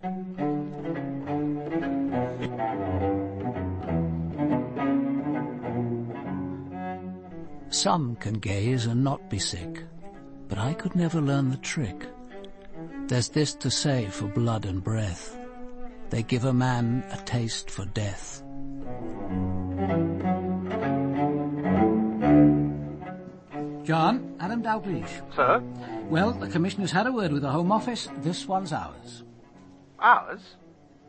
Some can gaze and not be sick, but I could never learn the trick. There's this to say for blood and breath: they give a man a taste for death. John, Adam Dalgliesh. Sir? Well, the Commissioner's had a word with the Home Office. This one's ours. Ours?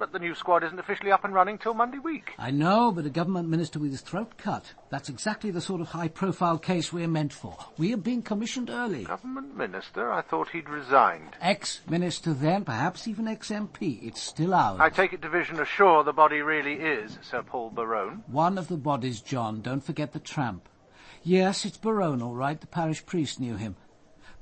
But the new squad isn't officially up and running till Monday week. I know, but a government minister with his throat cut. That's exactly the sort of high-profile case we're meant for. We have been commissioned early. Government minister? I thought he'd resigned. Ex-minister then, perhaps even ex-MP. It's still ours. I take it Division ashore the body really is Sir Paul Berowne. One of the bodies, John. Don't forget the tramp. Yes, it's Berowne, all right. The parish priest knew him.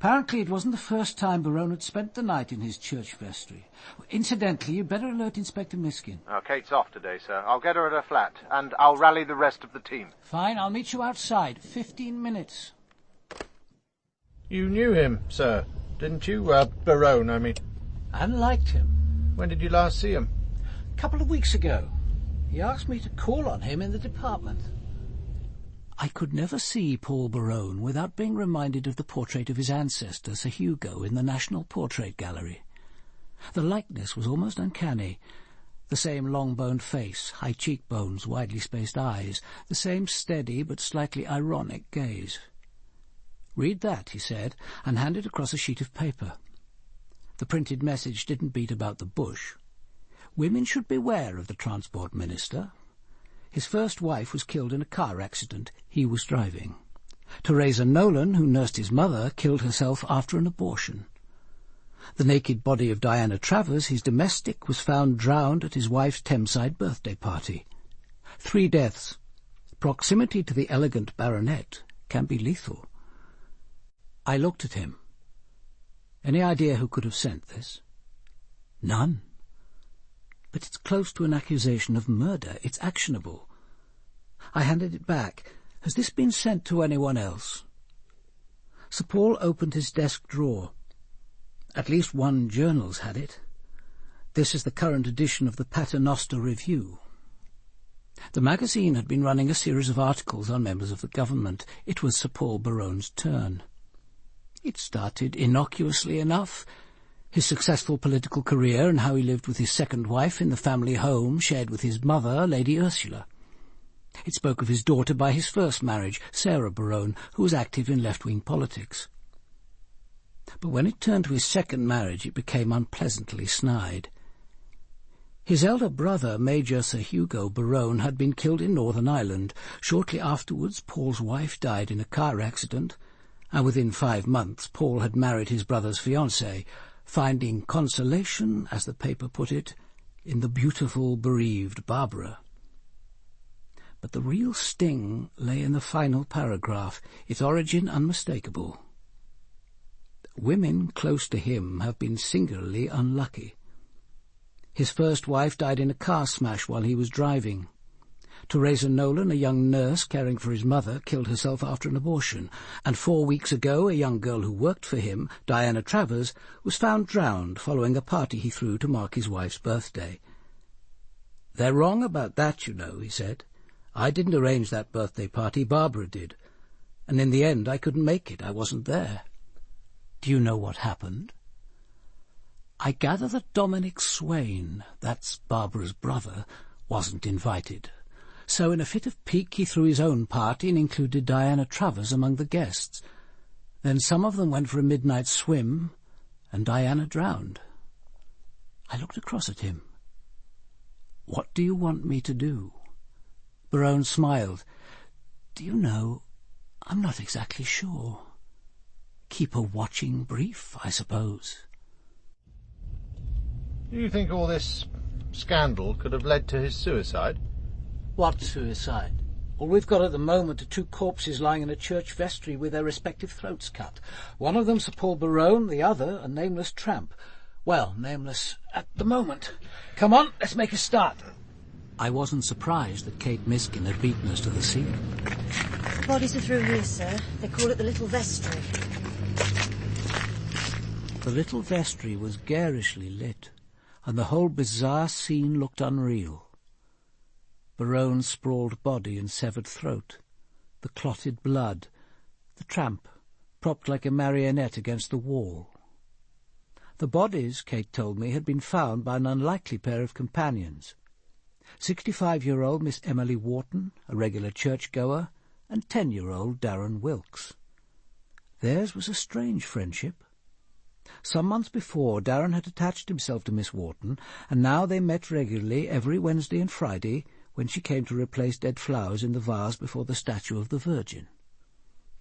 Apparently it wasn't the first time Berowne had spent the night in his church vestry. Incidentally, you'd better alert Inspector Miskin. Oh, Kate's off today, sir. I'll get her at her flat, and I'll rally the rest of the team. Fine, I'll meet you outside. 15 minutes. You knew him, sir, didn't you? Berowne, I mean. I hadn't liked him. When did you last see him? A couple of weeks ago. He asked me to call on him in the department. I could never see Paul Berowne without being reminded of the portrait of his ancestor, Sir Hugo, in the National Portrait Gallery. The likeness was almost uncanny. The same long-boned face, high cheekbones, widely spaced eyes, the same steady but slightly ironic gaze. "Read that," he said, and handed across a sheet of paper. The printed message didn't beat about the bush. Women should beware of the Transport Minister. His first wife was killed in a car accident. He was driving. Teresa Nolan, who nursed his mother, killed herself after an abortion. The naked body of Diana Travers, his domestic, was found drowned at his wife's Thameside birthday party. 3 deaths. Proximity to the elegant baronet can be lethal. I looked at him. Any idea who could have sent this? None. But it's close to an accusation of murder. It's actionable. I handed it back. Has this been sent to anyone else? Sir Paul opened his desk drawer. At least one journal's had it. This is the current edition of the Paternoster Review. The magazine had been running a series of articles on members of the government. It was Sir Paul Berowne's turn. It started innocuously enough. His successful political career and how he lived with his second wife in the family home shared with his mother, Lady Ursula. It spoke of his daughter by his first marriage, Sarah Berowne, who was active in left-wing politics. But when it turned to his second marriage, it became unpleasantly snide. His elder brother, Major Sir Hugo Berowne, had been killed in Northern Ireland. Shortly afterwards, Paul's wife died in a car accident, and within 5 months Paul had married his brother's fiancée, finding consolation, as the paper put it, in the beautiful, bereaved Barbara. But the real sting lay in the final paragraph, its origin unmistakable. Women close to him have been singularly unlucky. His first wife died in a car smash while he was driving. Teresa Nolan, a young nurse caring for his mother, killed herself after an abortion, and 4 weeks ago a young girl who worked for him, Diana Travers, was found drowned following a party he threw to mark his wife's birthday. "They're wrong about that, you know," he said. "I didn't arrange that birthday party, Barbara did. And in the end I couldn't make it, I wasn't there." "Do you know what happened?" "I gather that Dominic Swain, that's Barbara's brother, wasn't invited. So in a fit of pique he threw his own party and included Diana Travers among the guests. Then some of them went for a midnight swim, and Diana drowned." I looked across at him. "What do you want me to do?" Berowne smiled. "Do you know, I'm not exactly sure. Keep a watching brief, I suppose." Do you think all this scandal could have led to his suicide? What suicide? All we've got at the moment are 2 corpses lying in a church vestry with their respective throats cut. One of them Sir Paul Berowne, the other a nameless tramp. Well, nameless at the moment. Come on, let's make a start. I wasn't surprised that Kate Miskin had beaten us to the scene. The bodies are through here, sir. They call it the Little Vestry. The little vestry was garishly lit. and the whole bizarre scene looked unreal. Berowne's sprawled body and severed throat, the clotted blood, the tramp, propped like a marionette against the wall. The bodies, Kate told me, had been found by an unlikely pair of companions. 65-year-old Miss Emily Wharton, a regular churchgoer, and 10-year-old Darren Wilkes. Theirs was a strange friendship. Some months before, Darren had attached himself to Miss Wharton, and now they met regularly every Wednesday and Friday when she came to replace dead flowers in the vase before the statue of the Virgin.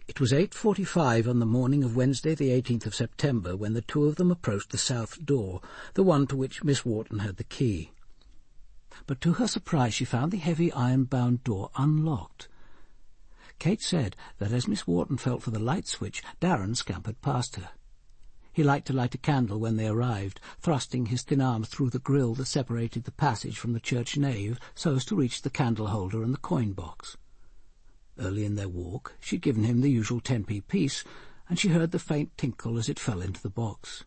It was 8:45 on the morning of Wednesday the 18th of September when the two of them approached the south door, the one to which Miss Wharton had the key. But to her surprise she found the heavy iron-bound door unlocked. Kate said that as Miss Wharton felt for the light switch, Darren scampered past her. He liked to light a candle when they arrived, thrusting his thin arms through the grille that separated the passage from the church nave so as to reach the candle-holder and the coin-box. Early in their walk she'd given him the usual 10p piece, and she heard the faint tinkle as it fell into the box.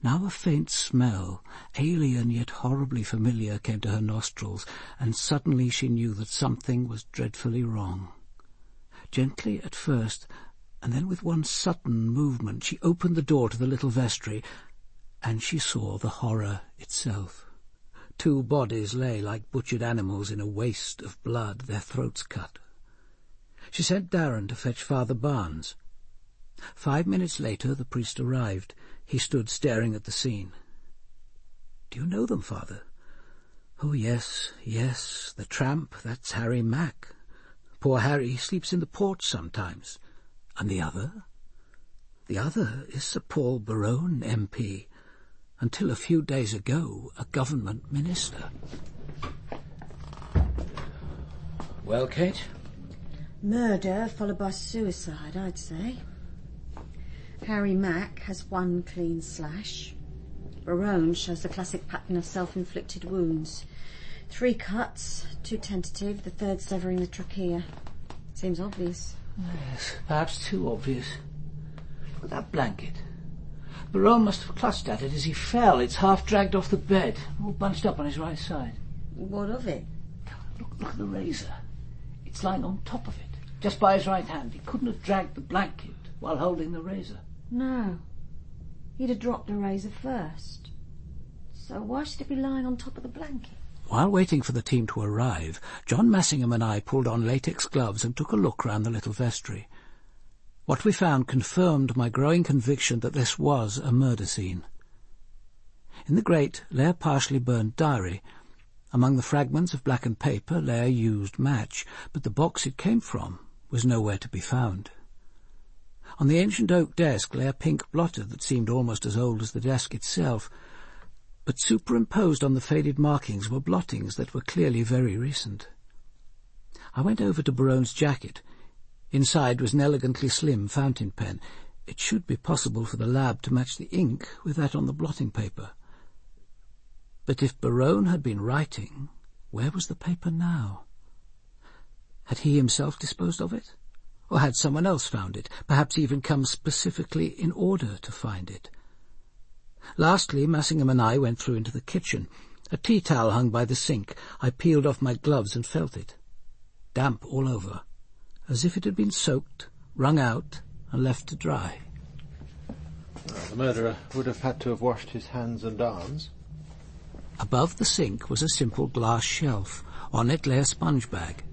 Now a faint smell, alien yet horribly familiar, came to her nostrils, and suddenly she knew that something was dreadfully wrong. Gently at first, and then with one sudden movement, she opened the door to the little vestry, and she saw the horror itself. 2 bodies lay like butchered animals in a waste of blood, their throats cut. She sent Darren to fetch Father Barnes. 5 minutes later the priest arrived. He stood staring at the scene. "Do you know them, Father?" "Oh, yes, the tramp, that's Harry Mack. Poor Harry sleeps in the porch sometimes. And the other?" "The other is Sir Paul Berowne, MP, until a few days ago a government minister." Well, Kate? Murder followed by suicide, I'd say. Harry Mack has 1 clean slash. Berowne shows the classic pattern of self-inflicted wounds. 3 cuts, 2 tentative, the 3rd severing the trachea. Seems obvious. Yes, perhaps too obvious. Look at that blanket. Berowne must have clutched at it as he fell. It's half dragged off the bed, all bunched up on his right side. What of it? Look at the razor. It's lying on top of it, just by his right hand. He couldn't have dragged the blanket while holding the razor. No. He'd have dropped the razor first. So why should it be lying on top of the blanket? While waiting for the team to arrive, John Massingham and I pulled on latex gloves and took a look round the little vestry. What we found confirmed my growing conviction that this was a murder scene. In the grate lay a partially burned diary. Among the fragments of blackened paper lay a used match, but the box it came from was nowhere to be found. On the ancient oak desk lay a pink blotter that seemed almost as old as the desk itself, but superimposed on the faded markings were blottings that were clearly very recent. I went over to Berowne's jacket. Inside was an elegantly slim fountain pen. It should be possible for the lab to match the ink with that on the blotting paper. But if Berowne had been writing, where was the paper now? Had he himself disposed of it? Or had someone else found it, perhaps even come specifically in order to find it? Lastly, Massingham and I went through into the kitchen. A tea towel hung by the sink. I peeled off my gloves and felt it. Damp all over, as if it had been soaked, wrung out, and left to dry. Well, the murderer would have had to have washed his hands and arms. Above the sink was a simple glass shelf. On it lay a sponge bag.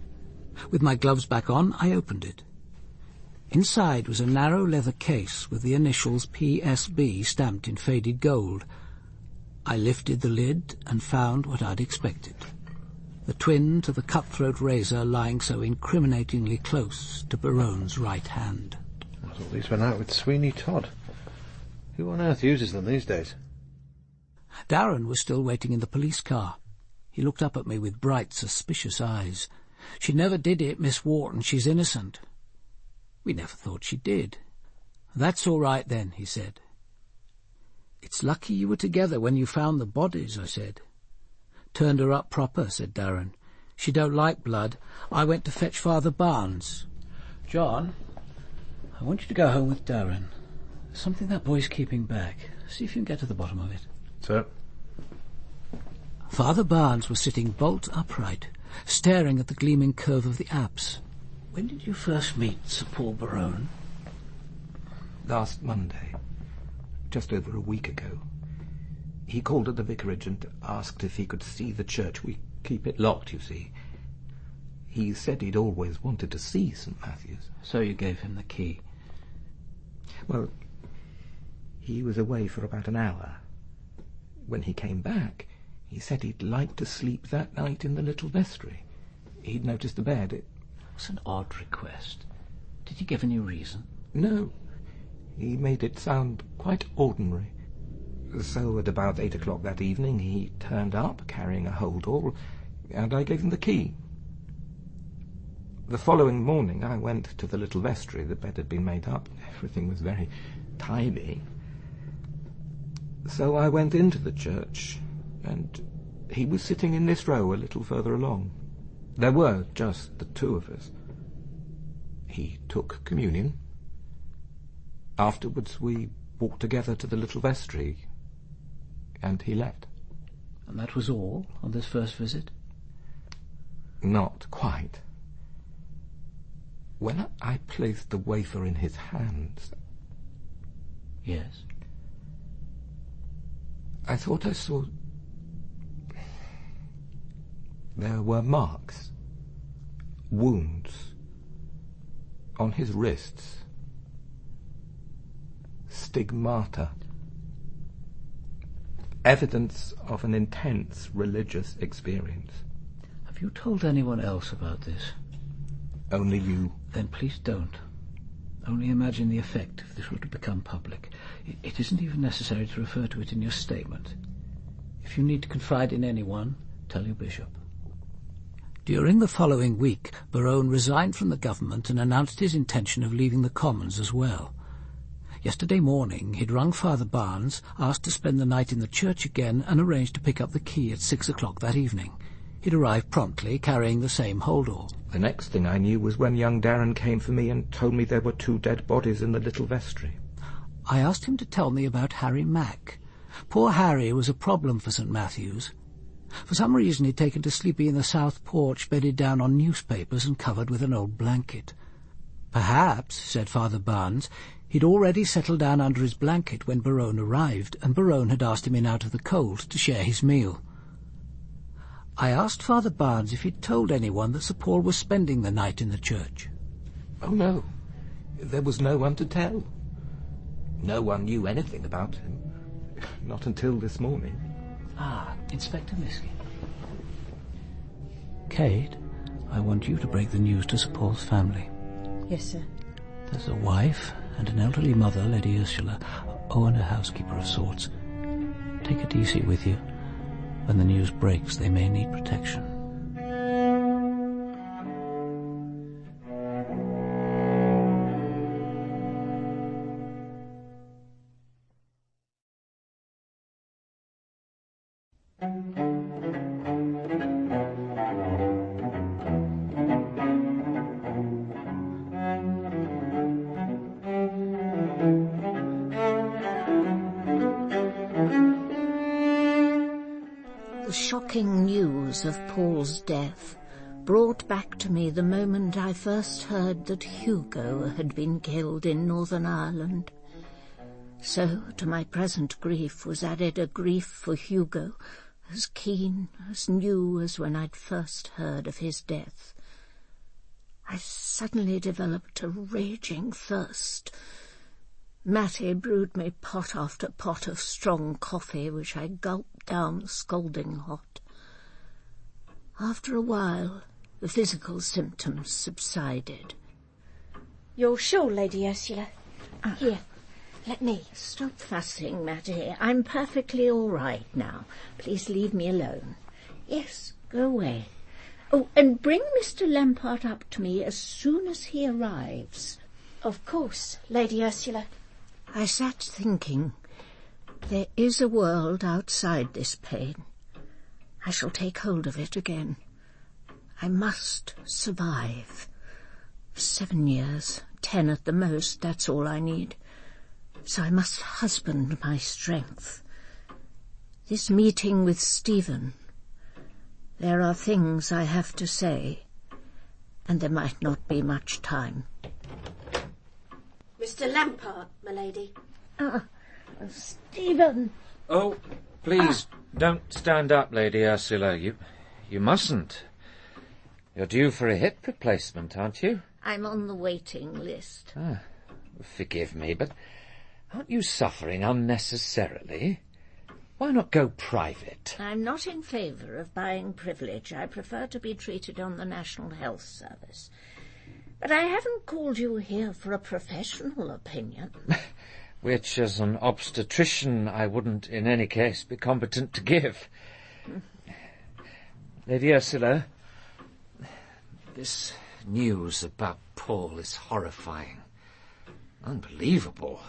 With my gloves back on, I opened it. Inside was a narrow leather case with the initials PSB stamped in faded gold. I lifted the lid and found what I'd expected. The twin to the cutthroat razor lying so incriminatingly close to Berowne's right hand. I thought these went out with Sweeney Todd. Who on earth uses them these days? Darren was still waiting in the police car. He looked up at me with bright, suspicious eyes. "She never did it, Miss Wharton. She's innocent." "We never thought she did." "That's all right then," he said. "It's lucky you were together when you found the bodies," I said. "Turned her up proper," said Darren. "She don't like blood. I went to fetch Father Barnes." John, I want you to go home with Darren. There's something that boy's keeping back. See if you can get to the bottom of it. Sir? Father Barnes was sitting bolt upright, staring at the gleaming curve of the apse. When did you first meet Sir Paul Berowne? Last Monday, just over a week ago. He called at the vicarage and asked if he could see the church. We keep it locked, you see. He said he'd always wanted to see St. Matthew's. So you gave him the key? Well, he was away for about an hour. When he came back, he said he'd like to sleep that night in the little vestry. He'd noticed the bed. It was an odd request. Did he give any reason? No. He made it sound quite ordinary. So at about 8 o'clock that evening he turned up, carrying a hold-all, and I gave him the key. The following morning I went to the little vestry. The bed had been made up. Everything was very tidy. So I went into the church, and he was sitting in this row a little further along. There were just the two of us. He took communion. Afterwards we walked together to the little vestry, and he left. And that was all on this first visit? Not quite. When I placed the wafer in his hands... Yes? I thought I saw... There were marks, wounds, on his wrists. Stigmata. Evidence of an intense religious experience. Have you told anyone else about this? Only you. Then please don't. Only imagine the effect if this were to become public. It isn't even necessary to refer to it in your statement. If you need to confide in anyone, tell your bishop. During the following week, Berowne resigned from the government and announced his intention of leaving the Commons as well. Yesterday morning he'd rung Father Barnes, asked to spend the night in the church again, and arranged to pick up the key at 6 o'clock that evening. He'd arrived promptly, carrying the same hold-all. The next thing I knew was when young Darren came for me and told me there were 2 dead bodies in the little vestry. I asked him to tell me about Harry Mack. Poor Harry was a problem for St. Matthew's. For some reason he'd taken to sleeping in the south porch, bedded down on newspapers and covered with an old blanket. Perhaps, said Father Barnes, he'd already settled down under his blanket when Berowne arrived, and Berowne had asked him in out of the cold to share his meal. I asked Father Barnes if he'd told anyone that Sir Paul was spending the night in the church. Oh, no. There was no one to tell. No one knew anything about him. Not until this morning. Ah, Inspector Miskin. Kate, I want you to break the news to Sir Paul's family. Yes, sir. There's a wife and an elderly mother, Lady Ursula, and a housekeeper of sorts. Take a DC with you. When the news breaks, they may need protection. The shocking news of Paul's death brought back to me the moment I first heard that Hugo had been killed in Northern Ireland. So to my present grief was added a grief for Hugo, as keen, as new as when I'd first heard of his death. I suddenly developed a raging thirst. Mattie brewed me pot after pot of strong coffee, which I gulped down scalding hot. After a while, the physical symptoms subsided. You're sure, Lady Ursula? Here, let me. Stop fussing, Mattie. I'm perfectly all right now. Please leave me alone. Yes, go away. Oh, and bring Mr. Lampart up to me as soon as he arrives. Of course, Lady Ursula. I sat thinking, there is a world outside this pain. I shall take hold of it again. I must survive. 7 years, 10 at the most, that's all I need. So I must husband my strength. This meeting with Stephen. There are things I have to say, and there might not be much time. Mr. Lampard, my lady. Stephen! Oh, please, don't stand up, Lady Ursula. You mustn't. You're due for a hip replacement, aren't you? I'm on the waiting list. Forgive me, but aren't you suffering unnecessarily? Why not go private? I'm not in favour of buying privilege. I prefer to be treated on the National Health Service. But I haven't called you here for a professional opinion. Which, as an obstetrician, I wouldn't in any case be competent to give. Lady Ursula, this news about Paul is horrifying. Unbelievable.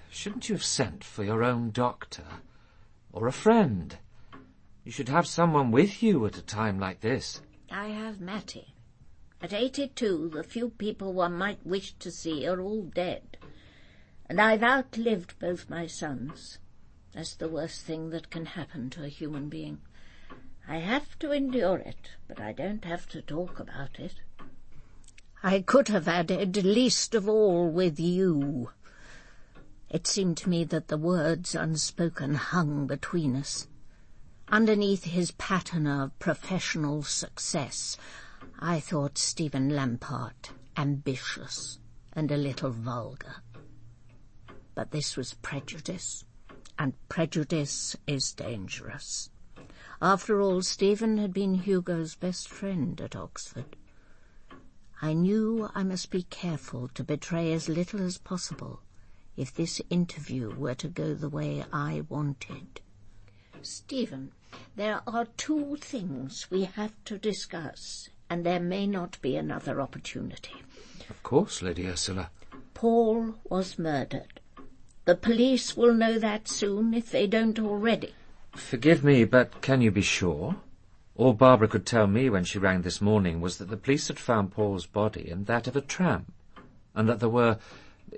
Shouldn't you have sent for your own doctor? Or a friend? You should have someone with you at a time like this. I have Matty. At 82, the few people one might wish to see are all dead. And I've outlived both my sons. That's the worst thing that can happen to a human being. I have to endure it, but I don't have to talk about it. I could have added, least of all with you. It seemed to me that the words unspoken hung between us. Underneath his pattern of professional success, I thought Stephen Lampard ambitious and a little vulgar. But this was prejudice, and prejudice is dangerous. After all, Stephen had been Hugo's best friend at Oxford. I knew I must be careful to betray as little as possible if this interview were to go the way I wanted. Stephen, there are 2 things we have to discuss, and there may not be another opportunity. Of course, Lady Ursula. Paul was murdered. The police will know that soon, if they don't already. Forgive me, but can you be sure? All Barbara could tell me when she rang this morning was that the police had found Paul's body and that of a tramp, and that there were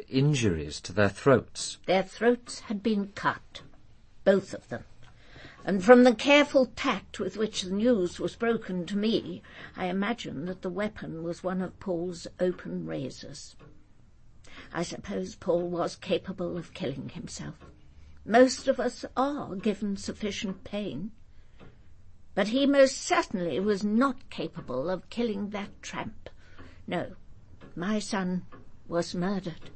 injuries to their throats. Their throats had been cut, both of them. And from the careful tact with which the news was broken to me, I imagine that the weapon was one of Paul's open razors. I suppose Paul was capable of killing himself. Most of us are, given sufficient pain. But he most certainly was not capable of killing that tramp. No, my son was murdered.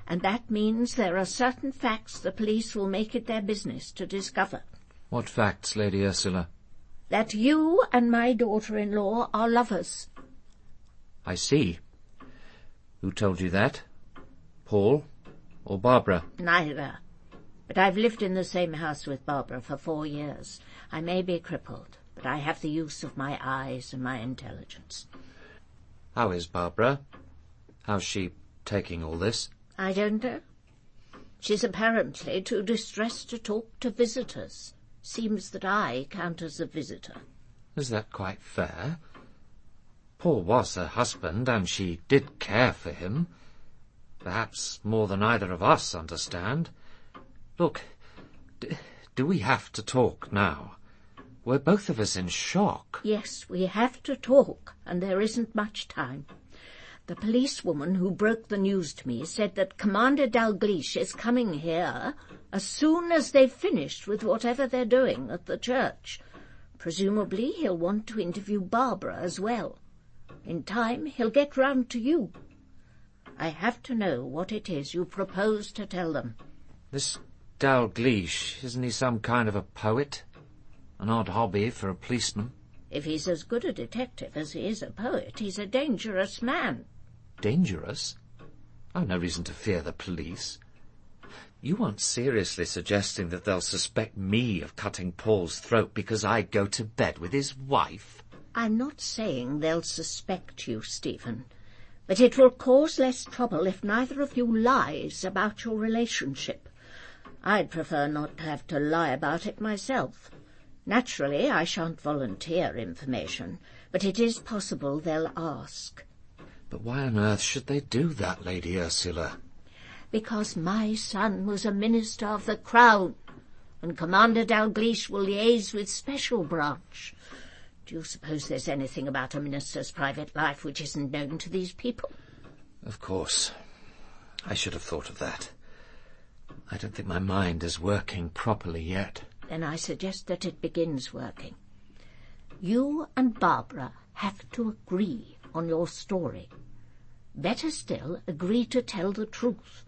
And that means there are certain facts the police will make it their business to discover. What facts, Lady Ursula? That you and my daughter-in-law are lovers. I see. Who told you that? Paul or Barbara? Neither. But I've lived in the same house with Barbara for 4 years. I may be crippled, but I have the use of my eyes and my intelligence. How is Barbara? How's she taking all this? I don't know. She's apparently too distressed to talk to visitors. Seems that I count as a visitor. Is that quite fair? Paul was her husband, and she did care for him. Perhaps more than either of us understand. Look, do we have to talk now? We're both of us in shock. Yes, we have to talk, and there isn't much time. The policewoman who broke the news to me said that Commander Dalgliesh is coming here as soon as they've finished with whatever they're doing at the church. Presumably he'll want to interview Barbara as well. In time he'll get round to you. I have to know what it is you propose to tell them. This Dalgliesh, isn't he some kind of a poet? An odd hobby for a policeman? If he's as good a detective as he is a poet, he's a dangerous man. Dangerous? I've no reason to fear the police. You aren't seriously suggesting that they'll suspect me of cutting Paul's throat because I go to bed with his wife? I'm not saying they'll suspect you, Stephen, but it will cause less trouble if neither of you lies about your relationship. I'd prefer not to have to lie about it myself. Naturally, I shan't volunteer information, but it is possible they'll ask. But why on earth should they do that, Lady Ursula? Because my son was a minister of the Crown. and Commander Dalgliesh will liaise with Special Branch. Do you suppose there's anything about a minister's private life which isn't known to these people? Of course. I should have thought of that. I don't think my mind is working properly yet. Then I suggest that it begins working. You and Barbara have to agree on your story. Better still, agree to tell the truth.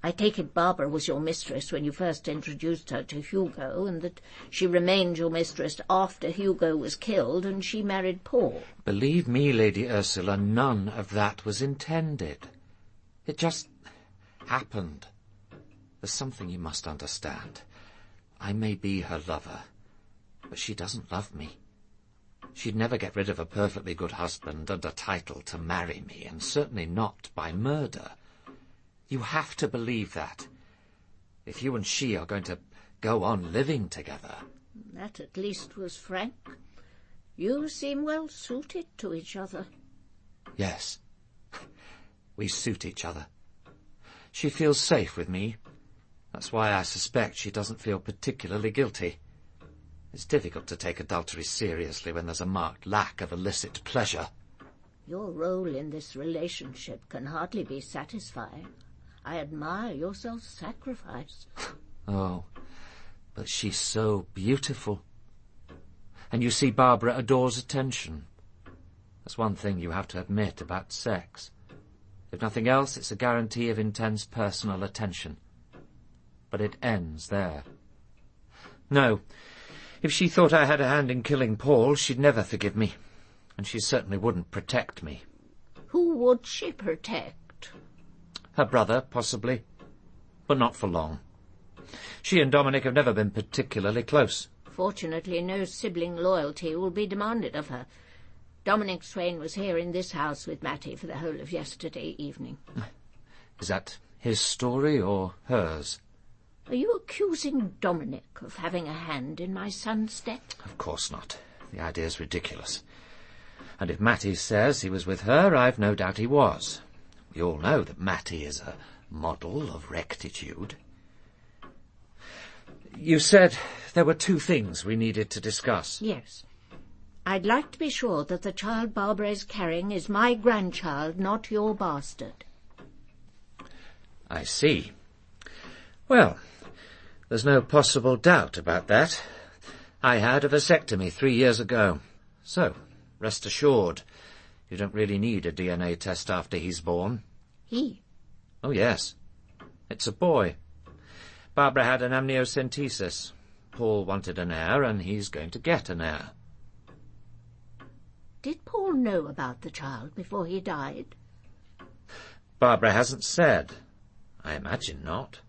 I take it Barbara was your mistress when you first introduced her to Hugo, and that she remained your mistress after Hugo was killed and she married Paul. Believe me, Lady Ursula, none of that was intended. It just happened. There's something you must understand. I may be her lover, but she doesn't love me. She'd never get rid of a perfectly good husband and a title to marry me, and certainly not by murder. You have to believe that. If you and she are going to go on living together... That at least was frank. You seem well suited to each other. Yes. We suit each other. She feels safe with me. That's why I suspect she doesn't feel particularly guilty. It's difficult to take adultery seriously when there's a marked lack of illicit pleasure. Your role in this relationship can hardly be satisfying. I admire your self-sacrifice. Oh, but she's so beautiful. And you see, Barbara adores attention. That's one thing you have to admit about sex. If nothing else, it's a guarantee of intense personal attention. But it ends there. No, if she thought I had a hand in killing Paul, she'd never forgive me. And she certainly wouldn't protect me. Who would she protect? Her brother, possibly. But not for long. She and Dominic have never been particularly close. Fortunately, no sibling loyalty will be demanded of her. Dominic Swain was here in this house with Matty for the whole of yesterday evening. Is that his story or hers? Are you accusing Dominic of having a hand in my son's death? Of course not. The idea's ridiculous. And if Matty says he was with her, I've no doubt he was. We all know that Matty is a model of rectitude. You said there were two things we needed to discuss. Yes. I'd like to be sure that the child Barbara is carrying is my grandchild, not your bastard. I see. Well, there's no possible doubt about that. I had a vasectomy 3 years ago. So, rest assured, you don't really need a DNA test after he's born. He? Oh, yes. It's a boy. Barbara had an amniocentesis. Paul wanted an heir, and he's going to get an heir. Did Paul know about the child before he died? Barbara hasn't said. I imagine not.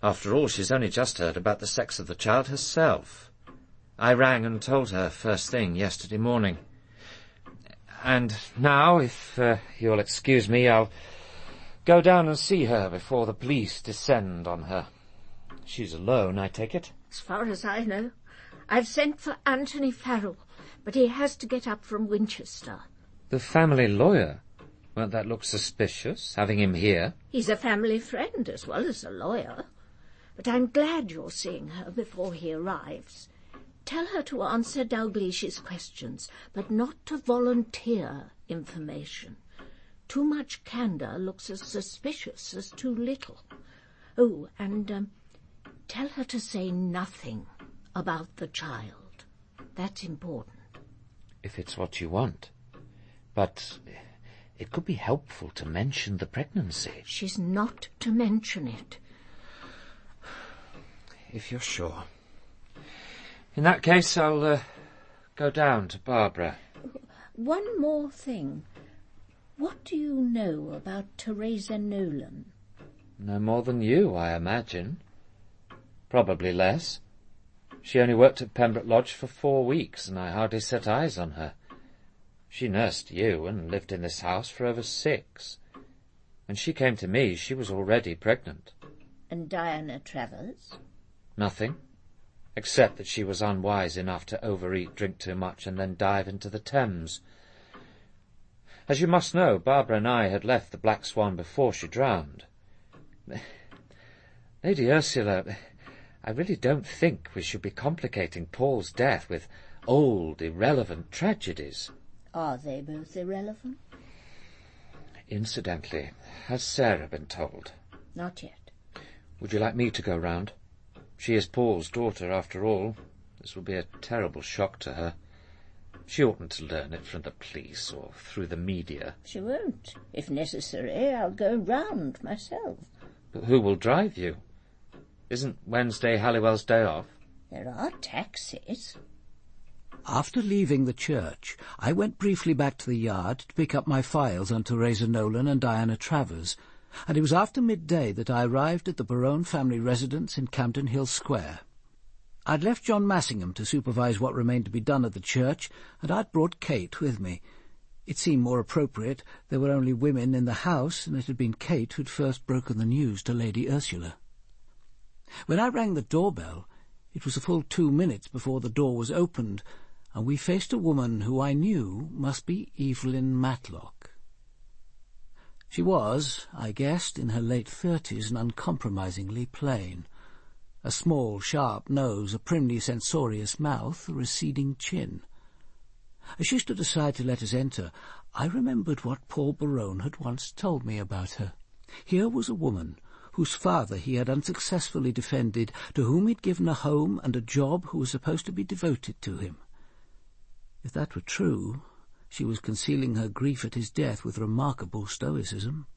After all, she's only just heard about the sex of the child herself. I rang and told her first thing yesterday morning. And now, if you'll excuse me, I'll go down and see her before the police descend on her. She's alone, I take it? As far as I know. I've sent for Anthony Farrell, but he has to get up from Winchester. The family lawyer? Won't that look suspicious, having him here? He's a family friend as well as a lawyer. But I'm glad you're seeing her before he arrives. Tell her to answer Dalglish's questions, but not to volunteer information. Too much candour looks as suspicious as too little. Oh, and tell her to say nothing about the child. That's important. If it's what you want. But it could be helpful to mention the pregnancy. She's not to mention it. If you're sure. In that case, I'll go down to Barbara. One more thing. What do you know about Teresa Nolan? No more than you, I imagine. Probably less. She only worked at Pembroke Lodge for 4 weeks, and I hardly set eyes on her. She nursed you and lived in this house for over 6. When she came to me, she was already pregnant. And Diana Travers? Nothing, except that she was unwise enough to overeat, drink too much, and then dive into the Thames. As you must know, Barbara and I had left the Black Swan before she drowned. Lady Ursula, I really don't think we should be complicating Paul's death with old, irrelevant tragedies. Are they both irrelevant? Incidentally, has Sarah been told? Not yet. Would you like me to go round? She is Paul's daughter, after all. This will be a terrible shock to her. She oughtn't to learn it from the police or through the media. She won't. If necessary, I'll go round myself. But who will drive you? Isn't Wednesday Halliwell's day off? There are taxis. After leaving the church, I went briefly back to the yard to pick up my files on Teresa Nolan and Diana Travers, and it was after midday that I arrived at the Berowne family residence in Camden Hill Square. I'd left John Massingham to supervise what remained to be done at the church, and I'd brought Kate with me. It seemed more appropriate. There were only women in the house, and it had been Kate who'd first broken the news to Lady Ursula. When I rang the doorbell, it was a full 2 minutes before the door was opened, and we faced a woman who I knew must be Evelyn Matlock. She was, I guessed, in her late 30s and uncompromisingly plain. A small, sharp nose, a primly censorious mouth, a receding chin. As she stood aside to let us enter, I remembered what Paul Berowne had once told me about her. Here was a woman whose father he had unsuccessfully defended, to whom he'd given a home and a job, who was supposed to be devoted to him. If that were true, she was concealing her grief at his death with remarkable stoicism.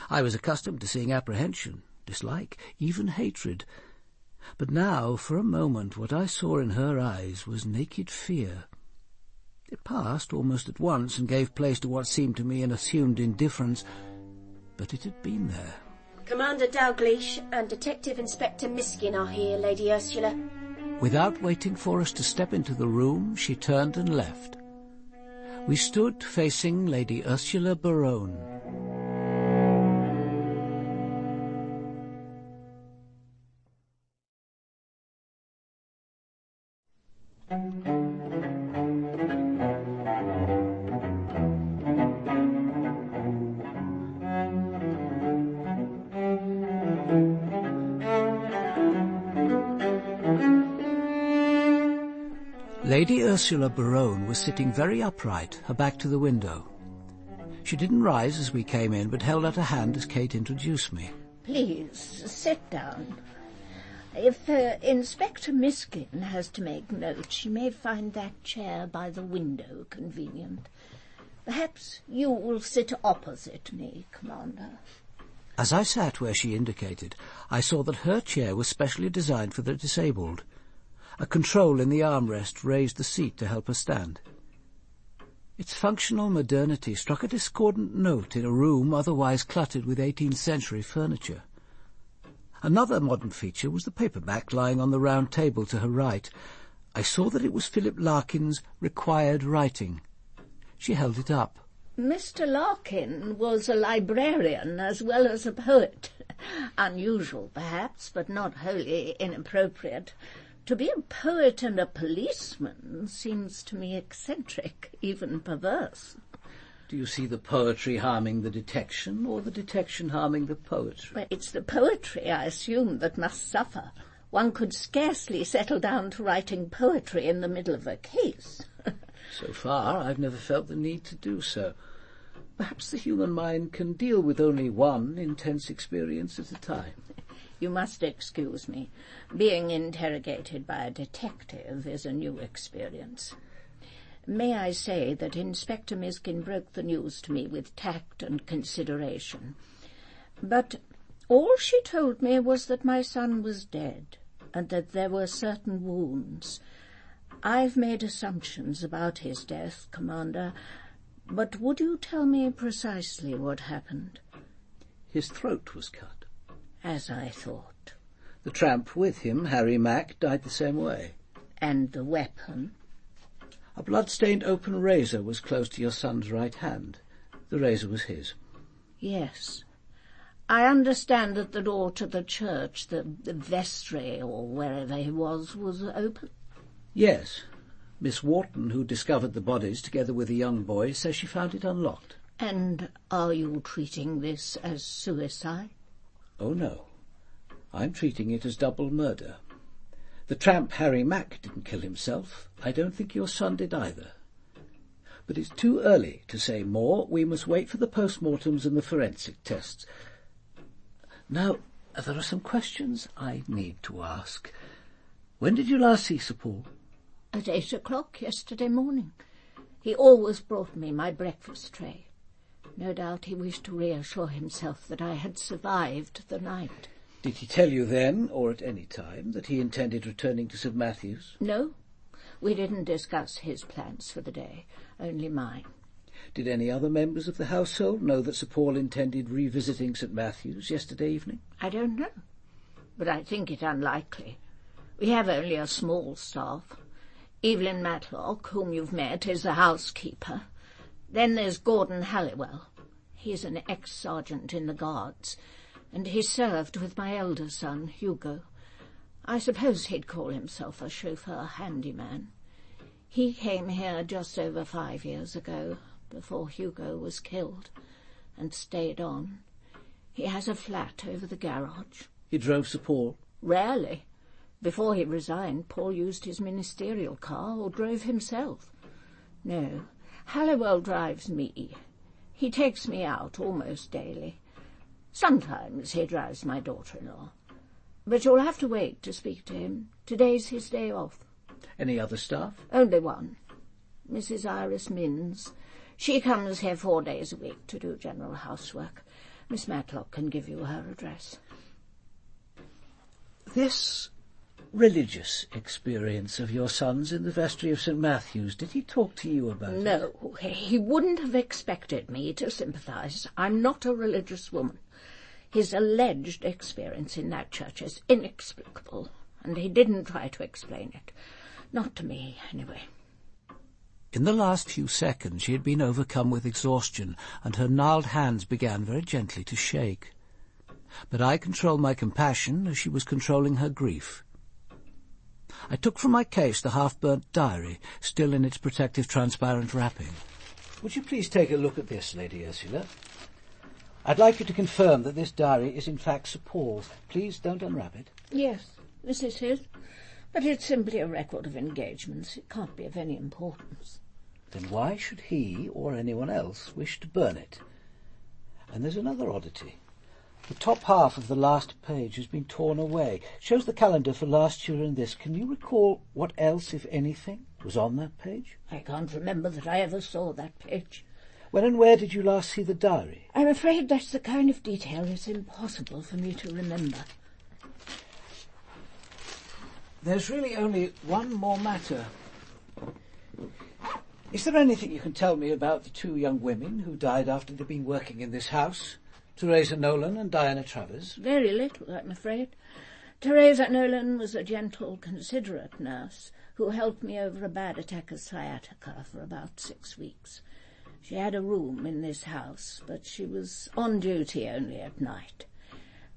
I was accustomed to seeing apprehension, dislike, even hatred. But now, for a moment, what I saw in her eyes was naked fear. It passed almost at once and gave place to what seemed to me an assumed indifference, but it had been there. Commander Dalgliesh and Detective Inspector Miskin are here, Lady Ursula. Without waiting for us to step into the room, she turned and left. We stood facing Lady Ursula Berowne. Lady Ursula Berowne was sitting very upright, her back to the window. She didn't rise as we came in, but held out a hand as Kate introduced me. Please, sit down. If Inspector Miskin has to make notes, she may find that chair by the window convenient. Perhaps you will sit opposite me, Commander. As I sat where she indicated, I saw that her chair was specially designed for the disabled. A control in the armrest raised the seat to help her stand. Its functional modernity struck a discordant note in a room otherwise cluttered with 18th century furniture. Another modern feature was the paperback lying on the round table to her right. I saw that it was Philip Larkin's Required Writing. She held it up. Mr. Larkin was a librarian as well as a poet. Unusual, perhaps, but not wholly inappropriate. To be a poet and a policeman seems to me eccentric, even perverse. Do you see the poetry harming the detection, or the detection harming the poetry? Well, it's the poetry, I assume, that must suffer. One could scarcely settle down to writing poetry in the middle of a case. So far, I've never felt the need to do so. Perhaps the human mind can deal with only one intense experience at a time. You must excuse me. Being interrogated by a detective is a new experience. May I say that Inspector Miskin broke the news to me with tact and consideration. But all she told me was that my son was dead, and that there were certain wounds. I've made assumptions about his death, Commander, but would you tell me precisely what happened? His throat was cut. As I thought. The tramp with him, Harry Mack, died the same way. And the weapon? A blood-stained open razor was close to your son's right hand. The razor was his. Yes. I understand that the door to the church, the vestry, or wherever he was open? Yes. Miss Wharton, who discovered the bodies together with a young boy, says she found it unlocked. And are you treating this as suicide? Oh, no. I'm treating it as double murder. The tramp Harry Mack didn't kill himself. I don't think your son did either. But it's too early to say more. We must wait for the post-mortems and the forensic tests. Now, there are some questions I need to ask. When did you last see Sir Paul? At 8 o'clock yesterday morning. He always brought me my breakfast tray. No doubt he wished to reassure himself that I had survived the night. Did he tell you then, or at any time, that he intended returning to St. Matthew's? No. We didn't discuss his plans for the day, only mine. Did any other members of the household know that Sir Paul intended revisiting St. Matthew's yesterday evening? I don't know, but I think it unlikely. We have only a small staff. Evelyn Matlock, whom you've met, is the housekeeper. Then there's Gordon Halwell. He's an ex-sergeant in the Guards, and he served with my elder son, Hugo. I suppose he'd call himself a chauffeur handyman. He came here just over 5 years ago, before Hugo was killed, and stayed on. He has a flat over the garage. He drove Sir Paul? Rarely. Before he resigned, Paul used his ministerial car or drove himself. No, Halliwell drives me. He takes me out almost daily. Sometimes he drives my daughter-in-law. But you'll have to wait to speak to him. Today's his day off. Any other staff? Only one. Mrs. Iris Minns. She comes here 4 days a week to do general housework. Miss Matlock can give you her address. This religious experience of your son's in the vestry of St. Matthew's, did he talk to you about it? No, he wouldn't have expected me to sympathise. I'm not a religious woman. His alleged experience in that church is inexplicable, and he didn't try to explain it. Not to me, anyway. In the last few seconds she had been overcome with exhaustion, and her gnarled hands began very gently to shake. But I controlled my compassion as she was controlling her grief. I took from my case the half-burnt diary, still in its protective transparent wrapping. Would you please take a look at this, Lady Ursula? I'd like you to confirm that this diary is in fact Sir Paul's. Please don't unwrap it. Yes, this is his. But it's simply a record of engagements. It can't be of any importance. Then why should he, or anyone else, wish to burn it? And there's another oddity. The top half of the last page has been torn away. Shows the calendar for last year and this. Can you recall what else, if anything, was on that page? I can't remember that I ever saw that page. When and where did you last see the diary? I'm afraid that's the kind of detail it's impossible for me to remember. There's really only one more matter. Is there anything you can tell me about the 2 young women who died after they'd been working in this house? Teresa Nolan and Diana Travers? Very little, I'm afraid. Teresa Nolan was a gentle, considerate nurse who helped me over a bad attack of sciatica for about 6 weeks. She had a room in this house, but she was on duty only at night.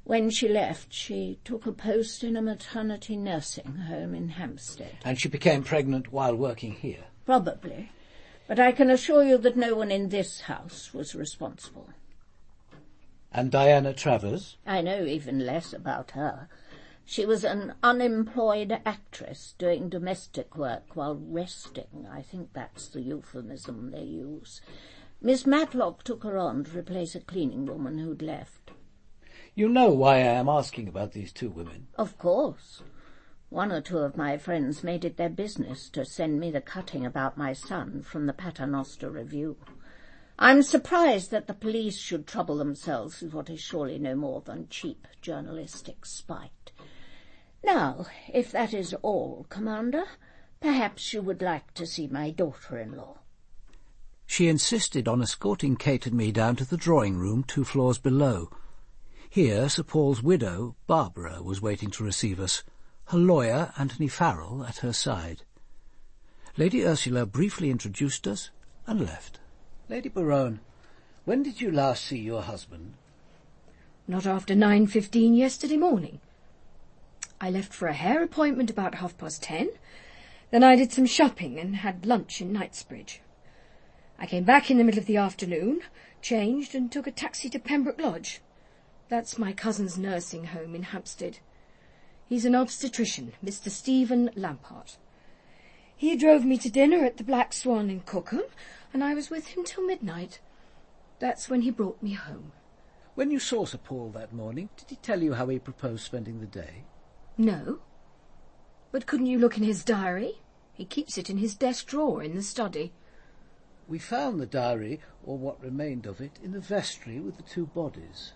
When she left, she took a post in a maternity nursing home in Hampstead. And she became pregnant while working here? Probably. But I can assure you that no one in this house was responsible. And Diana Travers? I know even less about her. She was an unemployed actress doing domestic work while resting. I think that's the euphemism they use. Miss Matlock took her on to replace a cleaning woman who'd left. You know why I am asking about these 2 women? Of course. 1 or 2 of my friends made it their business to send me the cutting about my son from the Paternoster Review. I'm surprised that the police should trouble themselves with what is surely no more than cheap journalistic spite. Now, if that is all, Commander, perhaps you would like to see my daughter-in-law. She insisted on escorting Kate and me down to the drawing-room 2 floors below. Here Sir Paul's widow, Barbara, was waiting to receive us, her lawyer, Anthony Farrell, at her side. Lady Ursula briefly introduced us and left. Lady Berowne, when did you last see your husband? Not after 9:15 yesterday morning. I left for a hair appointment about 10:30. Then I did some shopping and had lunch in Knightsbridge. I came back in the middle of the afternoon, changed and took a taxi to Pembroke Lodge. That's my cousin's nursing home in Hampstead. He's an obstetrician, Mr. Stephen Lampart. He drove me to dinner at the Black Swan in Cookham, and I was with him till midnight. That's when he brought me home. When you saw Sir Paul that morning, did he tell you how he proposed spending the day? No. But couldn't you look in his diary? He keeps it in his desk drawer in the study. We found the diary, or what remained of it, in the vestry with the two bodies.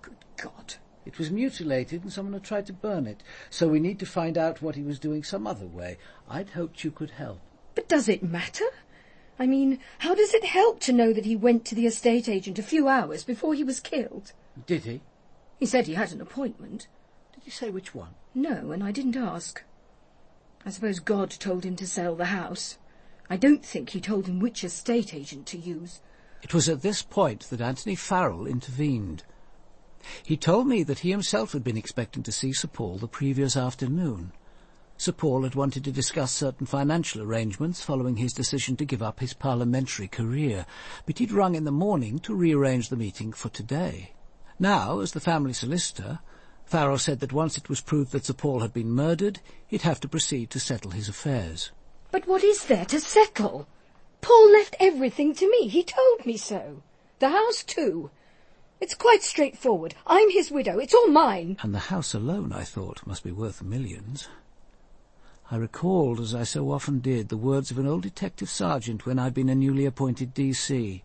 Good God. It was mutilated and someone had tried to burn it, so we need to find out what he was doing some other way. I'd hoped you could help. But does it matter? I mean, how does it help to know that he went to the estate agent a few hours before he was killed? Did he? He said he had an appointment. Did he say which one? No, and I didn't ask. I suppose God told him to sell the house. I don't think he told him which estate agent to use. It was at this point that Anthony Farrell intervened. He told me that he himself had been expecting to see Sir Paul the previous afternoon. Sir Paul had wanted to discuss certain financial arrangements following his decision to give up his parliamentary career, but he'd rung in the morning to rearrange the meeting for today. Now, as the family solicitor, Farrell said that once it was proved that Sir Paul had been murdered, he'd have to proceed to settle his affairs. But what is there to settle? Paul left everything to me. He told me so. The house, too. It's quite straightforward. I'm his widow. It's all mine. And the house alone, I thought, must be worth millions. I recalled, as I so often did, the words of an old detective sergeant when I'd been a newly appointed DC.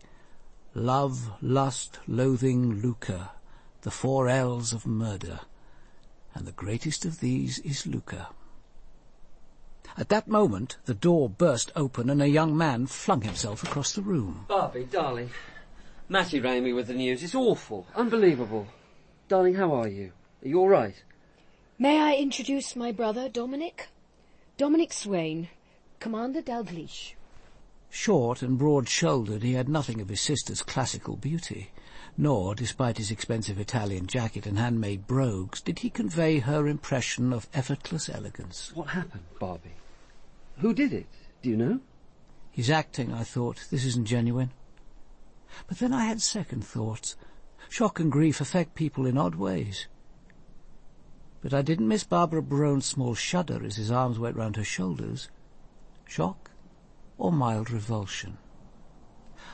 Love, lust, loathing, lucre, the 4 L's of murder. And the greatest of these is lucre. At that moment, the door burst open and a young man flung himself across the room. Barbie, darling, Matty rang me with the news. It's awful, unbelievable. Darling, how are you? Are you all right? May I introduce my brother, Dominic? Dominic Swain, Commander Dalgliesh. Short and broad-shouldered, he had nothing of his sister's classical beauty, nor, despite his expensive Italian jacket and handmade brogues, did he convey her impression of effortless elegance. What happened, Barbie? Who did it? Do you know? He's acting, I thought. This isn't genuine. But then I had second thoughts. Shock and grief affect people in odd ways. But I didn't miss Barbara Berowne's small shudder as his arms went round her shoulders. Shock or mild revulsion?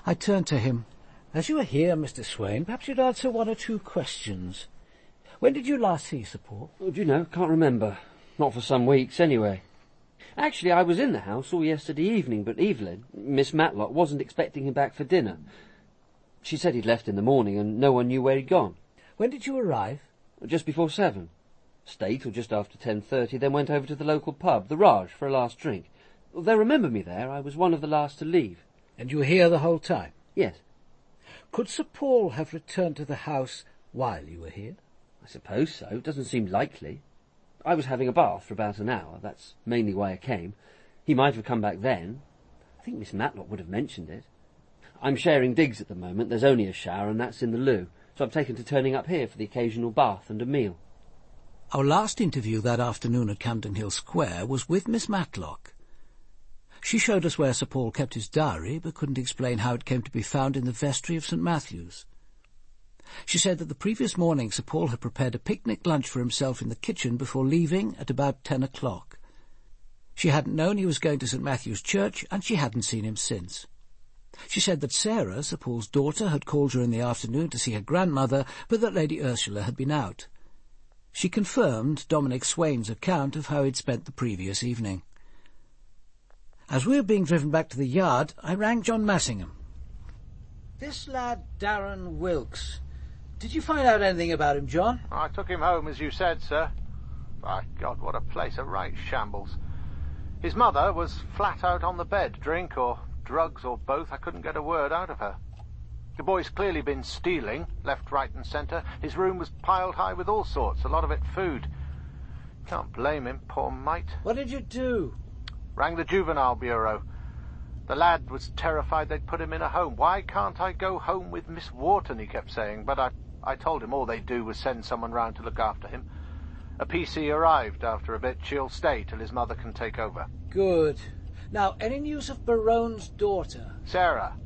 I turned to him. As you are here, Mr. Swain, perhaps you'd answer 1 or 2 questions. When did you last see Sir Paul? Oh, do you know, can't remember. Not for some weeks, anyway. Actually, I was in the house all yesterday evening, but Evelyn, Miss Matlock, wasn't expecting him back for dinner. She said he'd left in the morning and no one knew where he'd gone. When did you arrive? Just before 7. Stayed till just after 10:30, then went over to the local pub, the Raj, for a last drink. They remember me there. I was one of the last to leave. And you were here the whole time? Yes. Could Sir Paul have returned to the house while you were here? I suppose so. It doesn't seem likely. I was having a bath for about an hour. That's mainly why I came. He might have come back then. I think Miss Matlock would have mentioned it. I'm sharing digs at the moment. There's only a shower, and that's in the loo. So I've taken to turning up here for the occasional bath and a meal. Our last interview that afternoon at Camden Hill Square was with Miss Matlock. She showed us where Sir Paul kept his diary, but couldn't explain how it came to be found in the vestry of St. Matthew's. She said that the previous morning Sir Paul had prepared a picnic lunch for himself in the kitchen before leaving at about 10 o'clock. She hadn't known he was going to St. Matthew's Church, and she hadn't seen him since. She said that Sarah, Sir Paul's daughter, had called her in the afternoon to see her grandmother, but that Lady Ursula had been out. She confirmed Dominic Swain's account of how he'd spent the previous evening. As we were being driven back to the yard, I rang John Massingham. This lad, Darren Wilkes. Did you find out anything about him, John? I took him home, as you said, sir. By God, what a place, a right shambles. His mother was flat out on the bed, drink or drugs or both. I couldn't get a word out of her. The boy's clearly been stealing, left, right and centre. His room was piled high with all sorts, a lot of it food. Can't blame him, poor mite. What did you do? Rang the juvenile bureau. The lad was terrified they'd put him in a home. Why can't I go home with Miss Wharton, he kept saying, but I told him all they'd do was send someone round to look after him. A PC arrived after a bit. She'll stay till his mother can take over. Good. Now, any news of Berowne's daughter? Sarah.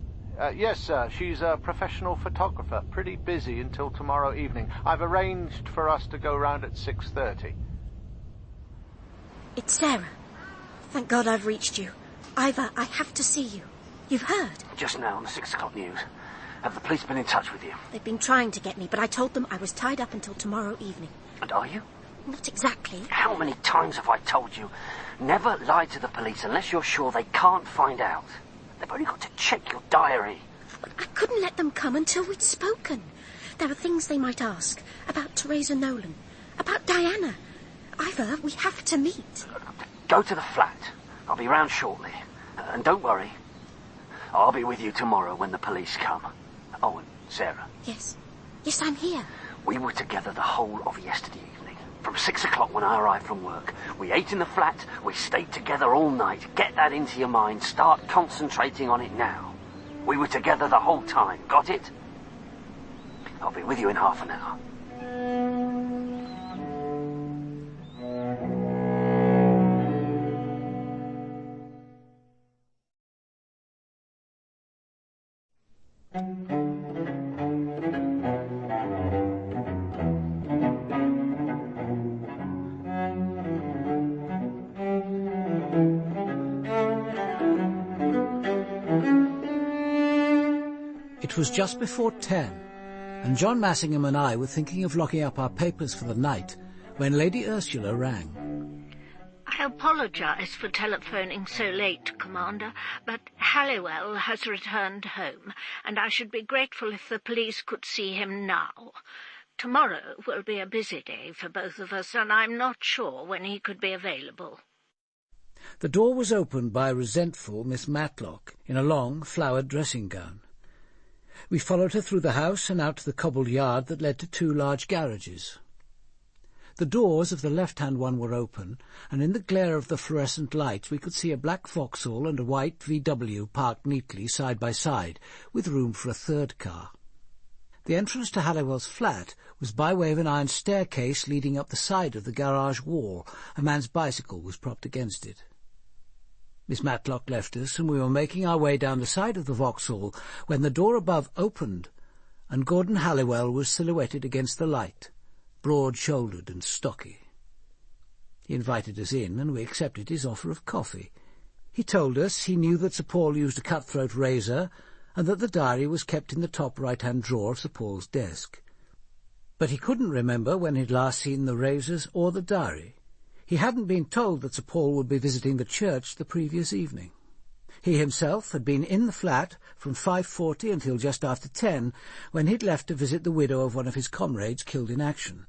Yes, sir. She's a professional photographer. Pretty busy until tomorrow evening. I've arranged for us to go round at 6:30. It's Sarah. Thank God I've reached you. Ivor, I have to see you. You've heard? Just now on the 6 o'clock news. Have the police been in touch with you? They've been trying to get me, but I told them I was tied up until tomorrow evening. And are you? Not exactly. How many times have I told you? Never lie to the police unless you're sure they can't find out. They've only got to check your diary. But I couldn't let them come until we'd spoken. There are things they might ask. About Teresa Nolan. About Diana. Ivor, we have to meet. Go to the flat. I'll be round shortly. And don't worry. I'll be with you tomorrow when the police come. Oh, and Sarah. Yes. Yes, I'm here. We were together the whole of yesterday evening. From 6 o'clock when I arrived from work. We ate in the flat. We stayed together all night. Get that into your mind. Start concentrating on it now. We were together the whole time. Got it? I'll be with you in half an hour. It was just before 10, and John Massingham and I were thinking of locking up our papers for the night when Lady Ursula rang. I apologise for telephoning so late, Commander, but Halwell has returned home, and I should be grateful if the police could see him now. Tomorrow will be a busy day for both of us, and I'm not sure when he could be available. The door was opened by a resentful Miss Matlock in a long, flowered dressing gown. We followed her through the house and out to the cobbled yard that led to 2 large garages. The doors of the left-hand one were open, and in the glare of the fluorescent lights we could see a black Vauxhall and a white VW parked neatly side by side, with room for a third car. The entrance to Halliwell's flat was by way of an iron staircase leading up the side of the garage wall. A man's bicycle was propped against it. Miss Matlock left us, and we were making our way down the side of the Vauxhall when the door above opened, and Gordon Halliwell was silhouetted against the light, broad-shouldered and stocky. He invited us in, and we accepted his offer of coffee. He told us he knew that Sir Paul used a cut-throat razor, and that the diary was kept in the top right-hand drawer of Sir Paul's desk. But he couldn't remember when he'd last seen the razors or the diary. He hadn't been told that Sir Paul would be visiting the church the previous evening. He himself had been in the flat from 5:40 until just after 10, when he'd left to visit the widow of one of his comrades killed in action.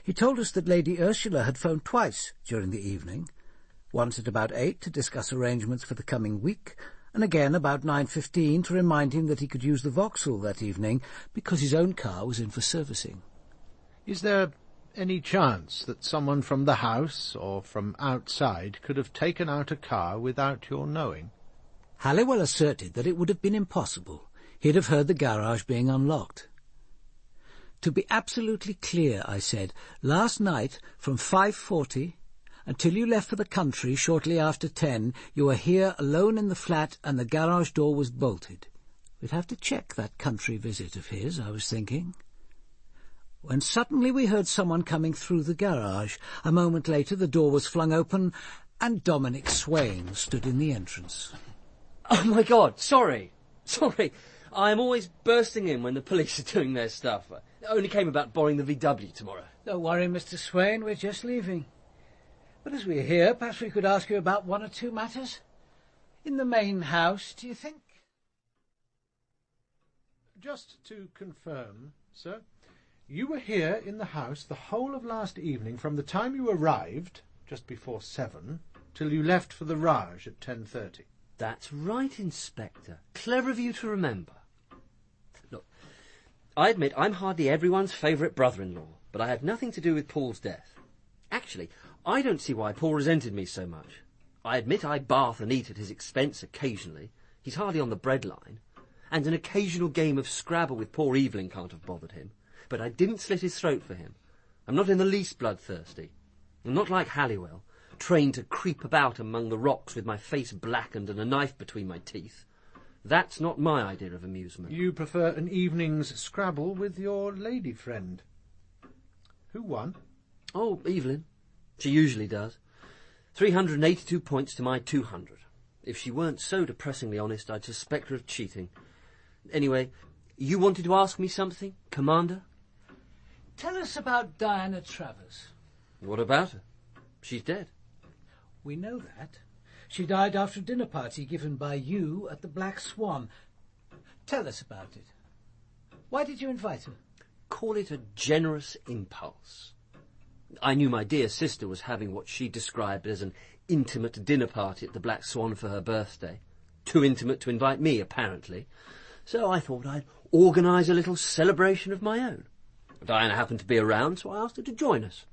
He told us that Lady Ursula had phoned twice during the evening, once at about 8 to discuss arrangements for the coming week, and again about 9:15 to remind him that he could use the Vauxhall that evening because his own car was in for servicing. Is there any chance that someone from the house or from outside could have taken out a car without your knowing? Halliwell asserted that it would have been impossible. He'd have heard the garage being unlocked. To be absolutely clear, I said, last night from 5:40 until you left for the country shortly after 10, you were here alone in the flat and the garage door was bolted. We'd have to check that country visit of his, I was thinking. When suddenly we heard someone coming through the garage. A moment later the door was flung open and Dominic Swain stood in the entrance. Oh, my God, sorry. I'm always bursting in when the police are doing their stuff. It only came about borrowing the VW tomorrow. Don't worry, Mr. Swain, we're just leaving. But as we're here, perhaps we could ask you about 1 or 2 matters. In the main house, do you think? Just to confirm, sir, you were here in the house the whole of last evening from the time you arrived, just before 7, till you left for the Raj at 10:30. That's right, Inspector. Clever of you to remember. Look, I admit I'm hardly everyone's favourite brother-in-law, but I had nothing to do with Paul's death. Actually, I don't see why Paul resented me so much. I admit I bath and eat at his expense occasionally. He's hardly on the breadline. And an occasional game of Scrabble with poor Evelyn can't have bothered him. But I didn't slit his throat for him. I'm not in the least bloodthirsty. I'm not like Halliwell, trained to creep about among the rocks with my face blackened and a knife between my teeth. That's not my idea of amusement. You prefer an evening's Scrabble with your lady friend. Who won? Oh, Evelyn. She usually does. 382 points to my 200. If she weren't so depressingly honest, I'd suspect her of cheating. Anyway, you wanted to ask me something, Commander? Tell us about Diana Travers. What about her? She's dead. We know that. She died after a dinner party given by you at the Black Swan. Tell us about it. Why did you invite her? Call it a generous impulse. I knew my dear sister was having what she described as an intimate dinner party at the Black Swan for her birthday. Too intimate to invite me, apparently. So I thought I'd organise a little celebration of my own. Diana happened to be around, so I asked her to join us.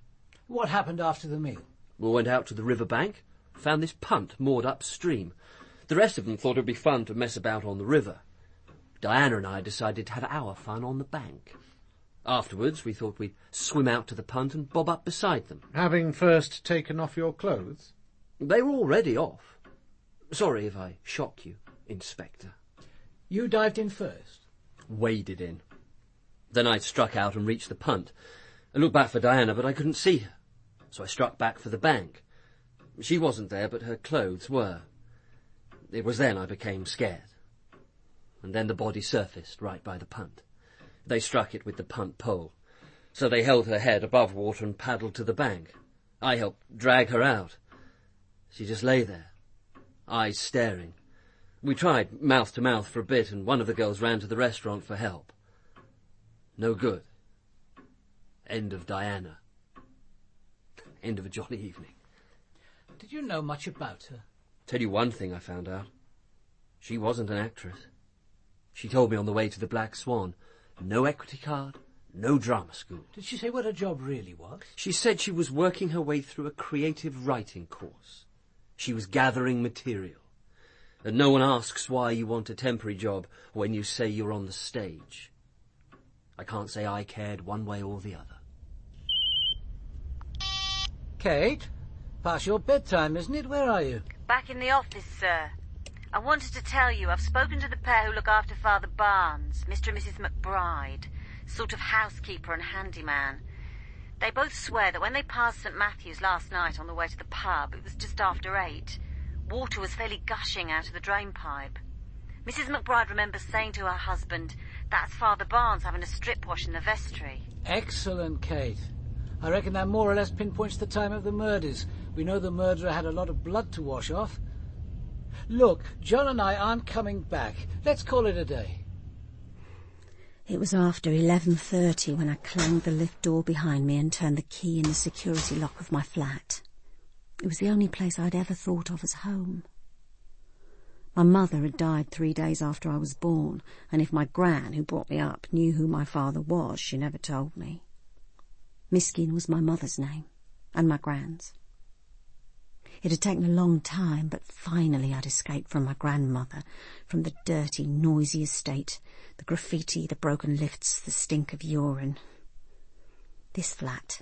What happened after the meal? We went out to the river bank, found this punt moored upstream. The rest of them thought it would be fun to mess about on the river. Diana and I decided to have our fun on the bank. Afterwards, we thought we'd swim out to the punt and bob up beside them. Having first taken off your clothes? They were already off. Sorry if I shock you, Inspector. You dived in first? Waded in. Then I struck out and reached the punt. I looked back for Diana, but I couldn't see her. So I struck back for the bank. She wasn't there, but her clothes were. It was then I became scared. And then the body surfaced right by the punt. They struck it with the punt pole. So they held her head above water and paddled to the bank. I helped drag her out. She just lay there, eyes staring. We tried mouth to mouth for a bit, and one of the girls ran to the restaurant for help. No good. End of Diana. End of a jolly evening. Did you know much about her? Tell you one thing I found out. She wasn't an actress. She told me on the way to the Black Swan. No equity card, no drama school. Did she say what her job really was? She said she was working her way through a creative writing course. She was gathering material. And no one asks why you want a temporary job when you say you're on the stage. I can't say I cared one way or the other. Kate? Past your bedtime, isn't it? Where are you? Back in the office, sir. I wanted to tell you I've spoken to the pair who look after Father Barnes, Mr. and Mrs. McBride, sort of housekeeper and handyman. They both swear that when they passed St. Matthew's last night on the way to the pub, it was just after 8. Water was fairly gushing out of the drain pipe. Mrs. McBride remembers saying to her husband, "That's Father Barnes having a strip wash in the vestry." Excellent, Kate. I reckon that more or less pinpoints the time of the murders. We know the murderer had a lot of blood to wash off. Look, John and I aren't coming back. Let's call it a day. It was after 11:30 when I clanged the lift door behind me and turned the key in the security lock of my flat. It was the only place I'd ever thought of as home. My mother had died 3 days after I was born, and if my gran, who brought me up, knew who my father was, she never told me. Miskin was my mother's name, and my gran's. It had taken a long time, but finally I'd escaped from my grandmother, from the dirty, noisy estate, the graffiti, the broken lifts, the stink of urine. This flat,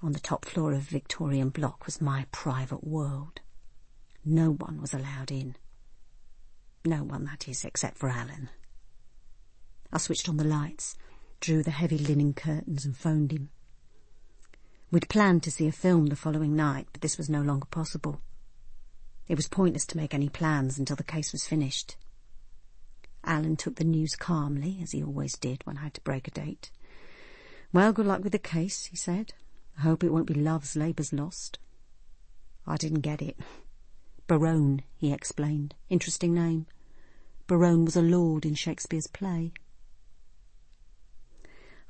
on the top floor of a Victorian block, was my private world. No one was allowed in. No one, that is, except for Alan. I switched on the lights, drew the heavy linen curtains and phoned him. We'd planned to see a film the following night, but this was no longer possible. It was pointless to make any plans until the case was finished. Alan took the news calmly, as he always did when I had to break a date. "Well, good luck with the case," he said. "I hope it won't be love's labour's lost." I didn't get it. Berowne, he explained. Interesting name. Berowne was a lord in Shakespeare's play.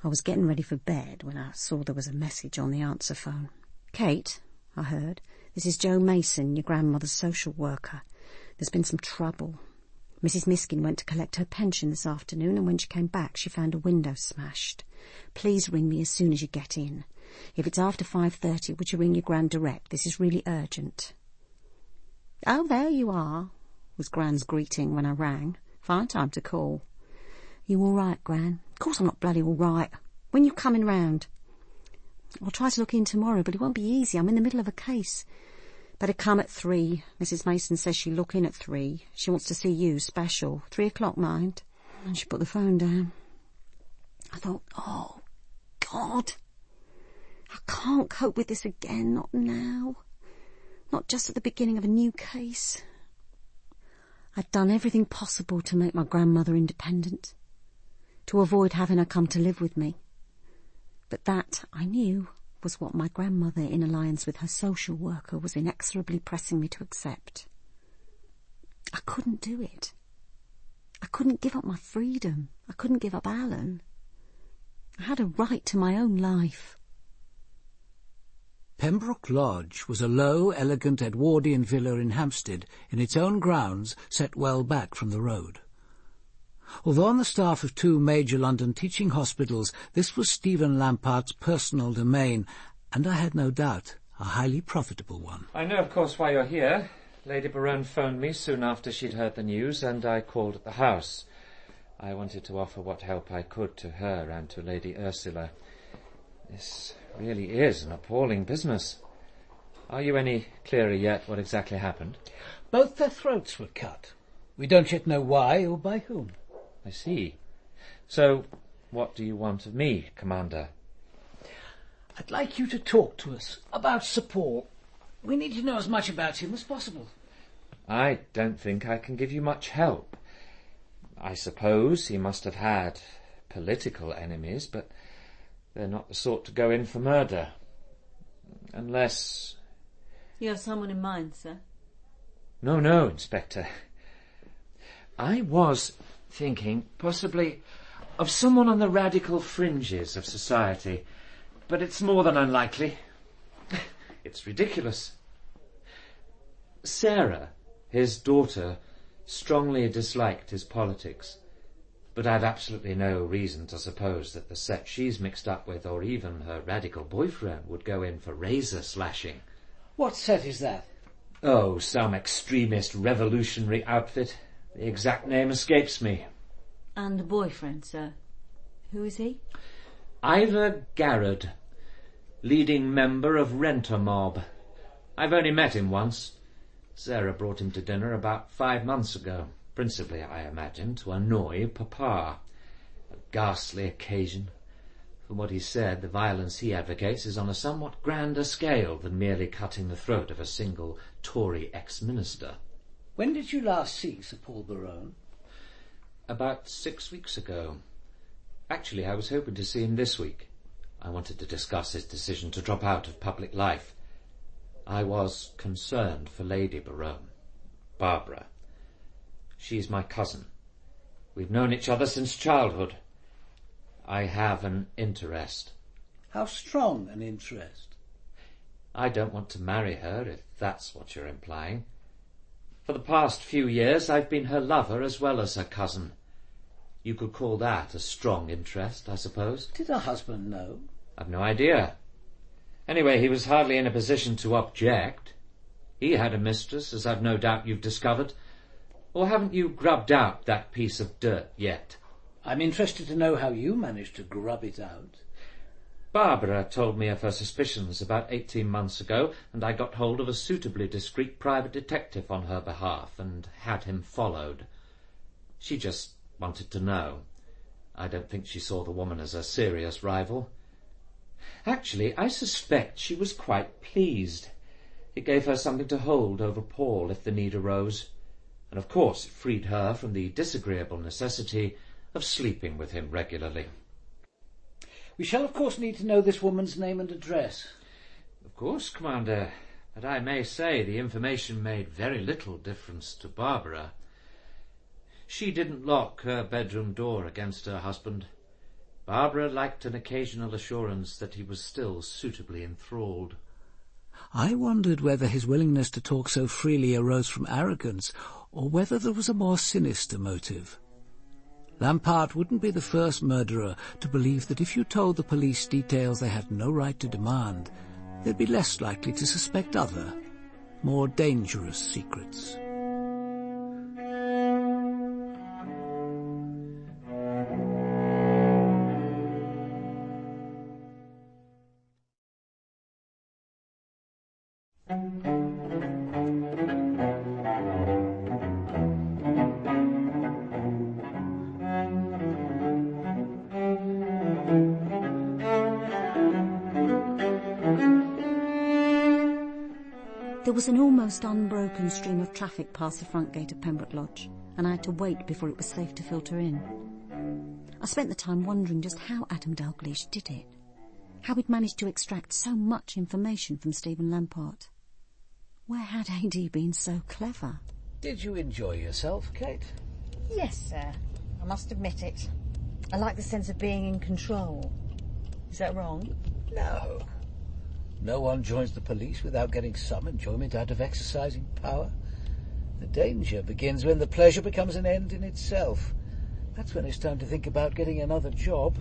I was getting ready for bed when I saw there was a message on the answer phone. "Kate," I heard, "this is Joe Mason, your grandmother's social worker. There's been some trouble. Mrs. Miskin went to collect her pension this afternoon, and when she came back she found a window smashed. Please ring me as soon as you get in. If it's after 5:30, would you ring your gran direct? This is really urgent." "Oh, there you are," was Gran's greeting when I rang. "Fine time to call." "You all right, Gran?" "Of course I'm not bloody all right. When you coming round?" "I'll try to look in tomorrow, but it won't be easy. I'm in the middle of a case. Better come at 3. Mrs. Mason says she'll look in at 3. She wants to see you, special. 3 o'clock, mind. And she put the phone down. I thought, oh, God, I can't cope with this again, not now. Not just at the beginning of a new case. I'd done everything possible to make my grandmother independent, to avoid having her come to live with me. But that, I knew, was what my grandmother, in alliance with her social worker, was inexorably pressing me to accept. I couldn't do it. I couldn't give up my freedom. I couldn't give up Alan. I had a right to my own life. Pembroke Lodge was a low, elegant Edwardian villa in Hampstead, in its own grounds, set well back from the road. Although on the staff of 2 major London teaching hospitals, this was Stephen Lampart's personal domain, and I had no doubt a highly profitable one. I know, of course, why you're here. Lady Berowne phoned me soon after she'd heard the news, and I called at the house. I wanted to offer what help I could to her and to Lady Ursula. This really is an appalling business. Are you any clearer yet what exactly happened? Both their throats were cut. We don't yet know why or by whom. I see. So, what do you want of me, Commander? I'd like you to talk to us about Sir Paul. We need to know as much about him as possible. I don't think I can give you much help. I suppose he must have had political enemies, but they're not the sort to go in for murder. Unless... You have someone in mind, sir? No, Inspector. I was thinking, possibly, of someone on the radical fringes of society, but it's more than unlikely. It's ridiculous. Sarah, his daughter, strongly disliked his politics, but I've absolutely no reason to suppose that the set she's mixed up with, or even her radical boyfriend, would go in for razor slashing. What set is that? Oh, some extremist revolutionary outfit. The exact name escapes me. And the boyfriend, sir? Who is he? Ivor Garrod, leading member of Renter Mob. I've only met him once. Sarah brought him to dinner about 5 months ago, principally, I imagine, to annoy Papa. A ghastly occasion. From what he said, the violence he advocates is on a somewhat grander scale than merely cutting the throat of a single Tory ex-minister. When did you last see Sir Paul Berowne? About 6 weeks ago. Actually, I was hoping to see him this week. I wanted to discuss his decision to drop out of public life. I was concerned for Lady Berowne, Barbara. She's my cousin. We've known each other since childhood. I have an interest. How strong an interest? I don't want to marry her, if that's what you're implying. For the past few years I've been her lover as well as her cousin. You could call that a strong interest, I suppose. Did her husband know? I've no idea. Anyway, he was hardly in a position to object. He had a mistress, as I've no doubt you've discovered. Or haven't you grubbed out that piece of dirt yet? I'm interested to know how you managed to grub it out. Barbara told me of her suspicions about 18 months ago, and I got hold of a suitably discreet private detective on her behalf and had him followed. She just wanted to know. I don't think she saw the woman as a serious rival. Actually, I suspect she was quite pleased. It gave her something to hold over Paul if the need arose, and of course it freed her from the disagreeable necessity of sleeping with him regularly. We shall, of course, need to know this woman's name and address. Of course, Commander, but I may say the information made very little difference to Barbara. She didn't lock her bedroom door against her husband. Barbara liked an occasional assurance that he was still suitably enthralled. I wondered whether his willingness to talk so freely arose from arrogance, or whether there was a more sinister motive. Lampart wouldn't be the first murderer to believe that if you told the police details they had no right to demand, they'd be less likely to suspect other, more dangerous secrets. was an almost unbroken stream of traffic past the front gate of Pembroke Lodge, and I had to wait before it was safe to filter in. I spent the time wondering just how Adam Dalgliesh did it, how he'd managed to extract so much information from Stephen Lampart. Where had AD been so clever? Did you enjoy yourself, Kate? Yes, sir. I must admit it. I like the sense of being in control. Is that wrong? No. No one joins the police without getting some enjoyment out of exercising power. The danger begins when the pleasure becomes an end in itself. That's when it's time to think about getting another job.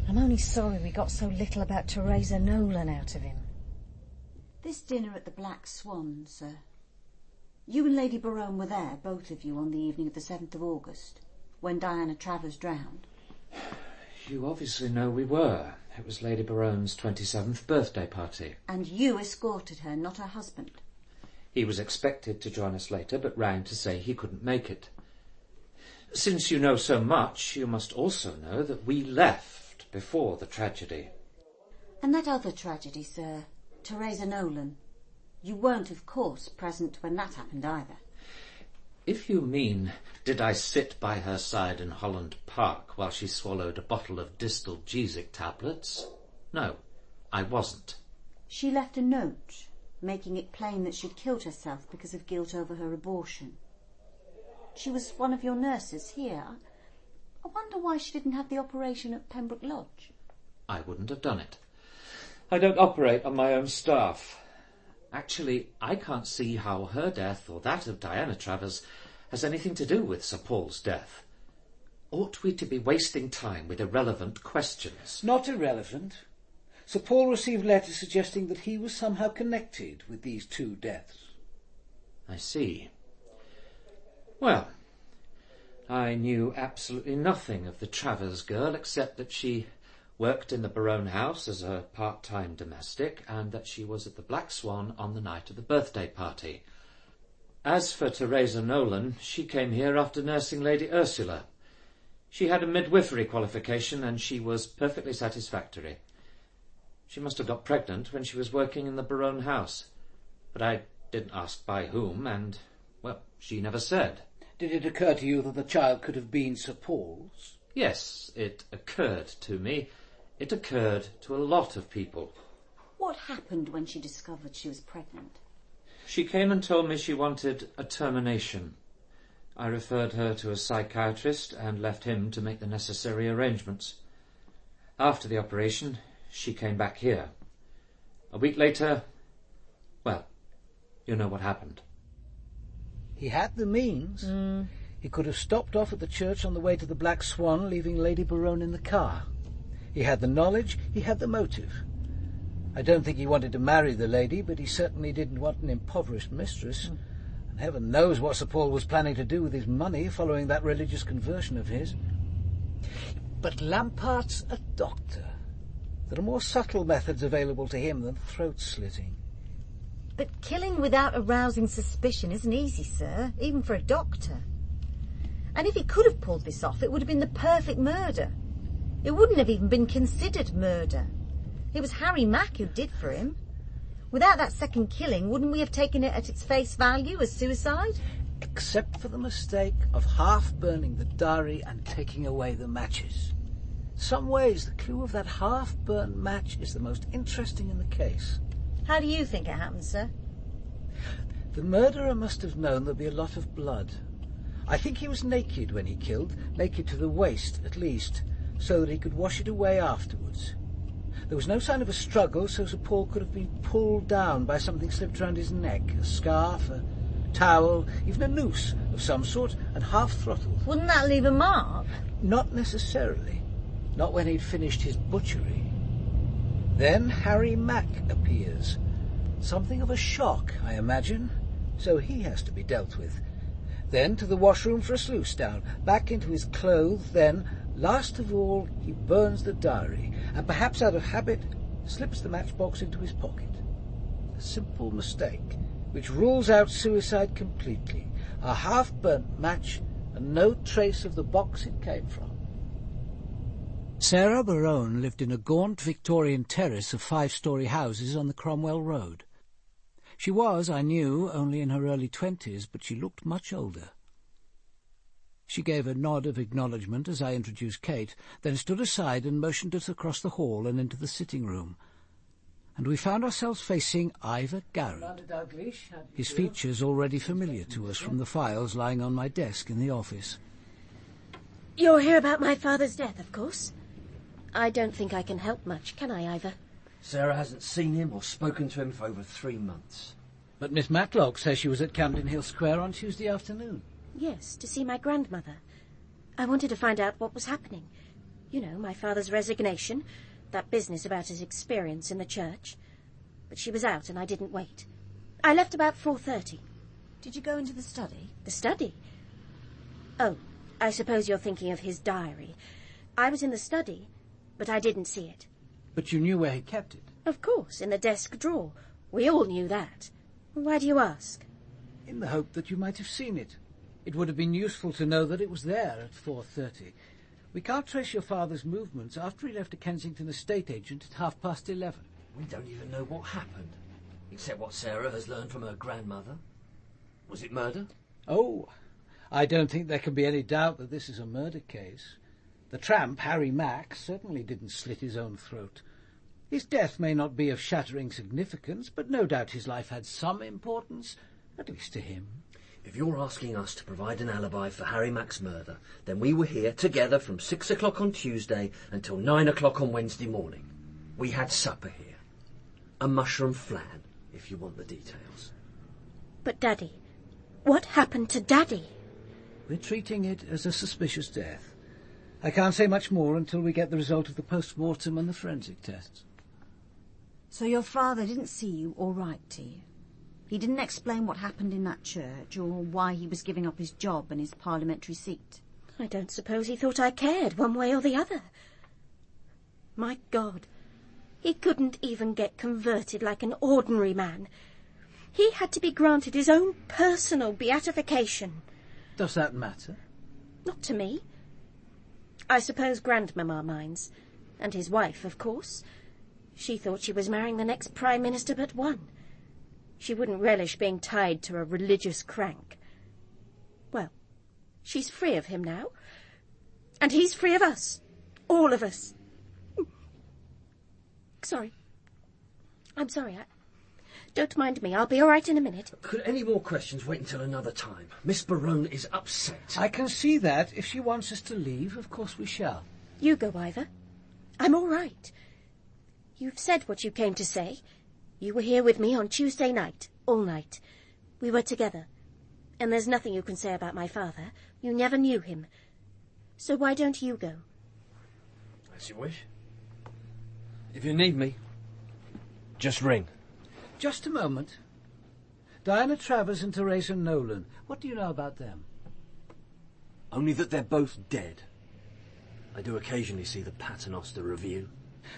I'm only sorry we got so little about Theresa Nolan out of him. This dinner at the Black Swan, sir. You and Lady Berowne were there, both of you, on the evening of the 7th of August, when Diana Travers drowned. You obviously know we were. It was Lady Berowne's 27th birthday party. And you escorted her, not her husband. He was expected to join us later, but rang to say he couldn't make it. Since you know so much, you must also know that we left before the tragedy. And that other tragedy, sir, Theresa Nolan. You weren't, of course, present when that happened either. If you mean, did I sit by her side in Holland Park while she swallowed a bottle of distalgesic tablets? No, I wasn't. She left a note, making it plain that she'd killed herself because of guilt over her abortion. She was one of your nurses here. I wonder why she didn't have the operation at Pembroke Lodge. I wouldn't have done it. I don't operate on my own staff. Actually, I can't see how her death or that of Diana Travers has anything to do with Sir Paul's death. Ought we to be wasting time with irrelevant questions? Not irrelevant. Sir Paul received letters suggesting that he was somehow connected with these two deaths. I see. Well, I knew absolutely nothing of the Travers girl except that she worked in the Berowne house as a part-time domestic, and that she was at the Black Swan on the night of the birthday party. As for Theresa Nolan, she came here after nursing Lady Ursula. She had a midwifery qualification, and she was perfectly satisfactory. She must have got pregnant when she was working in the Berowne house, but I didn't ask by whom, and, well, she never said. Did it occur to you that the child could have been Sir Paul's? Yes, it occurred to me. It occurred to a lot of people. What happened when she discovered she was pregnant? She came and told me she wanted a termination. I referred her to a psychiatrist and left him to make the necessary arrangements. After the operation, she came back here. A week later, well, you know what happened. He had the means. He could have stopped off at the church on the way to the Black Swan, leaving Lady Berowne in the car. He had the knowledge, he had the motive. I don't think he wanted to marry the lady, but he certainly didn't want an impoverished mistress. And heaven knows what Sir Paul was planning to do with his money following that religious conversion of his. But Lampart's a doctor. There are more subtle methods available to him than throat-slitting. But killing without arousing suspicion isn't easy, sir, even for a doctor. And if he could have pulled this off, it would have been the perfect murder. It wouldn't have even been considered murder. It was Harry Mack who did for him. Without that second killing, wouldn't we have taken it at its face value as suicide? Except for the mistake of half-burning the diary and taking away the matches. Some ways, the clue of that half-burnt match is the most interesting in the case. How do you think it happened, sir? The murderer must have known there'd be a lot of blood. I think he was naked when he killed, naked to the waist at least, so that he could wash it away afterwards. There was no sign of a struggle, so Sir Paul could have been pulled down by something slipped round his neck, a scarf, a towel, even a noose of some sort, and half-throttled. Wouldn't that leave a mark? Not necessarily. Not when he'd finished his butchery. Then Harry Mack appears. Something of a shock, I imagine, so he has to be dealt with. Then to the washroom for a sluice down, back into his clothes, then, last of all, he burns the diary, and perhaps out of habit, slips the matchbox into his pocket. A simple mistake, which rules out suicide completely. A half-burnt match, and no trace of the box it came from. Sarah Berowne lived in a gaunt Victorian terrace of 5-storey houses on the Cromwell Road. She was, I knew, only in her early 20s, but she looked much older. She gave a nod of acknowledgement as I introduced Kate, then stood aside and motioned us across the hall and into the sitting-room. And we found ourselves facing Ivor Garrett, Dalgliesh, his features already familiar to us from the files lying on my desk in the office. You're here about my father's death, of course. I don't think I can help much, can I, Ivor? Sarah hasn't seen him or spoken to him for over 3 months. But Miss Matlock says she was at Camden Hill Square on Tuesday afternoon. Yes, to see my grandmother. I wanted to find out what was happening. You know, my father's resignation, that business about his experience in the church. But she was out and I didn't wait. I left about 4:30. Did you go into the study? The study? Oh, I suppose you're thinking of his diary. I was in the study, but I didn't see it. But you knew where he kept it? Of course, in the desk drawer. We all knew that. Why do you ask? In the hope that you might have seen it. It would have been useful to know that it was there at 4:30. We can't trace your father's movements after he left a Kensington estate agent at 11:30. We don't even know what happened, except what Sarah has learned from her grandmother. Was it murder? Oh, I don't think there can be any doubt that this is a murder case. The tramp, Harry Mack, certainly didn't slit his own throat. His death may not be of shattering significance, but no doubt his life had some importance, at least to him. If you're asking us to provide an alibi for Harry Mack's murder, then we were here together from 6 o'clock on Tuesday until 9 o'clock on Wednesday morning. We had supper here. A mushroom flan, if you want the details. But Daddy, what happened to Daddy? We're treating it as a suspicious death. I can't say much more until we get the result of the post-mortem and the forensic tests. So your father didn't see you or write to you? He didn't explain what happened in that church or why he was giving up his job and his parliamentary seat? I don't suppose he thought I cared one way or the other. My God, he couldn't even get converted like an ordinary man. He had to be granted his own personal beatification. Does that matter? Not to me. I suppose Grandmamma minds. And his wife, of course. She thought she was marrying the next Prime Minister but one. She wouldn't relish being tied to a religious crank. Well, she's free of him now. And he's free of us. All of us. Sorry. I'm sorry. Don't mind me. I'll be all right in a minute. Could any more questions wait until another time? Miss Berowne is upset. I can see that. If she wants us to leave, of course we shall. You go, Ivor. I'm all right. You've said what you came to say. You were here with me on Tuesday night, all night. We were together. And there's nothing you can say about my father. You never knew him. So why don't you go? As you wish. If you need me, just ring. Just a moment. Diana Travers and Teresa Nolan. What do you know about them? Only that they're both dead. I do occasionally see the Paternoster Review.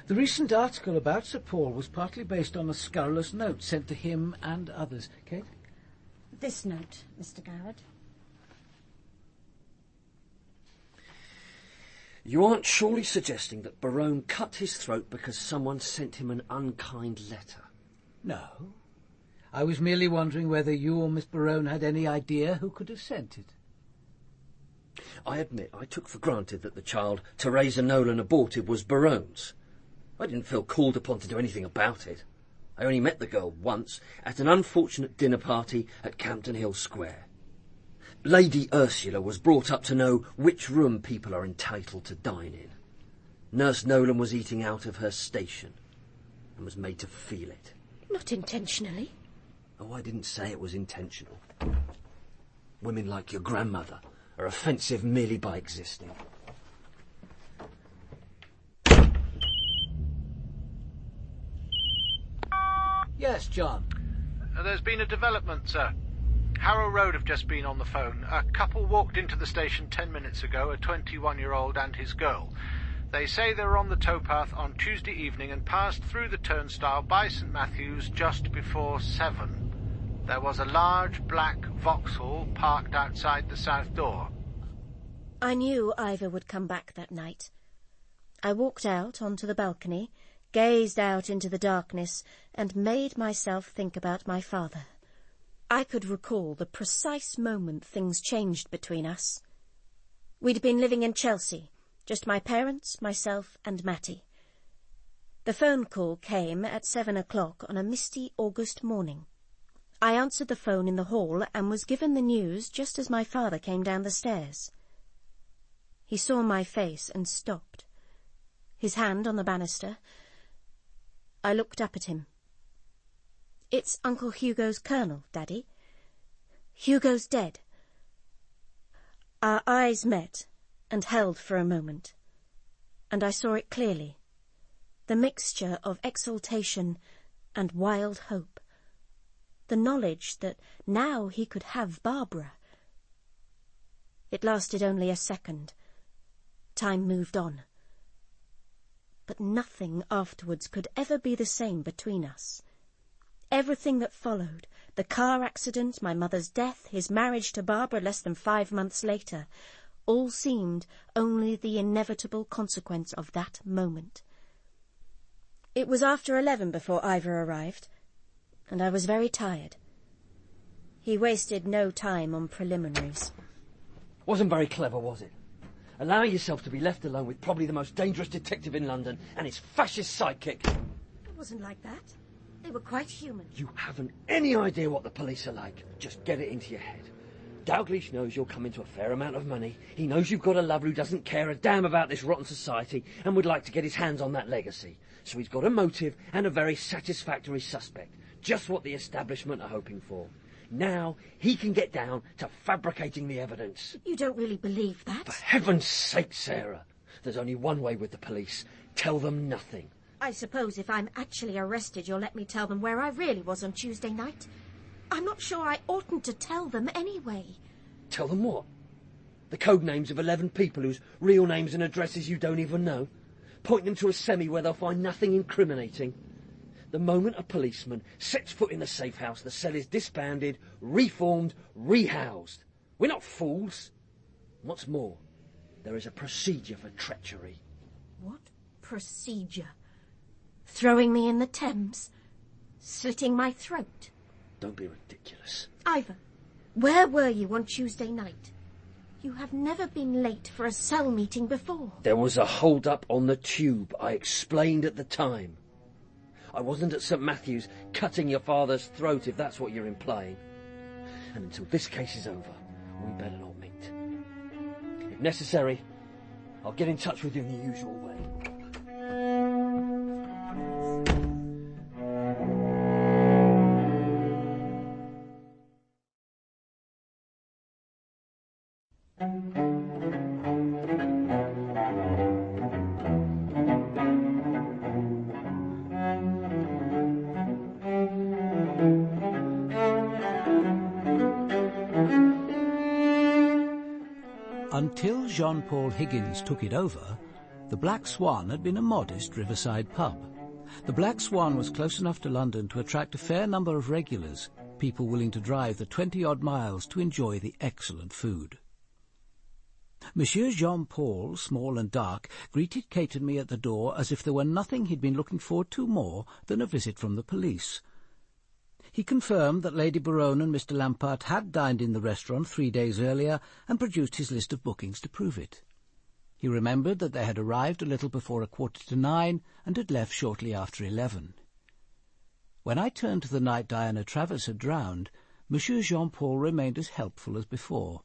The recent article about Sir Paul was partly based on a scurrilous note sent to him and others. Kate? This note, Mr. Garrett. You aren't surely suggesting that Berowne cut his throat because someone sent him an unkind letter? No. I was merely wondering whether you or Miss Berowne had any idea who could have sent it. I admit I took for granted that the child Teresa Nolan aborted was Berowne's. I didn't feel called upon to do anything about it. I only met the girl once at an unfortunate dinner party at Camden Hill Square. Lady Ursula was brought up to know which room people are entitled to dine in. Nurse Nolan was eating out of her station and was made to feel it. Not intentionally. Oh, I didn't say it was intentional. Women like your grandmother are offensive merely by existing. Yes, John. There's been a development, sir. Harrow Road have just been on the phone. A couple walked into the station 10 minutes ago, a 21-year-old and his girl. They say they were on the towpath on Tuesday evening and passed through the turnstile by St Matthew's just before 7. There was a large black Vauxhall parked outside the south door. I knew Ivor would come back that night. I walked out onto the balcony, gazed out into the darkness, and made myself think about my father. I could recall the precise moment things changed between us. We'd been living in Chelsea, just my parents, myself, and Matty. The phone call came at 7 o'clock on a misty August morning. I answered the phone in the hall and was given the news just as my father came down the stairs. He saw my face and stopped, his hand on the banister. I looked up at him. "It's Uncle Hugo's colonel, Daddy. Hugo's dead." Our eyes met and held for a moment, and I saw it clearly, the mixture of exultation and wild hope, the knowledge that now he could have Barbara. It lasted only a second. Time moved on. But nothing afterwards could ever be the same between us. Everything that followed, the car accident, my mother's death, his marriage to Barbara less than 5 months later, all seemed only the inevitable consequence of that moment. It was after 11 before Ivor arrived, and I was very tired. He wasted no time on preliminaries. Wasn't very clever, was it? Allowing yourself to be left alone with probably the most dangerous detective in London and his fascist sidekick. It wasn't like that. They were quite human. You haven't any idea what the police are like. Just get it into your head. Dalgliesh knows you'll come into a fair amount of money. He knows you've got a lover who doesn't care a damn about this rotten society and would like to get his hands on that legacy. So he's got a motive and a very satisfactory suspect. Just what the establishment are hoping for. Now he can get down to fabricating the evidence. You don't really believe that? For heaven's sake, Sarah. There's only one way with the police. Tell them nothing. I suppose if I'm actually arrested, you'll let me tell them where I really was on Tuesday night. I'm not sure I oughtn't to tell them anyway. Tell them what? The code names of 11 people whose real names and addresses you don't even know? Point them to a semi where they'll find nothing incriminating? The moment a policeman sets foot in the safe house, the cell is disbanded, reformed, rehoused. We're not fools. What's more, there is a procedure for treachery. What procedure? Throwing me in the Thames? Slitting my throat? Don't be ridiculous. Ivor, where were you on Tuesday night? You have never been late for a cell meeting before. There was a hold-up on the tube. I explained at the time. I wasn't at St. Matthew's cutting your father's throat, if that's what you're implying. And until this case is over, we better not meet. If necessary, I'll get in touch with you in the usual way. Until Jean-Paul Higgins took it over, the Black Swan had been a modest riverside pub. The Black Swan was close enough to London to attract a fair number of regulars, people willing to drive the 20-odd miles to enjoy the excellent food. Monsieur Jean-Paul, small and dark, greeted Kate and me at the door as if there were nothing he'd been looking forward to more than a visit from the police. He confirmed that Lady Berowne and Mr. Lampart had dined in the restaurant 3 days earlier and produced his list of bookings to prove it. He remembered that they had arrived a little before 9:15 and had left shortly after 11. When I turned to the night Diana Travers had drowned, Monsieur Jean-Paul remained as helpful as before.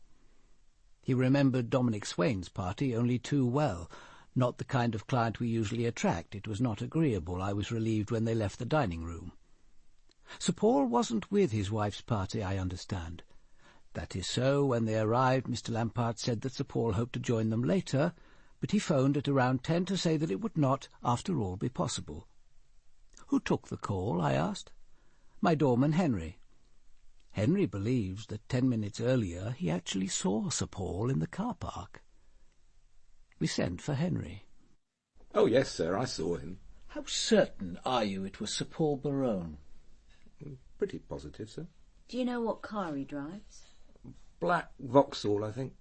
He remembered Dominic Swain's party only too well. Not the kind of client we usually attract. It was not agreeable. I was relieved when they left the dining-room. Sir Paul wasn't with his wife's party, I understand. That is so. When they arrived, Mr. Lampart said that Sir Paul hoped to join them later, but he phoned at around 10 to say that it would not, after all, be possible. "Who took the call?" I asked. "My doorman, Henry." Henry believes that 10 minutes earlier he actually saw Sir Paul in the car park. We sent for Henry. "Oh, yes, sir, I saw him." "How certain are you it was Sir Paul Berowne?" "Pretty positive, sir." Do you know what car he drives? Black Vauxhall, I think.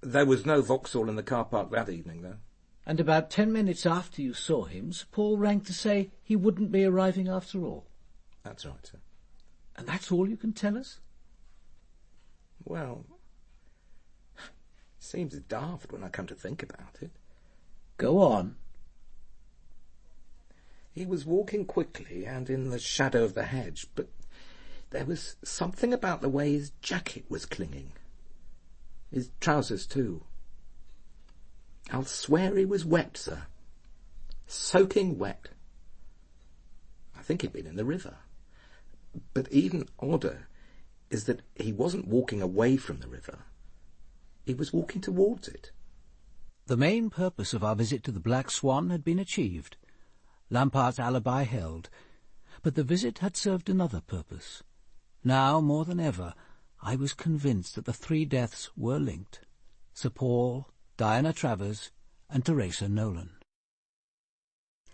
There was no Vauxhall in the car park that evening, though. And about 10 minutes after you saw him, Sir Paul rang to say he wouldn't be arriving after all. That's right, sir. And that's all you can tell us? Well, seems daft when I come to think about it. Go on. He was walking quickly and in the shadow of the hedge, but there was something about the way his jacket was clinging. His trousers, too. I'll swear he was wet, sir. Soaking wet. I think he'd been in the river. But even odder is that he wasn't walking away from the river. He was walking towards it. The main purpose of our visit to the Black Swan had been achieved. Lampart's alibi held. But the visit had served another purpose. Now, more than ever, I was convinced that the three deaths were linked. Sir Paul, Diana Travers, and Teresa Nolan.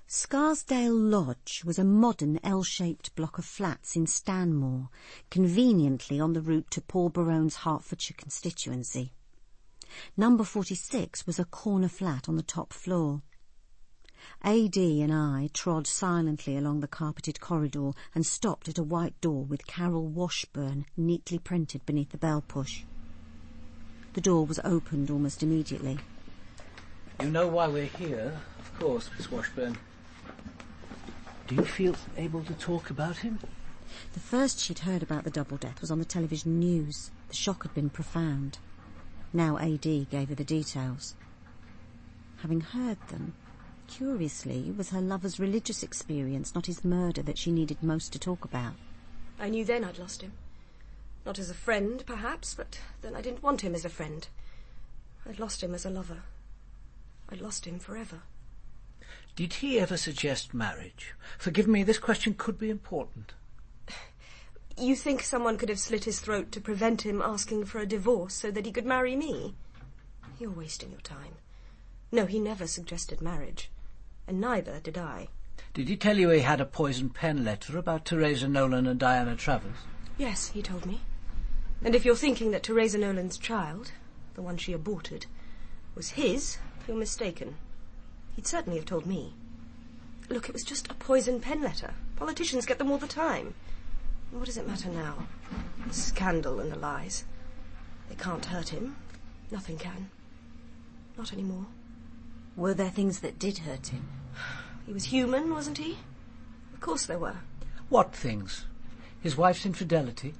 Scarsdale Lodge was a modern L-shaped block of flats in Stanmore, conveniently on the route to Paul Berowne's Hertfordshire constituency. Number 46 was a corner flat on the top floor. A.D. and I trod silently along the carpeted corridor and stopped at a white door with Carol Washburn neatly printed beneath the bell-push. The door was opened almost immediately. You know why we're here, of course, Miss Washburn. Do you feel able to talk about him? The first she'd heard about the double death was on the television news. The shock had been profound. Now A.D. gave her the details. Having heard them, curiously, it was her lover's religious experience, not his murder, that she needed most to talk about. I knew then I'd lost him. Not as a friend, perhaps, but then I didn't want him as a friend. I'd lost him as a lover. I'd lost him forever. Did he ever suggest marriage? Forgive me, this question could be important. You think someone could have slit his throat to prevent him asking for a divorce so that he could marry me? You're wasting your time. No, he never suggested marriage. And neither did I. Did he tell you he had a poison pen letter about Teresa Nolan and Diana Travers? Yes, he told me. And if you're thinking that Teresa Nolan's child, the one she aborted, was his, you're mistaken. He'd certainly have told me. Look, it was just a poison pen letter. Politicians get them all the time. And what does it matter now? The scandal and the lies. They can't hurt him. Nothing can. Not anymore. Were there things that did hurt him? He was human, wasn't he? Of course there were. What things? His wife's infidelity?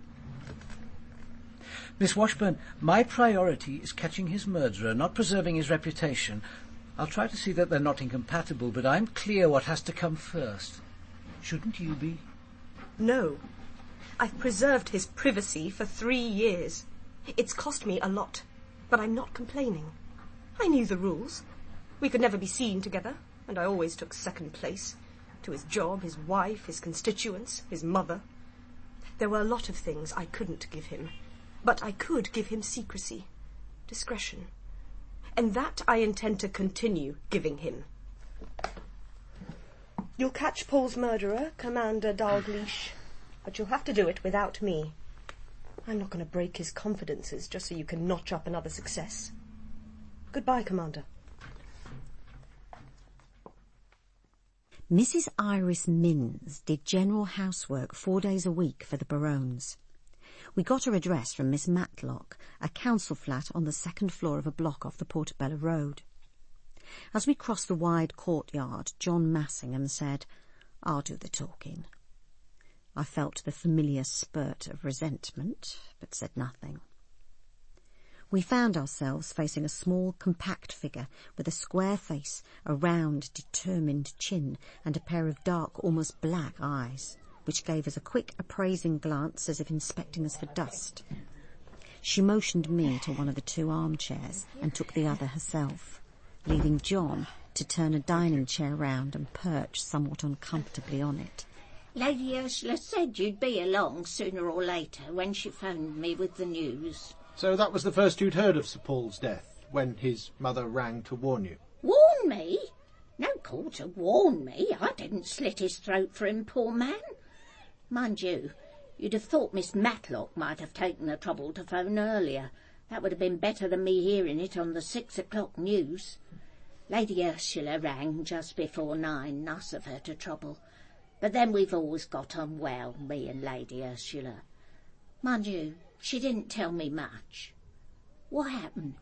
Miss Washburn, my priority is catching his murderer, not preserving his reputation. I'll try to see that they're not incompatible, but I'm clear what has to come first. Shouldn't you be? No. I've preserved his privacy for 3 years. It's cost me a lot, but I'm not complaining. I knew the rules. We could never be seen together, and I always took second place. To his job, his wife, his constituents, his mother. There were a lot of things I couldn't give him, but I could give him secrecy, discretion. And that I intend to continue giving him. You'll catch Paul's murderer, Commander Dalgliesh, but you'll have to do it without me. I'm not going to break his confidences just so you can notch up another success. Goodbye, Commander. Mrs. Iris Minns did general housework 4 days a week for the Berownes. We got her address from Miss Matlock, a council flat on the second floor of a block off the Portobello Road. As we crossed the wide courtyard, John Massingham said, "I'll do the talking." I felt the familiar spurt of resentment, but said nothing. We found ourselves facing a small, compact figure with a square face, a round, determined chin, and a pair of dark, almost black eyes, which gave us a quick, appraising glance as if inspecting us for dust. She motioned me to one of the 2 armchairs and took the other herself, leaving John to turn a dining chair round and perch somewhat uncomfortably on it. Lady Ursula said you'd be along sooner or later when she phoned me with the news. So that was the first you'd heard of Sir Paul's death, when his mother rang to warn you? Warn me? No call to warn me. I didn't slit his throat for him, poor man. Mind you, you'd have thought Miss Matlock might have taken the trouble to phone earlier. That would have been better than me hearing it on the 6 o'clock news. Lady Ursula rang just before 9, nice of her to trouble. But then we've always got on well, me and Lady Ursula. Mind you, she didn't tell me much. What happened?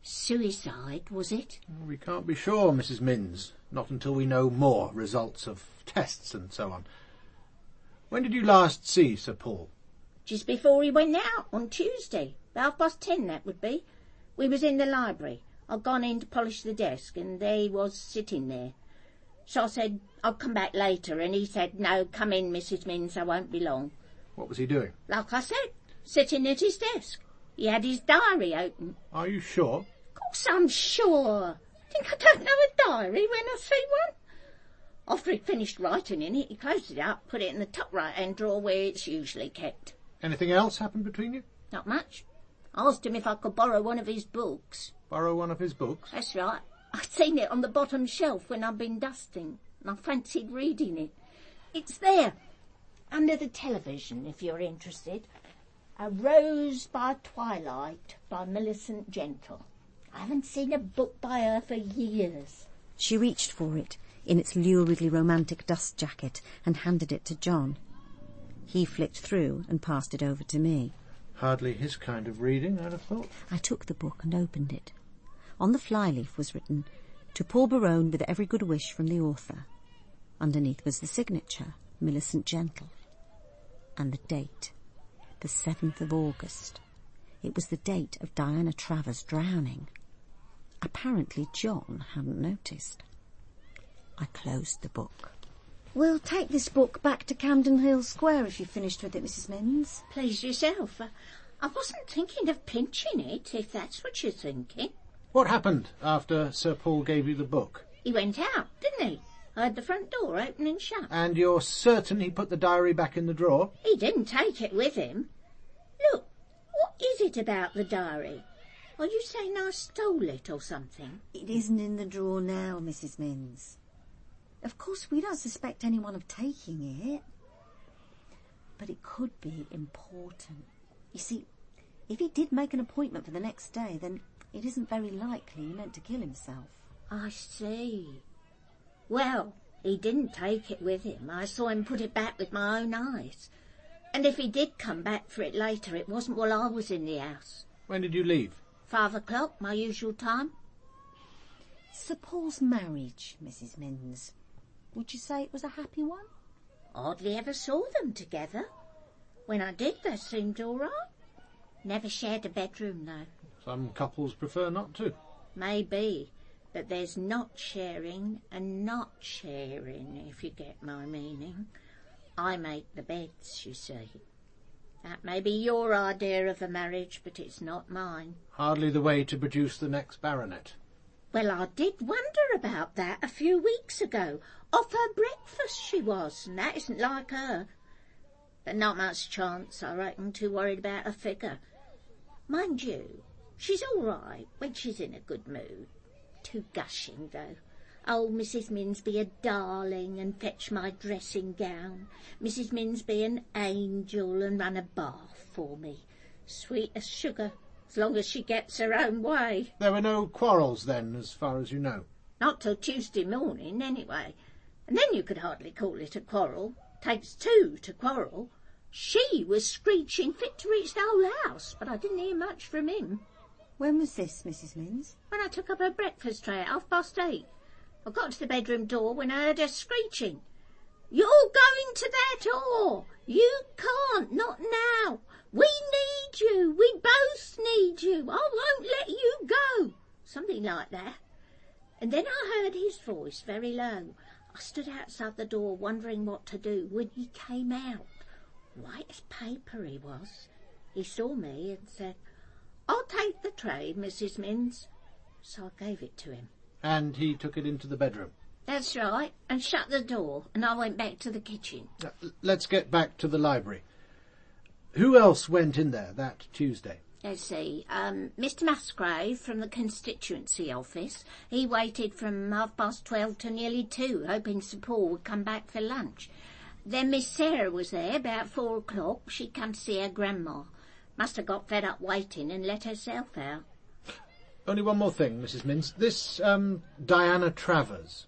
Suicide, was it? We can't be sure, Mrs. Minns. Not until we know more results of tests and so on. When did you last see Sir Paul? Just before he went out, on Tuesday. 10:30, that would be. We was in the library. I'd gone in to polish the desk, and there he was sitting there. So I said, I'll come back later, and he said, no, come in, Mrs. Minns, I won't be long. What was he doing? Like I said, sitting at his desk. He had his diary open. Are you sure? Of course I'm sure. Think I don't know a diary when I see one? After he'd finished writing in it, he closed it up, put it in the top right-hand drawer where it's usually kept. Anything else happened between you? Not much. I asked him if I could borrow one of his books. Borrow one of his books? That's right. I'd seen it on the bottom shelf when I'd been dusting, and I fancied reading it. It's there, under the television, if you're interested. A Rose by Twilight by Millicent Gentle. I haven't seen a book by her for years. She reached for it in its luridly romantic dust jacket and handed it to John. He flicked through and passed it over to me. Hardly his kind of reading, I'd have thought. I took the book and opened it. On the flyleaf was written, "To Paul Berowne with every good wish from the author." Underneath was the signature, Millicent Gentle. And the date, the 7th of August. It was the date of Diana Travers drowning. Apparently John hadn't noticed. I closed the book. We'll take this book back to Camden Hill Square if you've finished with it, Mrs. Minns. Please yourself. I wasn't thinking of pinching it, if that's what you're thinking. What happened after Sir Paul gave you the book? He went out, didn't he? Heard the front door open and shut. And you're certain he put the diary back in the drawer? He didn't take it with him. Look, what is it about the diary? Are you saying I stole it or something? It isn't in the drawer now, Mrs. Minns. Of course, we don't suspect anyone of taking it. But it could be important. You see, if he did make an appointment for the next day, then it isn't very likely he meant to kill himself. I see. Well, he didn't take it with him. I saw him put it back with my own eyes. And if he did come back for it later, it wasn't while I was in the house. When did you leave? 5 o'clock, my usual time. Sir Paul's marriage, Mrs. Minns. Would you say it was a happy one? Hardly ever saw them together. When I did, they seemed all right. Never shared a bedroom, though. Some couples prefer not to. Maybe, but there's not sharing and not sharing, if you get my meaning. I make the beds, you see. That may be your idea of a marriage, but it's not mine. Hardly the way to produce the next baronet. Well, I did wonder about that a few weeks ago. Off her breakfast she was, and that isn't like her. But not much chance, I reckon, too worried about her figure. Mind you, she's all right when she's in a good mood. Too gushing, though. Oh, Mrs. Minns be a darling and fetch my dressing gown. Mrs. Minns be an angel and run a bath for me. Sweet as sugar, as long as she gets her own way. There were no quarrels then, as far as you know? Not till Tuesday morning, anyway. And then you could hardly call it a quarrel. Takes two to quarrel. She was screeching fit to reach the whole house, but I didn't hear much from him. When was this, Mrs. Minns? When I took up her breakfast tray at 8:30. I got to the bedroom door when I heard her screeching. You're going to that door. You can't, not now. We need you. We both need you. I won't let you go. Something like that. And then I heard his voice very low. I stood outside the door wondering what to do when he came out. White as paper he was. He saw me and said, I'll take the tray, Mrs. Minns. So I gave it to him. And he took it into the bedroom? That's right, and shut the door, and I went back to the kitchen. Let's get back to the library. Who else went in there that Tuesday? Let's see, Mr. Musgrave from the constituency office. He waited from 12:30 to nearly 2, hoping Sir Paul would come back for lunch. Then Miss Sarah was there about 4 o'clock. She'd come to see her grandma. Must have got fed up waiting and let herself out. Only one more thing, Mrs. Mintz. This, Diana Travers.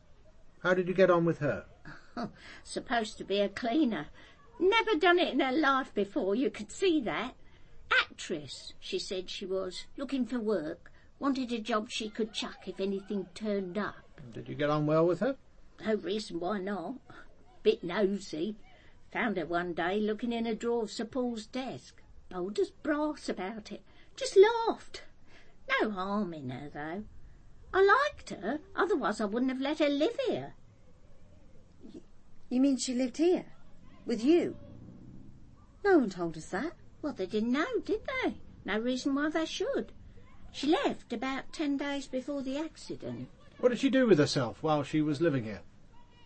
How did you get on with her? Supposed to be a cleaner. Never done it in her life before, you could see that. Actress, she said she was, looking for work. Wanted a job she could chuck if anything turned up. Did you get on well with her? No reason why not. Bit nosy. Found her one day looking in a drawer of Sir Paul's desk. Bold as brass about it. Just laughed. No harm in her, though. I liked her, otherwise I wouldn't have let her live here. You mean she lived here? With you? No one told us that. Well, they didn't know, did they? No reason why they should. She left about 10 days before the accident. What did she do with herself while she was living here?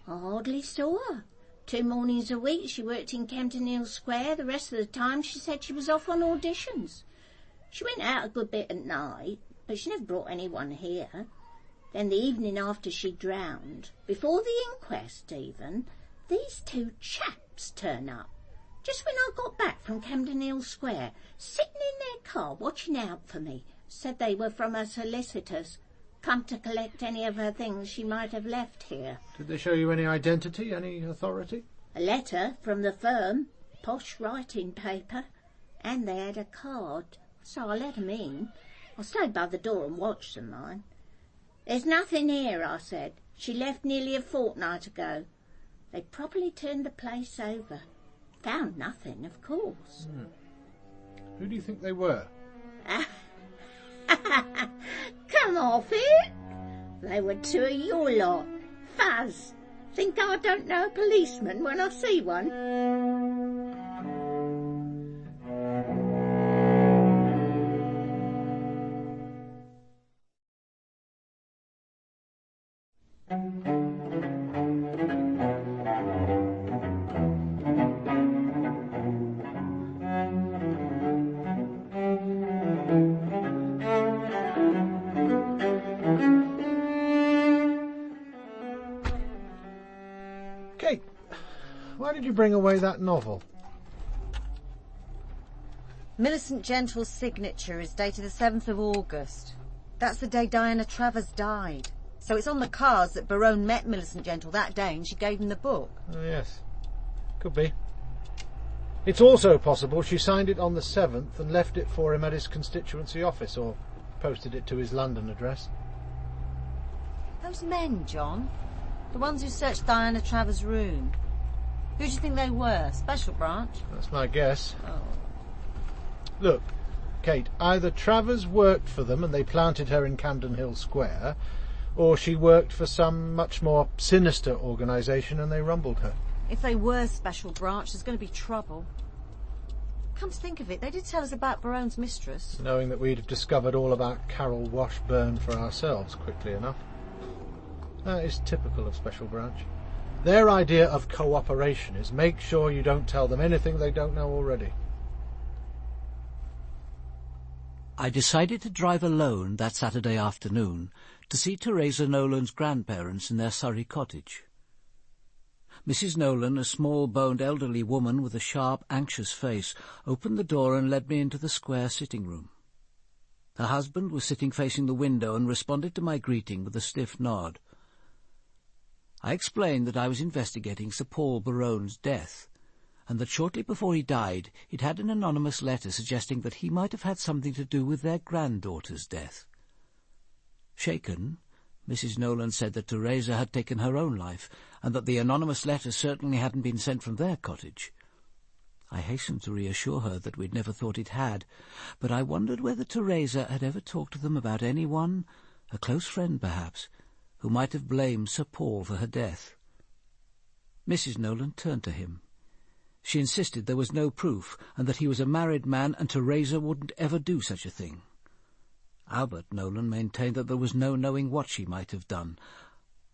I hardly saw her. 2 mornings a week she worked in Campden Hill Square. The rest of the time she said she was off on auditions. She went out a good bit at night, but she never brought anyone here. Then the evening after she drowned, before the inquest even, these 2 chaps turn up. Just when I got back from Campden Hill Square, sitting in their car watching out for me, said they were from her solicitors, come to collect any of her things she might have left here. Did they show you any identity, any authority? A letter from the firm, posh writing paper, and they had a card, so I let them in. I stayed by the door and watched them, mind. There's nothing here, I said. She left nearly a fortnight ago. They properly turned the place over. Found nothing, of course. Who do you think they were? Come off it. They were 2 of your lot. Fuzz. Think I don't know a policeman when I see one? Kate, why did you bring away that novel? Millicent Gentle's signature is dated the 7th of August. That's the day Diana Travers died. So it's on the cards that Berowne met Millicent Gentle that day and she gave him the book. Oh, yes. Could be. It's also possible she signed it on the 7th and left it for him at his constituency office, or posted it to his London address. Those men, John, the ones who searched Diana Travers' room, who do you think they were? Special branch? That's my guess. Oh. Look, Kate, either Travers worked for them and they planted her in Campden Hill Square, or she worked for some much more sinister organisation and they rumbled her. If they were special branch, there's going to be trouble. Come to think of it, they did tell us about Berowne's mistress. Knowing that we'd have discovered all about Carol Washburn for ourselves quickly enough. That is typical of Special Branch. Their idea of cooperation is make sure you don't tell them anything they don't know already. I decided to drive alone that Saturday afternoon to see Teresa Nolan's grandparents in their Surrey cottage. Mrs. Nolan, a small-boned elderly woman with a sharp, anxious face, opened the door and led me into the square sitting-room. Her husband was sitting facing the window and responded to my greeting with a stiff nod. I explained that I was investigating Sir Paul Berowne's death, and that shortly before he died he'd had an anonymous letter suggesting that he might have had something to do with their granddaughter's death. Shaken, Mrs. Nolan said that Teresa had taken her own life, and that the anonymous letter certainly hadn't been sent from their cottage. I hastened to reassure her that we'd never thought it had, but I wondered whether Teresa had ever talked to them about anyone, a close friend perhaps, who might have blamed Sir Paul for her death. Mrs. Nolan turned to him. She insisted there was no proof, and that he was a married man, and Teresa wouldn't ever do such a thing. Albert Nolan maintained that there was no knowing what she might have done.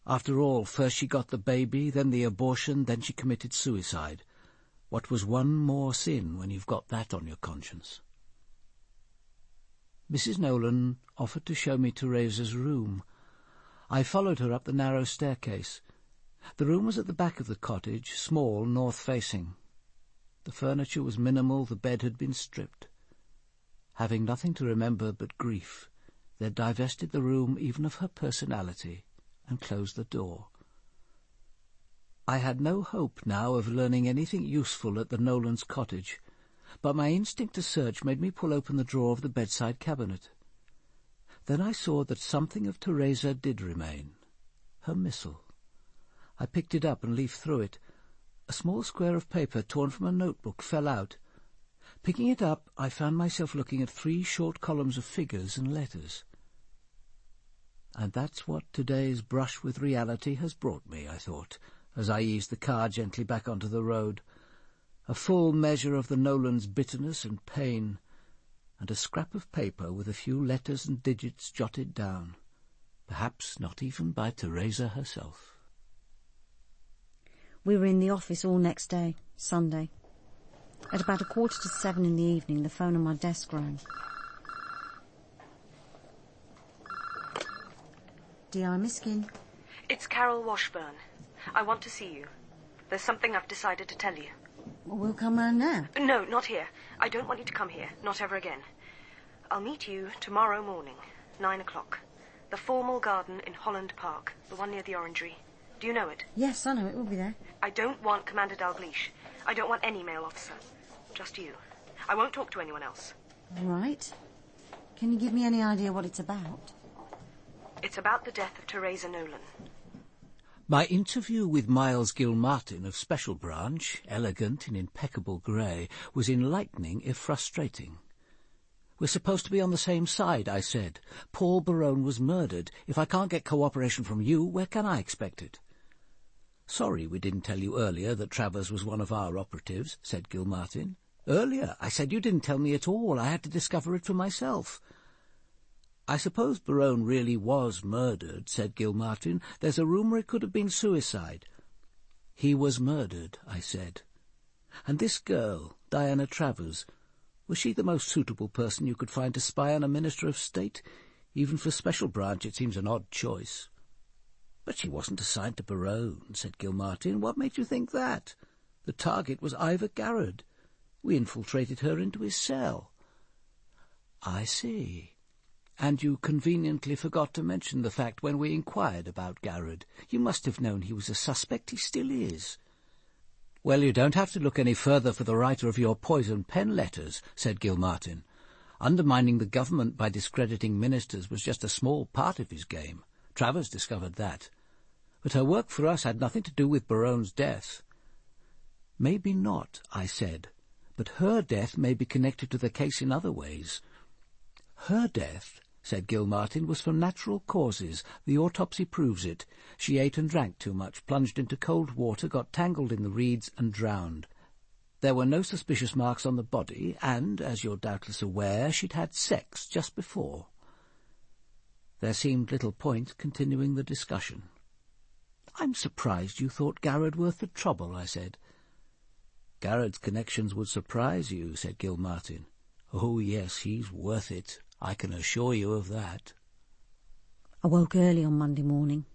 After all, first she got the baby, then the abortion, then she committed suicide. What was one more sin when you've got that on your conscience? Mrs. Nolan offered to show me Teresa's room. I followed her up the narrow staircase. The room was at the back of the cottage, small, north-facing. The furniture was minimal, the bed had been stripped. Having nothing to remember but grief, then divested the room even of her personality and closed the door. I had no hope now of learning anything useful at the Nolans' cottage, but my instinct to search made me pull open the drawer of the bedside cabinet. Then I saw that something of Teresa did remain. Her missal. I picked it up and leafed through it. A small square of paper torn from a notebook fell out. Picking it up, I found myself looking at 3 short columns of figures and letters. And that's what today's brush with reality has brought me, I thought, as I eased the car gently back onto the road. A full measure of the Nolans' bitterness and pain, and a scrap of paper with a few letters and digits jotted down, perhaps not even by Teresa herself. We were in the office all next day, Sunday. At about 7:15 in the evening, the phone on my desk rang. D.I. Miskin. It's Carol Washburn. I want to see you. There's something I've decided to tell you. Well, we'll come round now. No, not here. I don't want you to come here. Not ever again. I'll meet you tomorrow morning, 9 o'clock. The formal garden in Holland Park, the one near the orangery. Do you know it? Yes, I know it. We'll be there. I don't want Commander Dalgliesh. I don't want any male officer. Just you. I won't talk to anyone else. Right. Can you give me any idea what it's about? It's about the death of Teresa Nolan. My interview with Miles Gilmartin of Special Branch, elegant in impeccable grey, was enlightening if frustrating. "We're supposed to be on the same side," I said. "Paul Berowne was murdered. If I can't get cooperation from you, where can I expect it?" "Sorry we didn't tell you earlier that Travers was one of our operatives," said Gilmartin. "Earlier? I said you didn't tell me at all. I had to discover it for myself." "I suppose Berowne really was murdered," said Gilmartin. "There's a rumour it could have been suicide." "He was murdered," I said. "And this girl, Diana Travers, was she the most suitable person you could find to spy on a Minister of State? Even for Special Branch it seems an odd choice." "But she wasn't assigned to Berowne," said Gilmartin. "What made you think that? The target was Ivor Garrard. We infiltrated her into his cell." "I see. And you conveniently forgot to mention the fact when we inquired about Garrard. You must have known he was a suspect. He still is." "Well, you don't have to look any further for the writer of your poison pen letters," said Gilmartin. "Undermining the government by discrediting ministers was just a small part of his game. Travers discovered that. But her work for us had nothing to do with Berowne's death." "Maybe not," I said, "but her death may be connected to the case in other ways." "Her death," said Gilmartin, "was from natural causes. The autopsy proves it. She ate and drank too much, plunged into cold water, got tangled in the reeds and drowned. There were no suspicious marks on the body, and, as you're doubtless aware, she'd had sex just before." There seemed little point continuing the discussion. "I'm surprised you thought Garrard worth the trouble," I said. "Garrard's connections would surprise you," said Gilmartin. "Oh, yes, he's worth it. I can assure you of that." I woke early on Monday morning,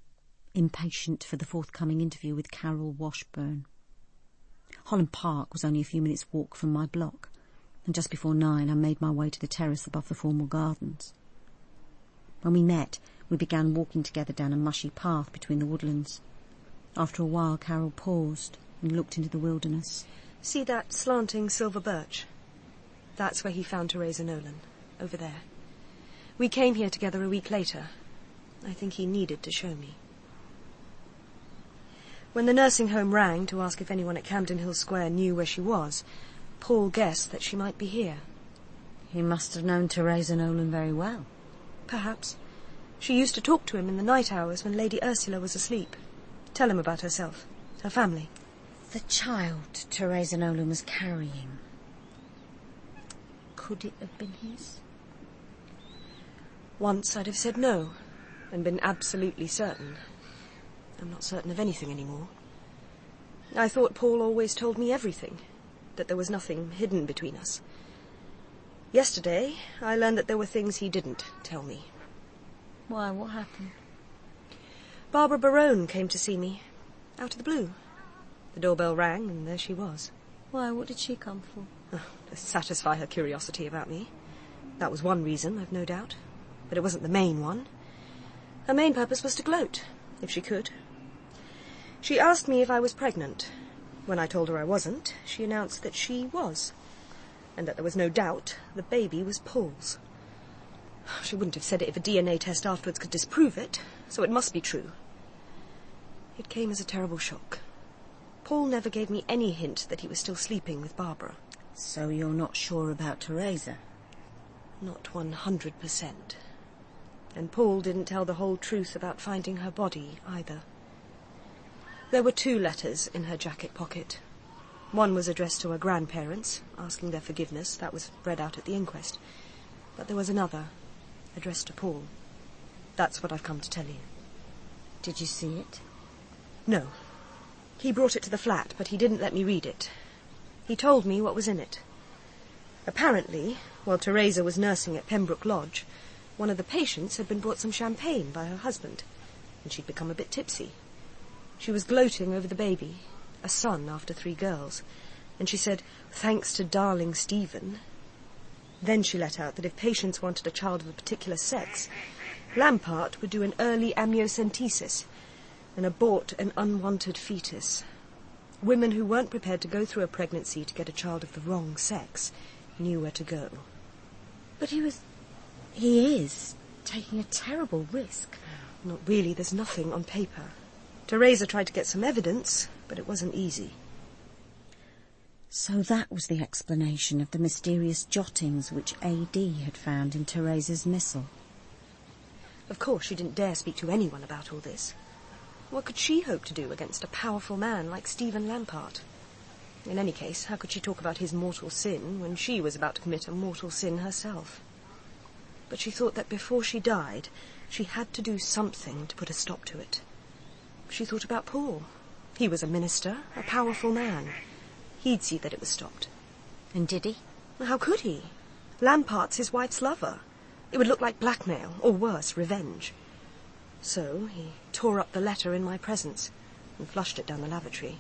impatient for the forthcoming interview with Carol Washburn. Holland Park was only a few minutes' walk from my block, and just before 9 I made my way to the terrace above the formal gardens. When we met, we began walking together down a mushy path between the woodlands. After a while Carol paused and looked into the wilderness. "See that slanting silver birch? That's where he found Teresa Nolan, over there. We came here together a week later. I think he needed to show me." When the nursing home rang to ask if anyone at Camden Hill Square knew where she was, Paul guessed that she might be here. He must have known Teresa Nolan very well. Perhaps. She used to talk to him in the night hours when Lady Ursula was asleep. Tell him about herself, her family. The child Teresa Nolan was carrying. Could it have been his? Once I'd have said no, and been absolutely certain. I'm not certain of anything anymore. I thought Paul always told me everything, that there was nothing hidden between us. Yesterday, I learned that there were things he didn't tell me. Why, what happened? Barbara Berowne came to see me, out of the blue. The doorbell rang, and there she was. Why, what did she come for? Oh, to satisfy her curiosity about me. That was one reason, I've no doubt. but it wasn't the main one. Her main purpose was to gloat, if she could. She asked me if I was pregnant. When I told her I wasn't, she announced that she was, and that there was no doubt the baby was Paul's. She wouldn't have said it if a DNA test afterwards could disprove it, so it must be true. It came as a terrible shock. Paul never gave me any hint that he was still sleeping with Barbara. So you're not sure about Teresa? Not 100%. And Paul didn't tell the whole truth about finding her body, either. There were 2 letters in her jacket pocket. One was addressed to her grandparents, asking their forgiveness. That was read out at the inquest. But there was another, addressed to Paul. That's what I've come to tell you. Did you see it? No. He brought it to the flat, but he didn't let me read it. He told me what was in it. Apparently, while Teresa was nursing at Pembroke Lodge, one of the patients had been brought some champagne by her husband, and she'd become a bit tipsy. She was gloating over the baby, a son after 3 girls, and she said, "Thanks to darling Stephen." Then she let out that if patients wanted a child of a particular sex, Lampart would do an early amniocentesis and abort an unwanted fetus. Women who weren't prepared to go through a pregnancy to get a child of the wrong sex knew where to go. But he is taking a terrible risk. Not really, there's nothing on paper. Teresa tried to get some evidence, but it wasn't easy. So that was the explanation of the mysterious jottings which A.D. had found in Teresa's missile. Of course, she didn't dare speak to anyone about all this. What could she hope to do against a powerful man like Stephen Lampart? In any case, how could she talk about his mortal sin when she was about to commit a mortal sin herself? But she thought that before she died, she had to do something to put a stop to it. She thought about Paul. He was a minister, a powerful man. He'd see that it was stopped. And did he? How could he? Lampart's his wife's lover. It would look like blackmail, or worse, revenge. So he tore up the letter in my presence and flushed it down the lavatory.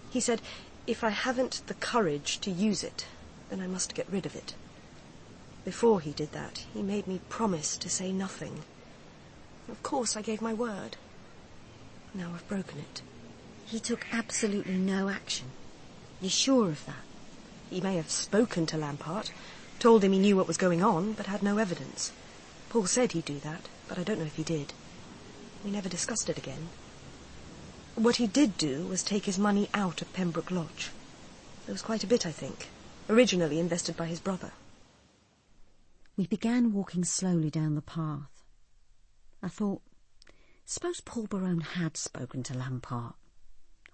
He said, if I haven't the courage to use it, then I must get rid of it. Before he did that, he made me promise to say nothing. Of course, I gave my word. Now I've broken it. He took absolutely no action. You're sure of that? He may have spoken to Lampart, told him he knew what was going on, but had no evidence. Paul said he'd do that, but I don't know if he did. We never discussed it again. What he did do was take his money out of Pembroke Lodge. There was quite a bit, I think, originally invested by his brother. We began walking slowly down the path. I thought, suppose Paul Berowne had spoken to Lampart.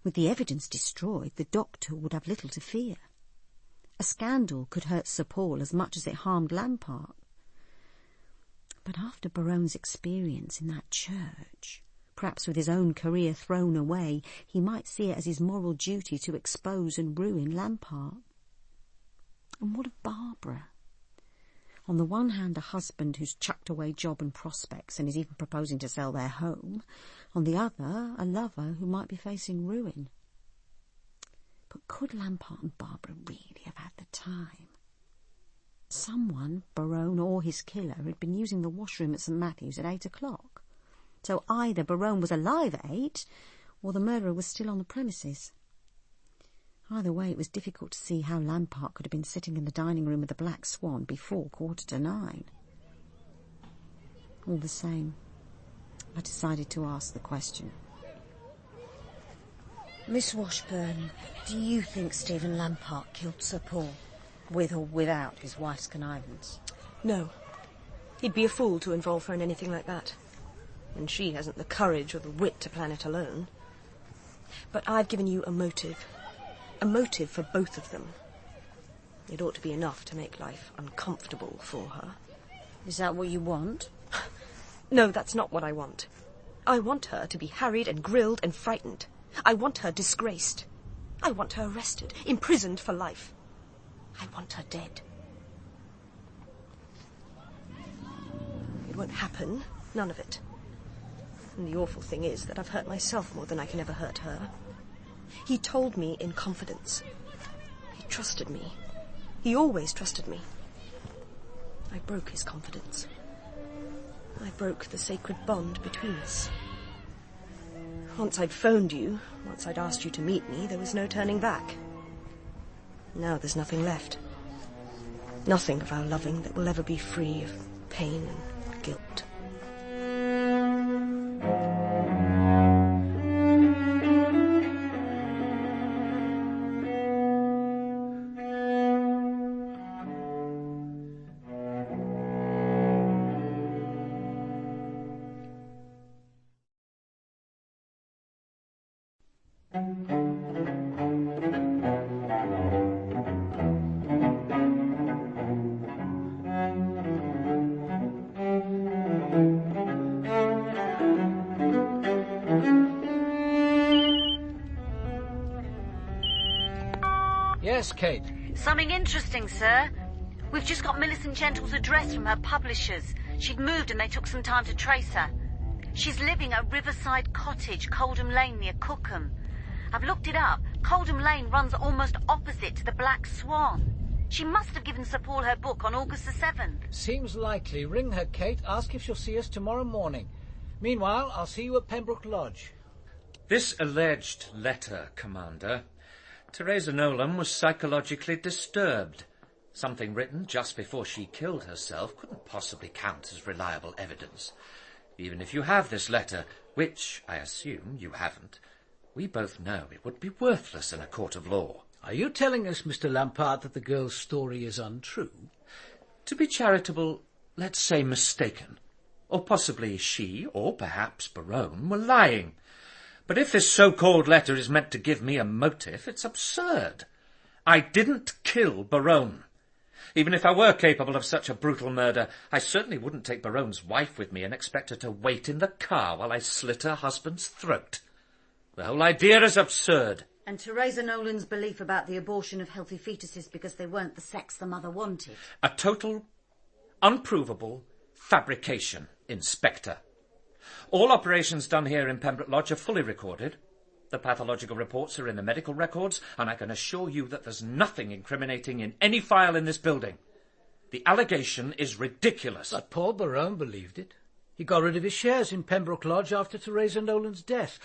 With the evidence destroyed, the doctor would have little to fear. A scandal could hurt Sir Paul as much as it harmed Lampart. But after Berowne's experience in that church, perhaps with his own career thrown away, he might see it as his moral duty to expose and ruin Lampart. And what of Barbara? On the one hand, a husband who's chucked away job and prospects and is even proposing to sell their home. On the other, a lover who might be facing ruin. But could Lampart and Barbara really have had the time? Someone, Berowne or his killer, had been using the washroom at St Matthew's at 8 o'clock. So either Berowne was alive at 8, or the murderer was still on the premises. Either way, it was difficult to see how Lampart could have been sitting in the dining room of the Black Swan before 8:45. All the same, I decided to ask the question. Miss Washburn, do you think Stephen Lampart killed Sir Paul, with or without his wife's connivance? No. He'd be a fool to involve her in anything like that. And she hasn't the courage or the wit to plan it alone. But I've given you a motive. A motive for both of them. It ought to be enough to make life uncomfortable for her. Is that what you want? No, that's not what I want. I want her to be harried and grilled and frightened. I want her disgraced. I want her arrested, imprisoned for life. I want her dead. It won't happen, none of it. And the awful thing is that I've hurt myself more than I can ever hurt her. He told me in confidence. He trusted me. He always trusted me. I broke his confidence. I broke the sacred bond between us. Once I'd phoned you, once I'd asked you to meet me, there was no turning back. Now there's nothing left. Nothing of our loving that will ever be free of pain and guilt. Yes, Kate. Something interesting, sir. We've just got Millicent Gentle's address from her publishers. She'd moved and they took some time to trace her. She's living at Riverside Cottage, Coldham Lane, near Cookham. I've looked it up. Coldham Lane runs almost opposite to the Black Swan. She must have given Sir Paul her book on August the 7th. Seems likely. Ring her, Kate. Ask if she'll see us tomorrow morning. Meanwhile, I'll see you at Pembroke Lodge. This alleged letter, Commander, Teresa Nolan was psychologically disturbed. Something written just before she killed herself couldn't possibly count as reliable evidence. Even if you have this letter, which I assume you haven't, we both know it would be worthless in a court of law. Are you telling us, Mr. Lampard, that the girl's story is untrue? To be charitable, let's say mistaken. Or possibly she, or perhaps Berowne, were lying. But if this so-called letter is meant to give me a motive, it's absurd. I didn't kill Berowne. Even if I were capable of such a brutal murder, I certainly wouldn't take Berowne's wife with me and expect her to wait in the car while I slit her husband's throat. The whole idea is absurd. And Teresa Nolan's belief about the abortion of healthy fetuses because they weren't the sex the mother wanted. A total, unprovable fabrication, Inspector. All operations done here in Pembroke Lodge are fully recorded. The pathological reports are in the medical records, and I can assure you that there's nothing incriminating in any file in this building. The allegation is ridiculous. But Paul Berowne believed it. He got rid of his shares in Pembroke Lodge after Teresa Nolan's death.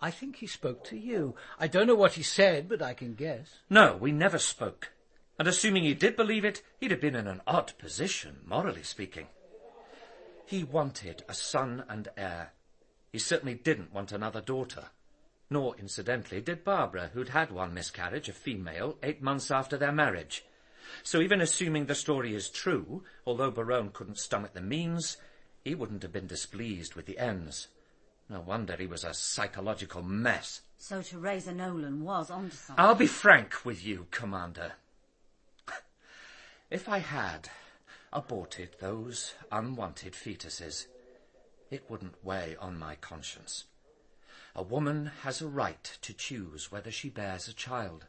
I think he spoke to you. I don't know what he said, but I can guess. No, we never spoke. And assuming he did believe it, he'd have been in an odd position, morally speaking. He wanted a son and heir. He certainly didn't want another daughter. Nor, incidentally, did Barbara, who'd had one miscarriage, a female, 8 months after their marriage. So even assuming the story is true, although Berowne couldn't stomach the means, he wouldn't have been displeased with the ends. No wonder he was a psychological mess. So Teresa Nolan was onto something. I'll be frank with you, Commander. If I had aborted those unwanted fetuses, it wouldn't weigh on my conscience. A woman has a right to choose whether she bears a child.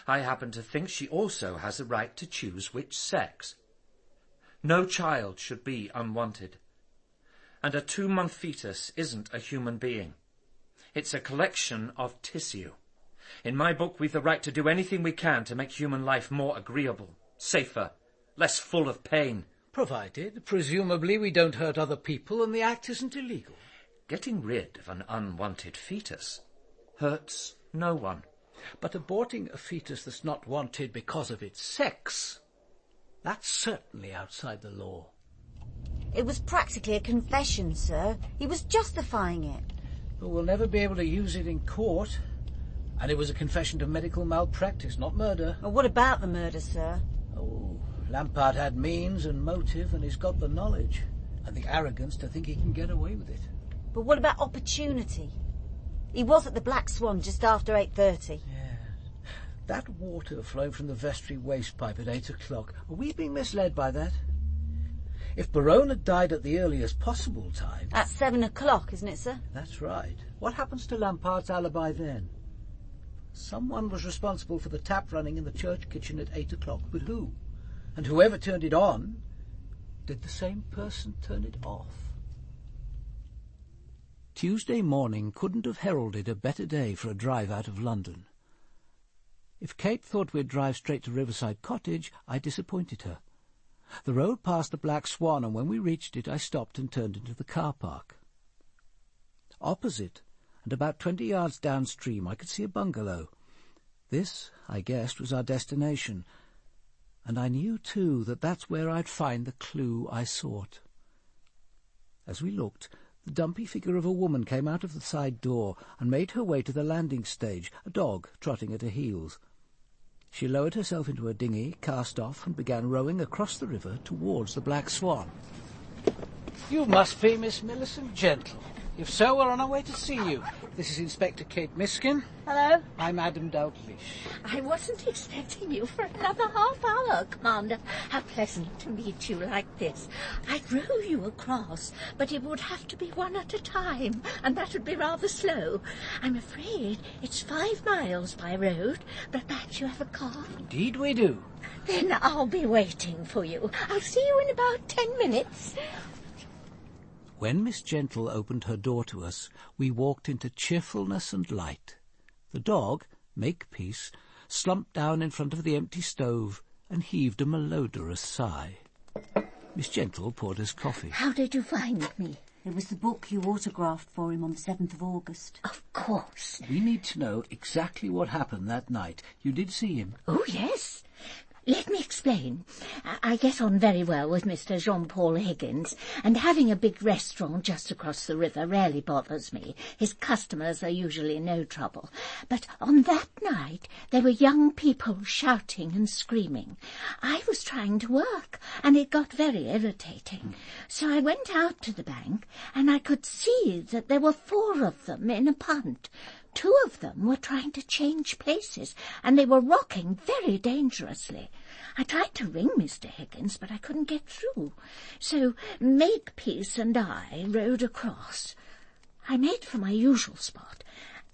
I happen to think she also has a right to choose which sex. No child should be unwanted. And a 2-month fetus isn't a human being. It's a collection of tissue. In my book, we've the right to do anything we can to make human life more agreeable, safer, less full of pain. Provided, presumably, we don't hurt other people and the act isn't illegal. Getting rid of an unwanted fetus hurts no one. But aborting a fetus that's not wanted because of its sex, that's certainly outside the law. It was practically a confession, sir. He was justifying it. But we'll never be able to use it in court. And it was a confession to medical malpractice, not murder. Well, what about the murder, sir? Oh, Lampard had means and motive, and he's got the knowledge and the arrogance to think he can get away with it. But what about opportunity? He was at the Black Swan just after 8:30. Yeah. That water flowing from the vestry waste pipe at 8 o'clock. Are we being misled by that? If Berowne had died at the earliest possible time... At 7 o'clock, isn't it, sir? That's right. What happens to Lampard's alibi then? Someone was responsible for the tap running in the church kitchen at 8 o'clock, but who? And whoever turned it on, did the same person turn it off? Tuesday morning couldn't have heralded a better day for a drive out of London. If Kate thought we'd drive straight to Riverside Cottage, I disappointed her. The road passed the Black Swan, and when we reached it I stopped and turned into the car park. Opposite, and about 20 yards downstream, I could see a bungalow. This, I guessed, was our destination, and I knew, too, that that's where I'd find the clue I sought. As we looked, the dumpy figure of a woman came out of the side door and made her way to the landing stage, a dog trotting at her heels. She lowered herself into a dinghy, cast off, and began rowing across the river towards the Black Swan. You must be Miss Millicent Gentle. If so, we're on our way to see you. This is Inspector Kate Miskin. Hello. I'm Adam Dalgliesh. I wasn't expecting you for another half hour, Commander. How pleasant to meet you like this. I'd row you across, but it would have to be one at a time, and that would be rather slow. I'm afraid it's 5 miles by road, but perhaps you have a car? Indeed we do. Then I'll be waiting for you. I'll see you in about 10 minutes. When Miss Gentle opened her door to us, we walked into cheerfulness and light. The dog, Makepeace, slumped down in front of the empty stove and heaved a malodorous sigh. Miss Gentle poured us coffee. How did you find me? It was the book you autographed for him on the 7th of August. Of course. We need to know exactly what happened that night. You did see him? Oh, yes. Let me explain. I get on very well with Mr. Jean-Paul Higgins, and having a big restaurant just across the river rarely bothers me. His customers are usually no trouble. But on that night there were young people shouting and screaming. I was trying to work, and it got very irritating. So I went out to the bank, and I could see that there were 4 of them in a punt. 2 of them were trying to change places, and they were rocking very dangerously. I tried to ring Mr. Higgins, but I couldn't get through. So Makepeace and I rowed across. I made for my usual spot,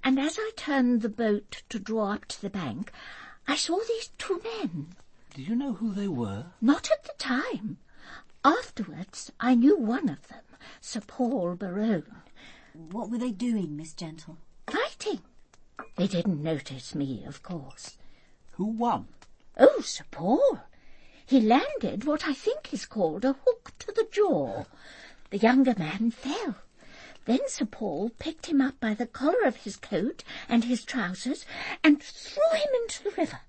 and as I turned the boat to draw up to the bank, I saw these 2 men. Did you know who they were? Not at the time. Afterwards, I knew one of them, Sir Paul Berowne. What were they doing, Miss Gentle? Fighting. They didn't notice me, of course. Who won? Oh, Sir Paul. He landed what I think is called a hook to the jaw. The younger man fell. Then Sir Paul picked him up by the collar of his coat and his trousers and threw him into the river.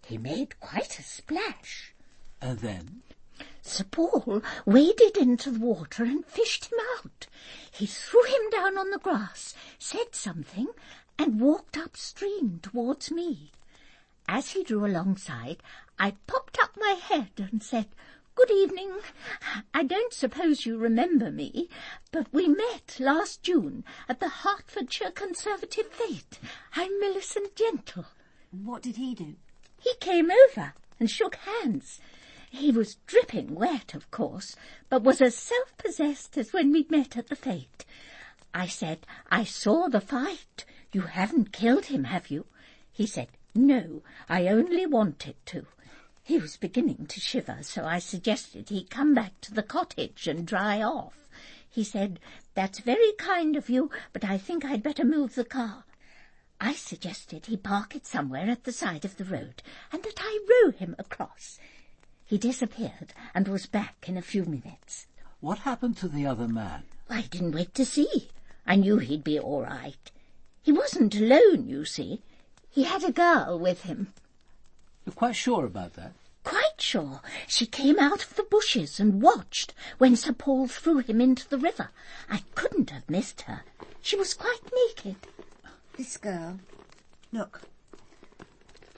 He made quite a splash. And then? Sir Paul waded into the water and fished him out. He threw him down on the grass, said something, and walked upstream towards me. As he drew alongside, I popped up my head and said, "Good evening. I don't suppose you remember me, but we met last June at the Hertfordshire Conservative Fete. I'm Millicent Gentle." What did he do? He came over and shook hands. He was dripping wet, of course, but was as self-possessed as when we met at the fete. I said, "I saw the fight. You haven't killed him, have you?" He said, "No, I only wanted to." He was beginning to shiver, so I suggested he come back to the cottage and dry off. He said, "That's very kind of you, but I think I'd better move the car." I suggested he park it somewhere at the side of the road, and that I row him across. He disappeared and was back in a few minutes. What happened to the other man? I didn't wait to see. I knew he'd be all right. He wasn't alone, you see. He had a girl with him. You're quite sure about that? Quite sure. She came out of the bushes and watched when Sir Paul threw him into the river. I couldn't have missed her. She was quite naked. This girl. Look.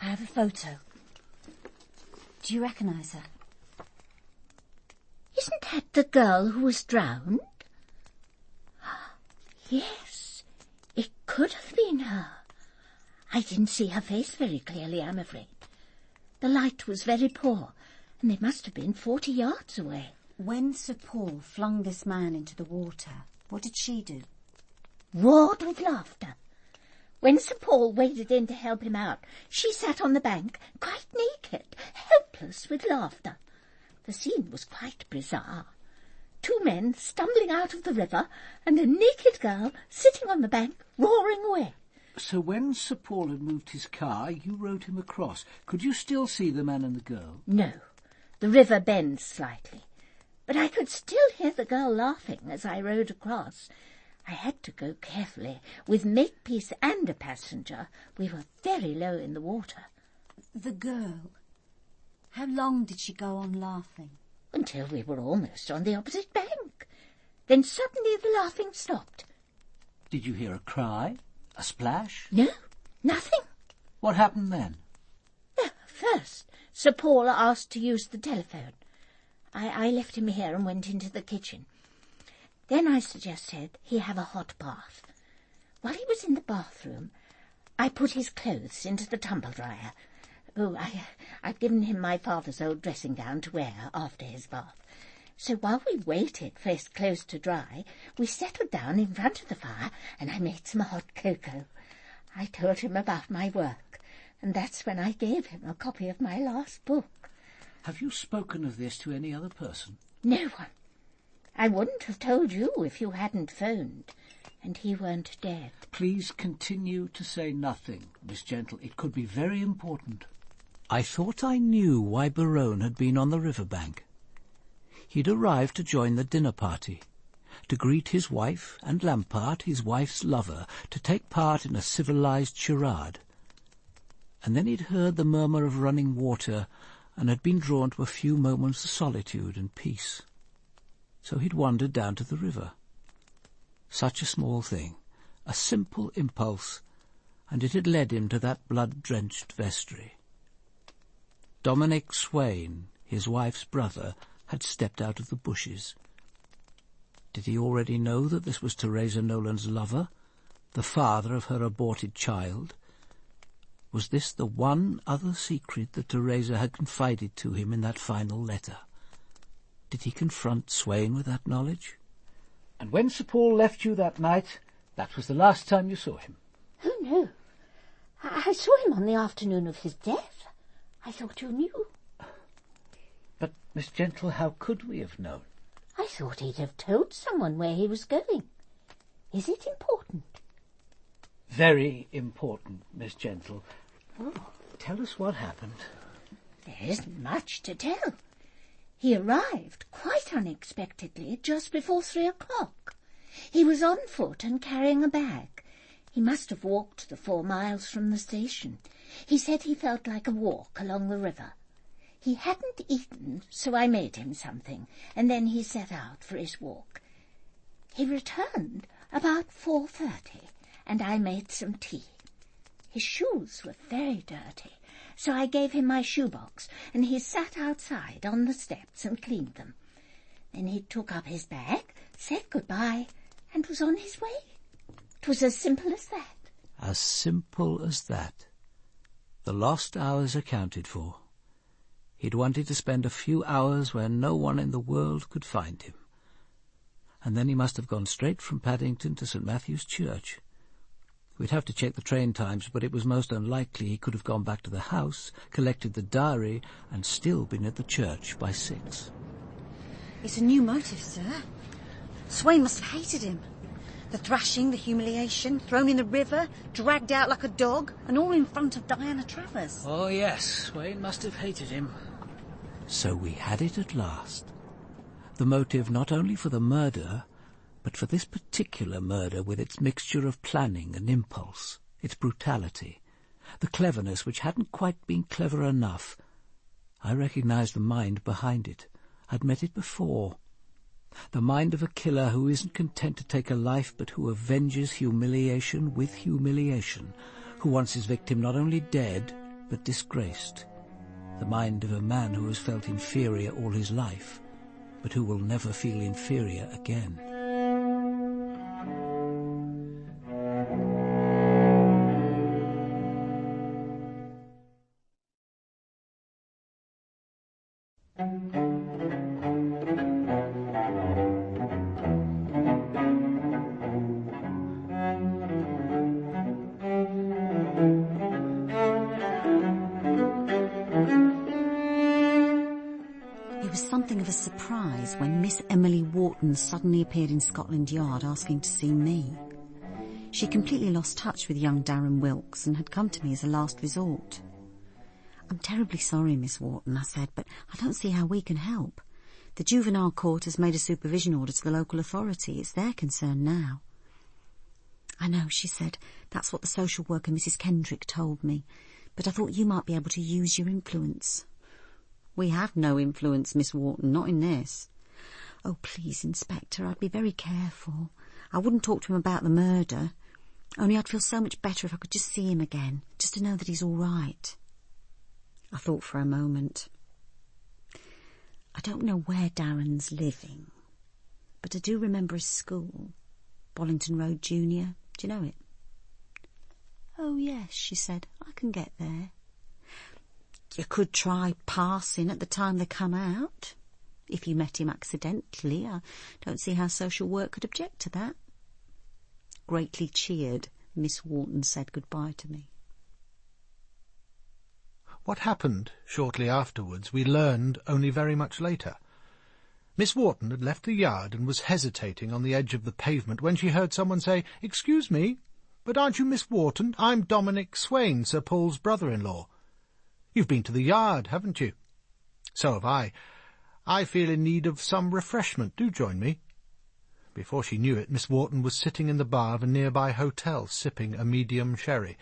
I have a photo. Do you recognise her? Isn't that the girl who was drowned? Yes, it could have been her. I didn't see her face very clearly, I'm afraid. The light was very poor, and they must have been 40 yards away. When Sir Paul flung this man into the water, what did she do? Roared with laughter. When Sir Paul waded in to help him out, she sat on the bank, quite naked, helpless with laughter. The scene was quite bizarre. 2 men stumbling out of the river, and a naked girl sitting on the bank, roaring away. So when Sir Paul had moved his car, you rowed him across. Could you still see the man and the girl? No. The river bends slightly, but I could still hear the girl laughing as I rowed across. I had to go carefully. With makepeace and a passenger, we were very low in the water. The girl, how long did she go on laughing? Until we were almost on the opposite bank. Then suddenly the laughing stopped. Did you hear a cry? A splash? No, nothing. What happened then? First, Sir Paul asked to use the telephone. I left him here and went into the kitchen. Then I suggested he have a hot bath. While he was in the bathroom, I put his clothes into the tumble-dryer. Oh, I'd given him my father's old dressing-gown to wear after his bath. So while we waited for his clothes to dry, we settled down in front of the fire and I made some hot cocoa. I told him about my work, and that's when I gave him a copy of my last book. Have you spoken of this to any other person? No one. I wouldn't have told you if you hadn't phoned, and he weren't dead. Please continue to say nothing, Miss Gentle. It could be very important. I thought I knew why Berowne had been on the riverbank. He'd arrived to join the dinner party, to greet his wife and Lampart, his wife's lover, to take part in a civilized charade. And then he'd heard the murmur of running water and had been drawn to a few moments of solitude and peace. So he'd wandered down to the river. Such a small thing, a simple impulse, and it had led him to that blood-drenched vestry. Dominic Swain, his wife's brother, had stepped out of the bushes. Did he already know that this was Teresa Nolan's lover, the father of her aborted child? Was this the one other secret that Teresa had confided to him in that final letter? Did he confront Swain with that knowledge? And when Sir Paul left you that night, that was the last time you saw him? Oh, no. I saw him on the afternoon of his death. I thought you knew. But, Miss Gentle, how could we have known? I thought he'd have told someone where he was going. Is it important? Very important, Miss Gentle. Oh. Tell us what happened. There isn't much to tell. He arrived quite unexpectedly just before 3 o'clock. He was on foot and carrying a bag. He must have walked the 4 miles from the station. He said he felt like a walk along the river. He hadn't eaten, so I made him something, and then he set out for his walk. He returned about 4:30, and I made some tea. His shoes were very dirty, so I gave him my shoebox, and he sat outside on the steps and cleaned them. Then he took up his bag, said goodbye, and was on his way. It was as simple as that. As simple as that. The lost hours accounted for. He'd wanted to spend a few hours where no one in the world could find him. And then he must have gone straight from Paddington to St. Matthew's Church. We'd have to check the train times, but it was most unlikely he could have gone back to the house, collected the diary, and still been at the church by 6. It's a new motive, sir. Swain must have hated him. The thrashing, the humiliation, thrown in the river, dragged out like a dog, and all in front of Diana Travers. Oh, yes, Swain must have hated him. So we had it at last. The motive not only for the murder, but for this particular murder with its mixture of planning and impulse, its brutality, the cleverness which hadn't quite been clever enough. I recognized the mind behind it. I'd met it before. The mind of a killer who isn't content to take a life but who avenges humiliation with humiliation, who wants his victim not only dead but disgraced. The mind of a man who has felt inferior all his life, but who will never feel inferior again. Surprise when Miss Emily Wharton suddenly appeared in Scotland Yard asking to see me. She completely lost touch with young Darren Wilkes and had come to me as a last resort. I'm terribly sorry, Miss Wharton, I said, but I don't see how we can help. The juvenile court has made a supervision order to the local authority. It's their concern now. I know, she said. That's what the social worker, Mrs. Kendrick, told me. But I thought you might be able to use your influence. We have no influence, Miss Wharton, not in this. Oh, please, Inspector, I'd be very careful. I wouldn't talk to him about the murder. Only I'd feel so much better if I could just see him again, just to know that he's all right. I thought for a moment. I don't know where Darren's living, but I do remember his school, Bollington Road Junior. Do you know it? Oh, yes, she said. I can get there. You could try passing at the time they come out. If you met him accidentally, I don't see how social work could object to that. Greatly cheered, Miss Wharton said goodbye to me. What happened shortly afterwards we learned only very much later. Miss Wharton had left the yard and was hesitating on the edge of the pavement when she heard someone say, "Excuse me, but aren't you Miss Wharton? I'm Dominic Swain, Sir Paul's brother-in-law. You've been to the yard, haven't you?" "So have I. I feel in need of some refreshment. Do join me." Before she knew it, Miss Wharton was sitting in the bar of a nearby hotel, sipping a medium sherry.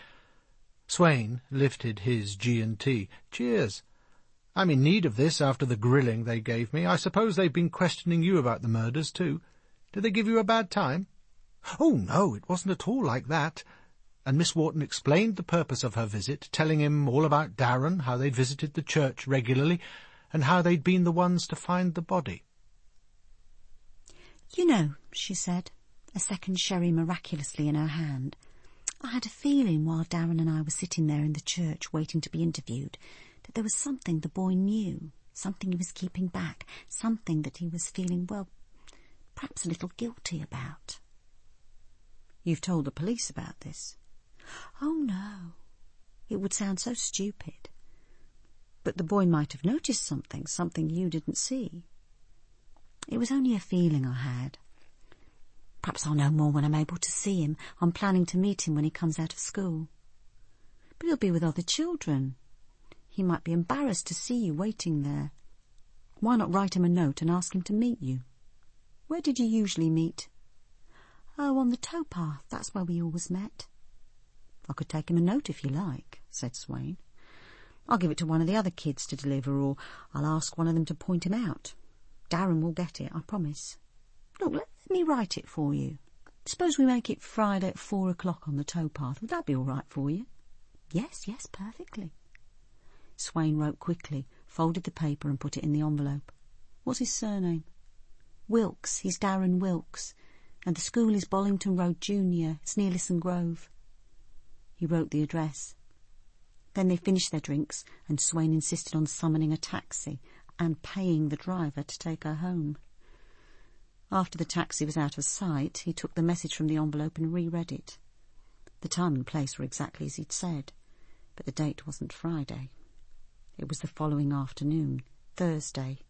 Swain lifted his G&T. "Cheers. I'm in need of this after the grilling they gave me. I suppose they've been questioning you about the murders, too. Did they give you a bad time?" "Oh, no, it wasn't at all like that." And Miss Wharton explained the purpose of her visit, telling him all about Darren, how they'd visited the church regularly, and how they'd been the ones to find the body. "You know," she said, a second sherry miraculously in her hand, "I had a feeling while Darren and I were sitting there in the church waiting to be interviewed that there was something the boy knew, something he was keeping back, something that he was feeling, well, perhaps a little guilty about." "You've told the police about this?" "Oh, no. It would sound so stupid. But the boy might have noticed something you didn't see. It was only a feeling I had. Perhaps I'll know more when I'm able to see him. I'm planning to meet him when he comes out of school. But he'll be with other children. He might be embarrassed to see you waiting there. Why not write him a note and ask him to meet you? Where did you usually meet?" "Oh, on the towpath. That's where we always met." "I could take him a note if you like," said Swain. "I'll give it to one of the other kids to deliver, or I'll ask one of them to point him out. Darren will get it, I promise. Look, let me write it for you. Suppose we make it Friday at 4 o'clock on the towpath. Would that be all right for you?" Yes, perfectly." Swain wrote quickly, folded the paper and put it in the envelope. "What's his surname?" "Wilkes. He's Darren Wilkes. And the school is Bollington Road Junior. It's near Lisson Grove." He wrote the address. Then they finished their drinks, and Swain insisted on summoning a taxi and paying the driver to take her home. After the taxi was out of sight, he took the message from the envelope and reread it. The time and place were exactly as he'd said, but the date wasn't Friday. It was the following afternoon, Thursday,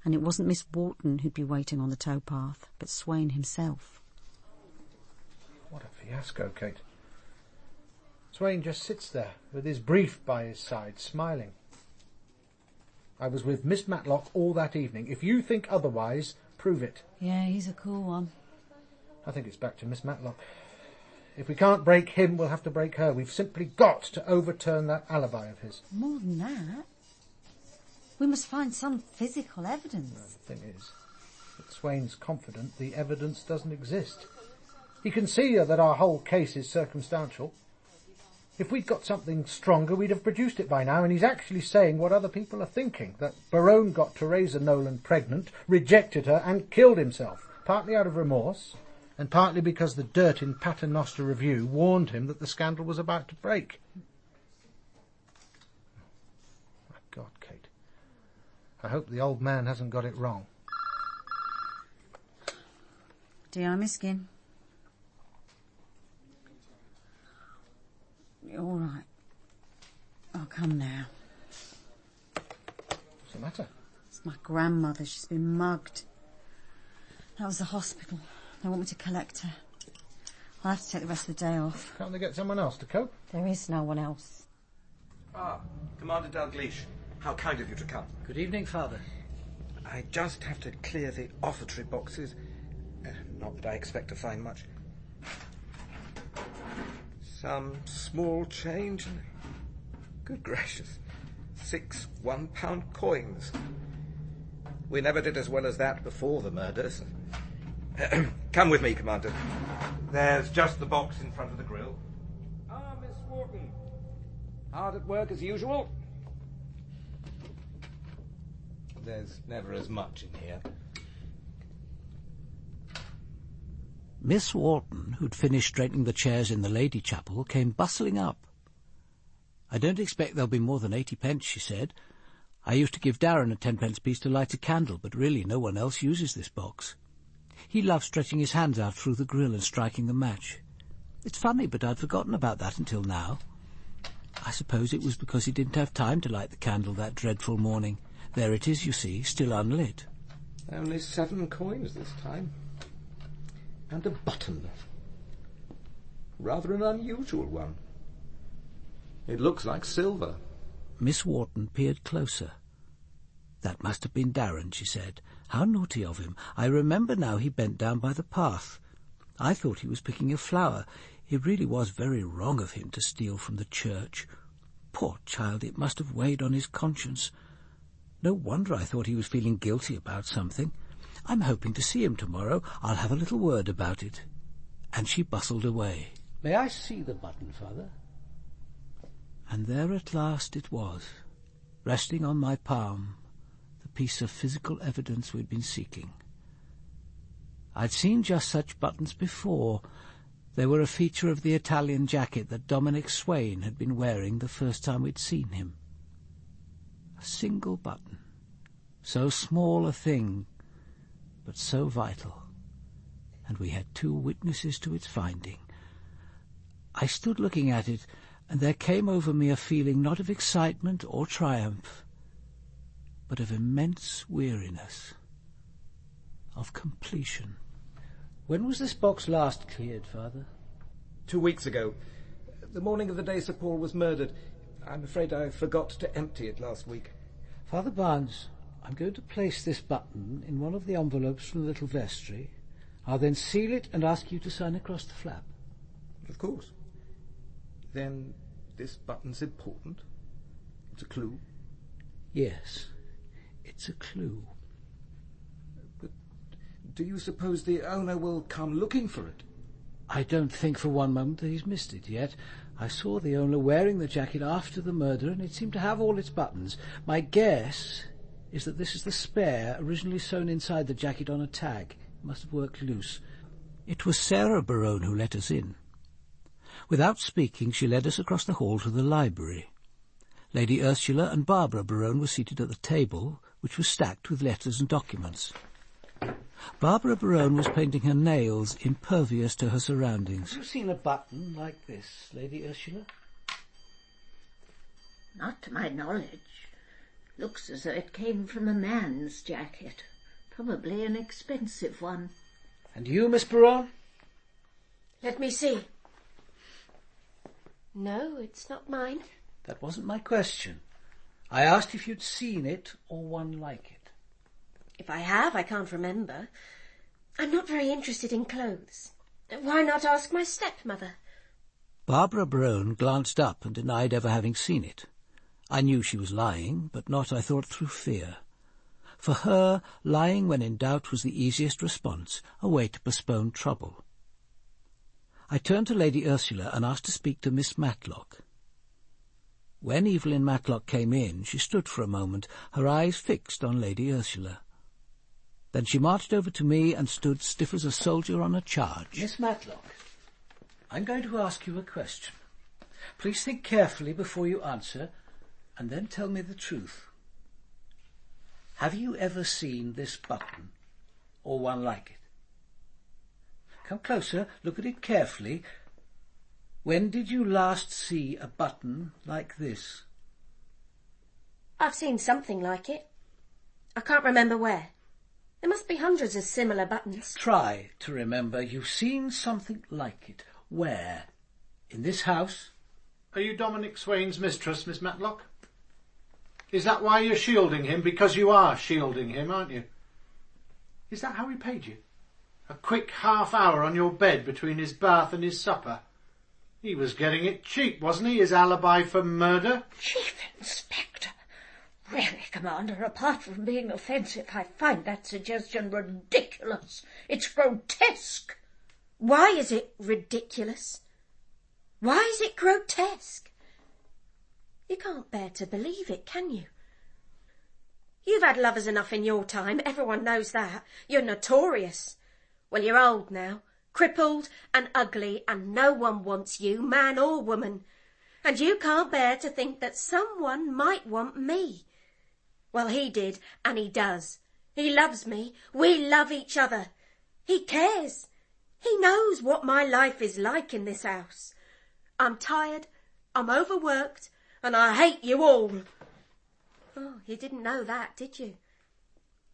and it wasn't Miss Wharton who'd be waiting on the towpath, but Swain himself. What a fiasco, Kate. Swain just sits there, with his brief by his side, smiling. "I was with Miss Matlock all that evening. If you think otherwise, prove it." "Yeah, he's a cool one." "I think it's back to Miss Matlock. If we can't break him, we'll have to break her. We've simply got to overturn that alibi of his." "More than that. We must find some physical evidence." Well, the thing is that Swain's confident the evidence doesn't exist. He can see that our whole case is circumstantial. If we'd got something stronger, we'd have produced it by now, and he's actually saying what other people are thinking, that Berowne got Teresa Nolan pregnant, rejected her, and killed himself, partly out of remorse, and partly because the dirt in Paternoster Review warned him that the scandal was about to break. My God, Kate. I hope the old man hasn't got it wrong. "Dear Miskin." "All right. I'll come now." What's the matter? "It's my grandmother. She's been mugged. That was the hospital. They want me to collect her. I'll have to take the rest of the day off." Can't they get someone else to cope? "There is no one else." Ah, Commander Dalgliesh. How kind of you to come. Good evening, Father. I just have to clear the offertory boxes. Not that I expect to find much. Some small change. Good gracious. 6 £1 coins. We never did as well as that before the murders. Come with me, Commander. There's just the box in front of the grill. Ah, Miss Wharton. Hard at work as usual? There's never as much in here. Miss Wharton, who'd finished straightening the chairs in the lady chapel, came bustling up. "I don't expect there'll be more than 80p, she said. "I used to give Darren a 10p piece to light a candle, but really no one else uses this box. He loves stretching his hands out through the grill and striking a match. It's funny, but I'd forgotten about that until now. I suppose it was because he didn't have time to light the candle that dreadful morning. There it is, you see, still unlit." Only 7 coins this time. And a button. Rather an unusual one. It looks like silver. Miss Wharton peered closer. "That must have been Darren," she said. "How naughty of him. I remember now he bent down by the path. I thought he was picking a flower. It really was very wrong of him to steal from the church. Poor child, it must have weighed on his conscience. No wonder I thought he was feeling guilty about something. I'm hoping to see him tomorrow. I'll have a little word about it." And she bustled away. May I see the button, Father? And there at last it was, resting on my palm, the piece of physical evidence we'd been seeking. I'd seen just such buttons before. They were a feature of the Italian jacket that Dominic Swain had been wearing the first time we'd seen him. A single button, so small a thing, but so vital, and we had 2 witnesses to its finding. I stood looking at it, and there came over me a feeling not of excitement or triumph, but of immense weariness, of completion. When was this box last cleared, Father? 2 weeks ago. The morning of the day Sir Paul was murdered. I'm afraid I forgot to empty it last week. Father Barnes, I'm going to place this button in one of the envelopes from the little vestry. I'll then seal it and ask you to sign across the flap. Of course. Then this button's important? It's a clue? Yes, it's a clue. But do you suppose the owner will come looking for it? I don't think for one moment that he's missed it yet. I saw the owner wearing the jacket after the murder, and it seemed to have all its buttons. My guess is that this is the spare originally sewn inside the jacket on a tag. It must have worked loose. It was Sir Berowne who let us in. Without speaking, she led us across the hall to the library. Lady Ursula and Barbara Berowne were seated at the table, which was stacked with letters and documents. Barbara Berowne was painting her nails, impervious to her surroundings. Have you seen a button like this, Lady Ursula? Not to my knowledge. Looks as though it came from a man's jacket. Probably an expensive one. And you, Miss Berowne? Let me see. No, it's not mine. That wasn't my question. I asked if you'd seen it or one like it. If I have, I can't remember. I'm not very interested in clothes. Why not ask my stepmother? Barbara Berowne glanced up and denied ever having seen it. I knew she was lying, but not, I thought, through fear. For her, lying when in doubt was the easiest response, a way to postpone trouble. I turned to Lady Ursula and asked to speak to Miss Matlock. When Evelyn Matlock came in, she stood for a moment, her eyes fixed on Lady Ursula. Then she marched over to me and stood stiff as a soldier on a charge. Miss Matlock, I'm going to ask you a question. Please think carefully before you answer, and then tell me the truth. Have you ever seen this button, or one like it? Come closer, look at it carefully. When did you last see a button like this? I've seen something like it. I can't remember where. There must be hundreds of similar buttons. Try to remember you've seen something like it. Where? In this house? Are you Dominic Swain's mistress, Miss Matlock? Is that why you're shielding him? Because you are shielding him, aren't you? Is that how he paid you? A quick half-hour on your bed between his bath and his supper? He was getting it cheap, wasn't he, his alibi for murder? Chief Inspector! Really, Commander, apart from being offensive, I find that suggestion ridiculous. It's grotesque. Why is it ridiculous? Why is it grotesque? You can't bear to believe it, can you? You've had lovers enough in your time, everyone knows that. You're notorious. Well, you're old now, crippled and ugly, and no one wants you, man or woman. And you can't bear to think that someone might want me. Well, he did, and he does. He loves me. We love each other. He cares. He knows what my life is like in this house. I'm tired, I'm overworked, and I hate you all. Oh, you didn't know that, did you?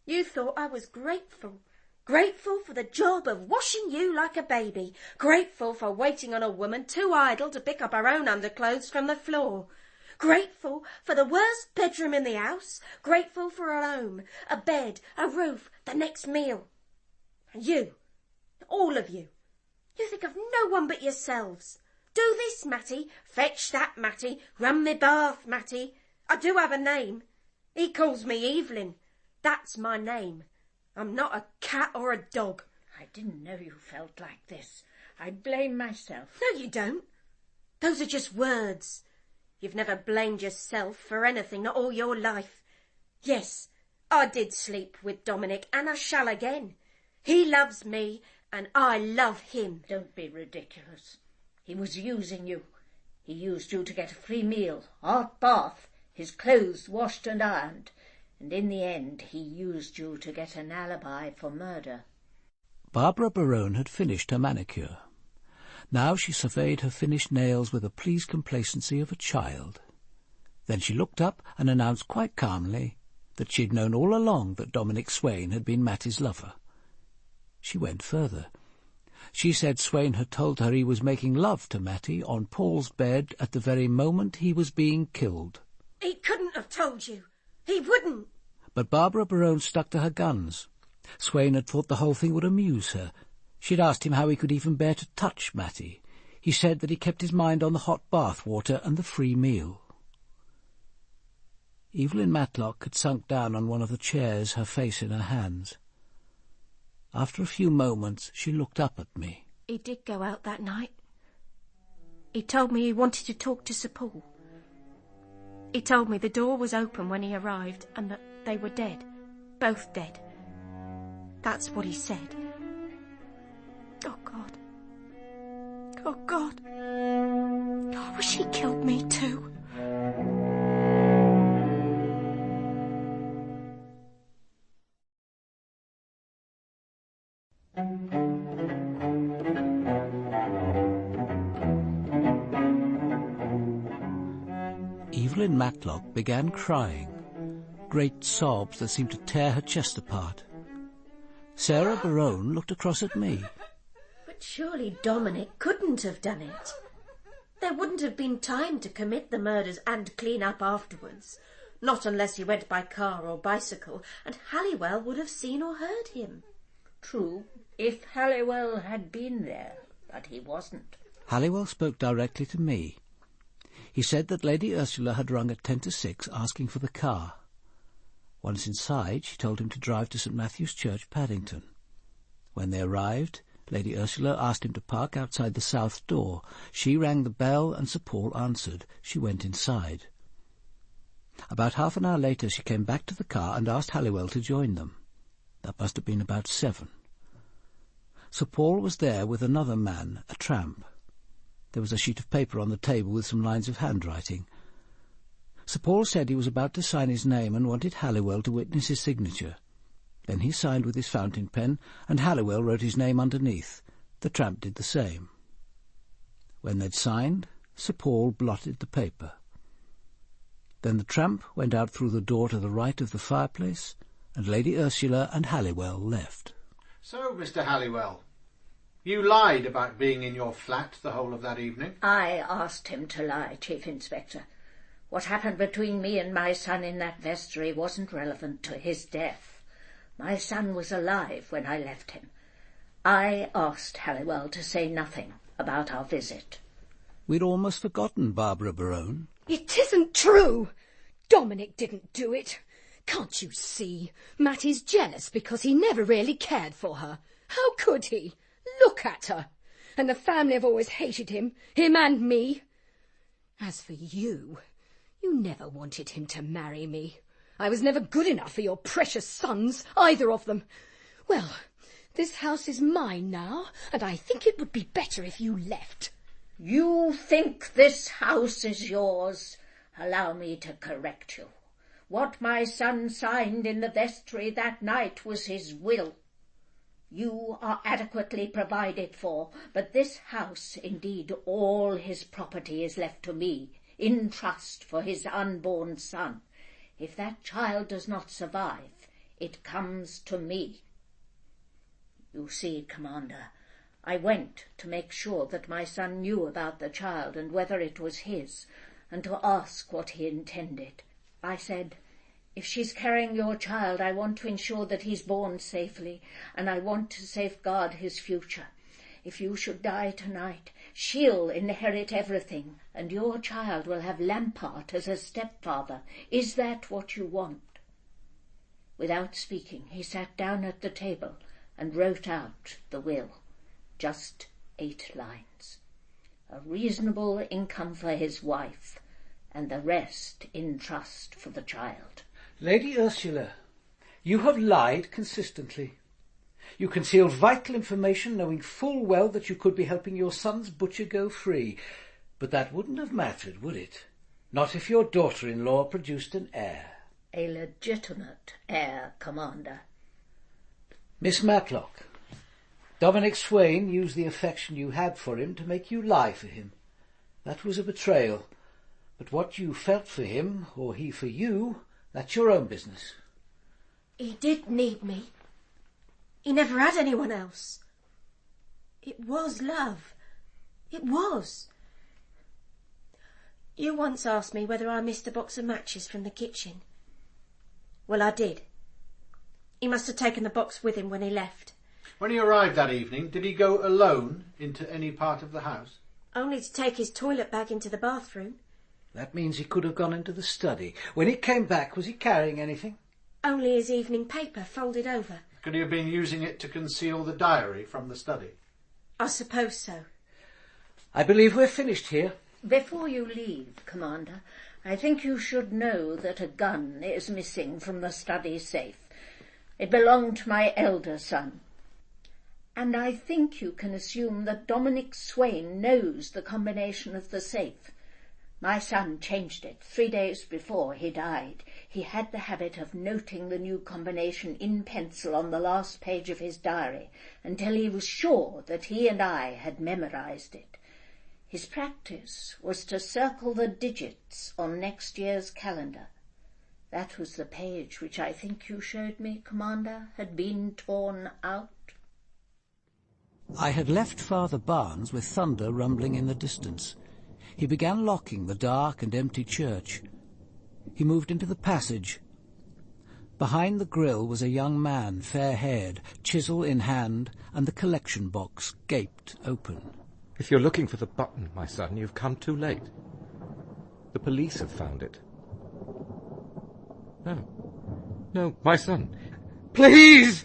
You thought I was grateful. Grateful for the job of washing you like a baby. Grateful for waiting on a woman too idle to pick up her own underclothes from the floor. Grateful for the worst bedroom in the house. Grateful for a home, a bed, a roof, the next meal. And you, all of you, you think of no one but yourselves. Do this, Matty. Fetch that, Matty. Run me bath, Matty. I do have a name. He calls me Evelyn. That's my name. I'm not a cat or a dog. I didn't know you felt like this. I blame myself. No, you don't. Those are just words. You've never blamed yourself for anything, not all your life. Yes, I did sleep with Dominic, and I shall again. He loves me, and I love him. Don't be ridiculous. He was using you. He used you to get a free meal, hot bath, his clothes washed and ironed, and in the end he used you to get an alibi for murder. Barbara Berowne had finished her manicure. Now she surveyed her finished nails with the pleased complacency of a child. Then she looked up and announced quite calmly that she had known all along that Dominic Swain had been Matty's lover. She went further. She said Swain had told her he was making love to Matty on Paul's bed at the very moment he was being killed. He couldn't have told you. He wouldn't. But Barbara Berowne stuck to her guns. Swain had thought the whole thing would amuse her. She'd asked him how he could even bear to touch Matty. He said that he kept his mind on the hot bath water and the free meal. Evelyn Matlock had sunk down on one of the chairs, her face in her hands. After a few moments, she looked up at me. He did go out that night. He told me he wanted to talk to Sir Paul. He told me the door was open when he arrived and that they were dead. Both dead. That's what he said. Oh, God. Oh, God. I wish he killed me too. Evelyn Matlock began crying, great sobs that seemed to tear her chest apart. Sarah Berowne looked across at me. But surely Dominic couldn't have done it. There wouldn't have been time to commit the murders and clean up afterwards, not unless he went by car or bicycle, and Halliwell would have seen or heard him. True, if Halliwell had been there, but he wasn't. Halliwell spoke directly to me. He said that Lady Ursula had rung at 10 to 6 asking for the car. Once inside, she told him to drive to St. Matthew's Church, Paddington. When they arrived, Lady Ursula asked him to park outside the south door. She rang the bell and Sir Paul answered. She went inside. About half an hour later she came back to the car and asked Halliwell to join them. That must have been about 7. Sir Paul was there with another man, a tramp. There was a sheet of paper on the table with some lines of handwriting. Sir Paul said he was about to sign his name and wanted Halliwell to witness his signature. Then he signed with his fountain pen, and Halliwell wrote his name underneath. The tramp did the same. When they'd signed, Sir Paul blotted the paper. Then the tramp went out through the door to the right of the fireplace, and Lady Ursula and Halliwell left. So, Mr. Halliwell, You lied about being in your flat the whole of that evening. I asked him to lie, Chief Inspector. What happened between me and my son in that vestry wasn't relevant to his death. My son was alive when I left him. I asked Halwell to say nothing about our visit. We'd almost forgotten Barbara Berowne. It isn't true. Dominic didn't do it. Can't you see? Matt is jealous because he never really cared for her. How could he? Look at her. And the family have always hated him and me. As for you, you never wanted him to marry me. I was never good enough for your precious sons, either of them. Well, this house is mine now, and I think it would be better if you left. You think this house is yours? Allow me to correct you. What my son signed in the vestry that night was his will. You are adequately provided for, but this house, indeed all his property, is left to me, in trust for his unborn son. If that child does not survive, it comes to me. You see, Commander, I went to make sure that my son knew about the child and whether it was his, and to ask what he intended. I said, if she's carrying your child, I want to ensure that he's born safely, and I want to safeguard his future. If you should die tonight, she'll inherit everything, and your child will have Lampart as a stepfather. Is that what you want? Without speaking, he sat down at the table and wrote out the will. Just 8 lines. A reasonable income for his wife, and the rest in trust for the child. Lady Ursula, you have lied consistently. You concealed vital information, knowing full well that you could be helping your son's butcher go free. But that wouldn't have mattered, would it? Not if your daughter-in-law produced an heir. A legitimate heir, Commander. Miss Matlock, Dominic Swain used the affection you had for him to make you lie for him. That was a betrayal. But what you felt for him, or he for you, that's your own business. He did need me. He never had anyone else. It was love. It was. You once asked me whether I missed the box of matches from the kitchen. Well, I did. He must have taken the box with him when he left. When he arrived that evening, did he go alone into any part of the house? Only to take his toilet bag into the bathroom. That means he could have gone into the study. When he came back, was he carrying anything? Only his evening paper folded over. Could he have been using it to conceal the diary from the study? I suppose so. I believe we're finished here. Before you leave, Commander, I think you should know that a gun is missing from the study safe. It belonged to my elder son. And I think you can assume that Dominic Swain knows the combination of the safe. My son changed it 3 days before he died. He had the habit of noting the new combination in pencil on the last page of his diary until he was sure that he and I had memorized it. His practice was to circle the digits on next year's calendar. That was the page which I think you showed me, Commander, had been torn out. I had left Father Barnes with thunder rumbling in the distance. He began locking the dark and empty church. He moved into the passage. Behind the grille was a young man, fair-haired, chisel in hand, and the collection box gaped open. If you're looking for the button, my son, you've come too late. The police have found it. No. No, my son. Please!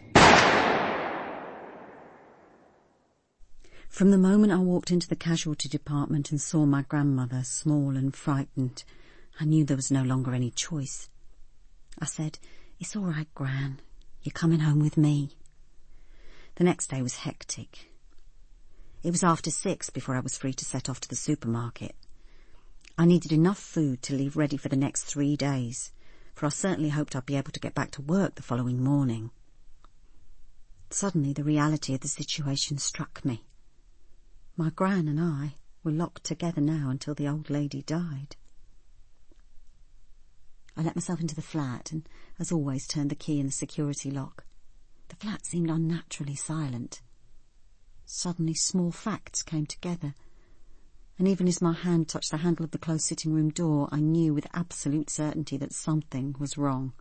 From the moment I walked into the casualty department and saw my grandmother, small and frightened, I knew there was no longer any choice. I said, "It's all right, Gran. You're coming home with me." The next day was hectic. It was after 6 before I was free to set off to the supermarket. I needed enough food to leave ready for the next 3 days, for I certainly hoped I'd be able to get back to work the following morning. Suddenly the reality of the situation struck me. My Gran and I were locked together now until the old lady died. I let myself into the flat and, as always, turned the key in the security lock. The flat seemed unnaturally silent. Suddenly small facts came together, and even as my hand touched the handle of the closed sitting-room door, I knew with absolute certainty that something was wrong.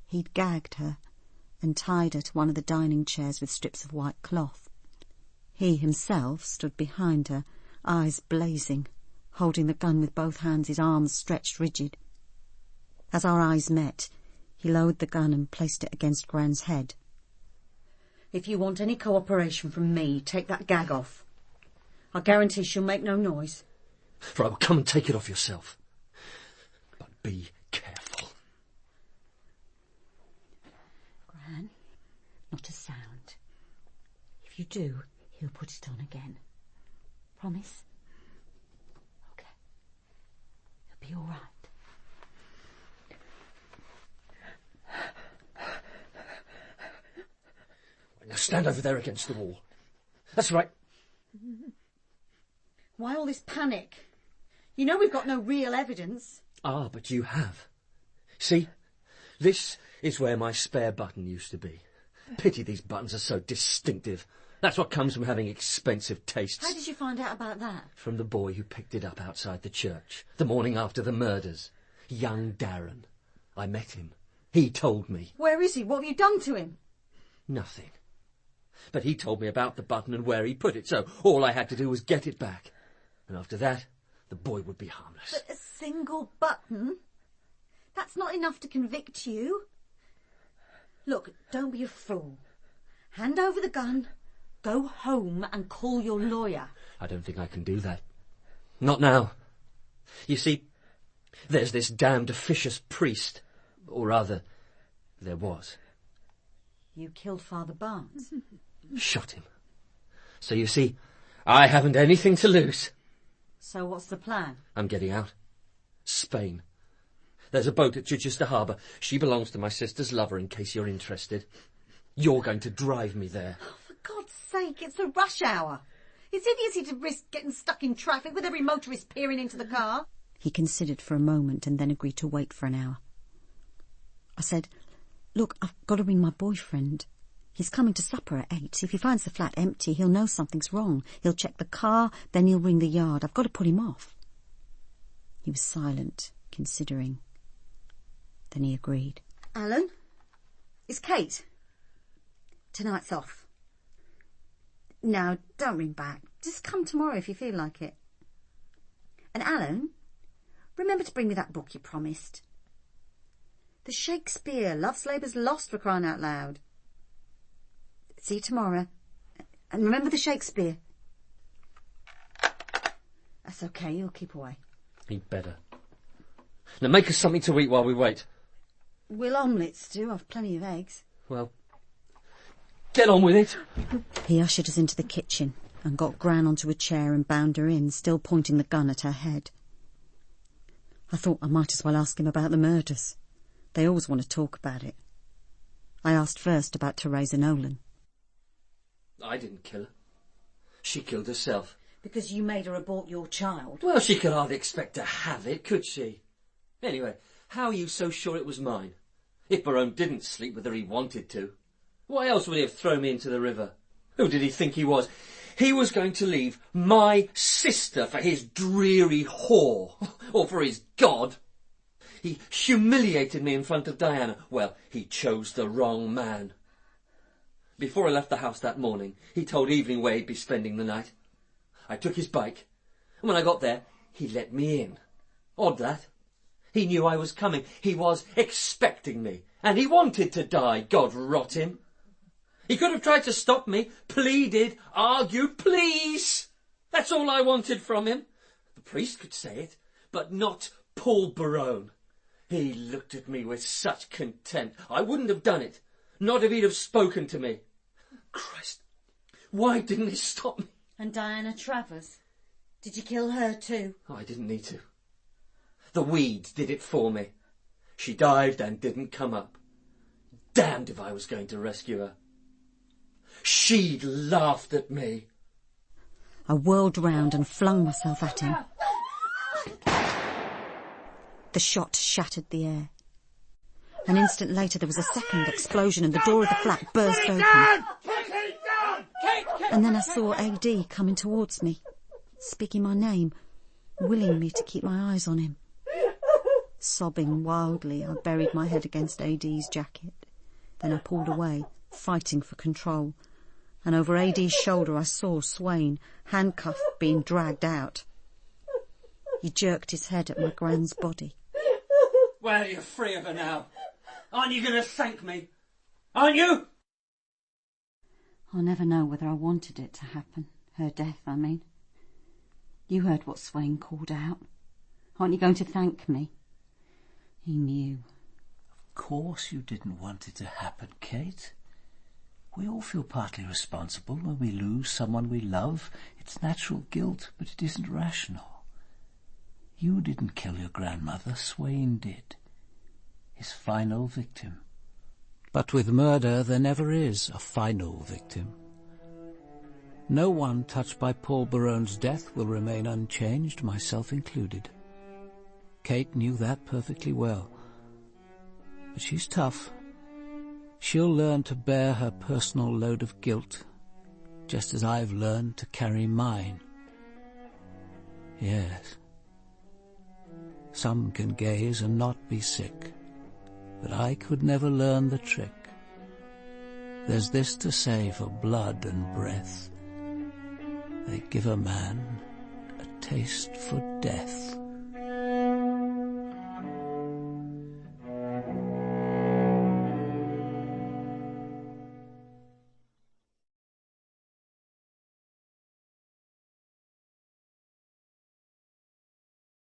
He'd gagged her and tied her to one of the dining chairs with strips of white cloth. He himself stood behind her, eyes blazing, holding the gun with both hands, his arms stretched rigid. As our eyes met, he lowered the gun and placed it against Gran's head. "If you want any cooperation from me, take that gag off. I guarantee she'll make no noise." Right, well, come and take it off yourself. But be careful. Gran, not a sound. If you do, he'll put it on again. Promise? OK. You'll be all right. Now stand over there against the wall. That's right. Why all this panic? You know we've got no real evidence. Ah, but you have. See? This is where my spare button used to be. Pity these buttons are so distinctive. That's what comes from having expensive tastes. How did you find out about that? From the boy who picked it up outside the church, the morning after the murders. Young Darren. I met him. He told me. Where is he? What have you done to him? Nothing. But he told me about the button and where he put it, so all I had to do was get it back. And after that, the boy would be harmless. But a single button? That's not enough to convict you. Look, don't be a fool. Hand over the gun, go home and call your lawyer. I don't think I can do that. Not now. You see, there's this damned officious priest. Or rather, there was. You killed Father Barnes. Shot him. So you see, I haven't anything to lose. So what's the plan? I'm getting out. Spain. There's a boat at Chichester Harbour. She belongs to my sister's lover, in case you're interested. You're going to drive me there. Oh, for God's sake, it's a rush hour. It's idiocy to risk getting stuck in traffic with every motorist peering into the car. He considered for a moment and then agreed to wait for an hour. I said, "Look, I've got to ring my boyfriend. He's coming to supper at 8. If he finds the flat empty, he'll know something's wrong. He'll check the car, then he'll ring the yard. I've got to put him off." He was silent, considering. Then he agreed. "Alan, it's Kate. Tonight's off. Now, don't ring back. Just come tomorrow if you feel like it. And Alan, remember to bring me that book you promised. The Shakespeare, Love's Labour's Lost, for crying out loud. See you tomorrow. And remember the Shakespeare." "That's okay, you'll keep away." He'd better. Now make us something to eat while we wait. "We'll omelettes do. I've plenty of eggs." Well, get on with it. He ushered us into the kitchen and got Gran onto a chair and bound her in, still pointing the gun at her head. I thought I might as well ask him about the murders. They always want to talk about it. I asked first about Teresa Nolan. I didn't kill her. She killed herself. Because you made her abort your child? Well, she could hardly expect to have it, could she? Anyway, how are you so sure it was mine? If Berowne didn't sleep with her, he wanted to. Why else would he have thrown me into the river? Who did he think he was? He was going to leave my sister for his dreary whore, or for his god. He humiliated me in front of Diana. Well, he chose the wrong man. Before I left the house that morning, he told Evelyn where he'd be spending the night. I took his bike, and when I got there, he let me in. Odd that. He knew I was coming. He was expecting me, and he wanted to die, God rot him. He could have tried to stop me, pleaded, argued, please. That's all I wanted from him. The priest could say it, but not Paul Berowne. He looked at me with such contempt. I wouldn't have done it, not if he'd have spoken to me. Christ, why didn't he stop me? And Diana Travers? Did you kill her too? Oh, I didn't need to. The weeds did it for me. She dived and didn't come up. Damned if I was going to rescue her. She'd laughed at me. I whirled round and flung myself at him. The shot shattered the air. An instant later there was a second explosion and the door of the flat burst open. And then I saw AD coming towards me, speaking my name, willing me to keep my eyes on him. Sobbing wildly, I buried my head against AD's jacket. Then I pulled away, fighting for control. And over AD's shoulder I saw Swain, handcuffed, being dragged out. He jerked his head at my Gran's body. Well, you're free of her now. Aren't you going to thank me? Aren't you? I'll never know whether I wanted it to happen. Her death, I mean. You heard what Swain called out. Aren't you going to thank me? He knew. Of course you didn't want it to happen, Kate. We all feel partly responsible when we lose someone we love. It's natural guilt, but it isn't rational. You didn't kill your grandmother, Swain did. His final victim. But with murder there never is a final victim. No one touched by Paul Berowne's death will remain unchanged, myself included. Kate knew that perfectly well. But she's tough. She'll learn to bear her personal load of guilt, just as I've learned to carry mine. Yes. Some can gaze and not be sick, but I could never learn the trick. There's this to say for blood and breath: they give a man a taste for death.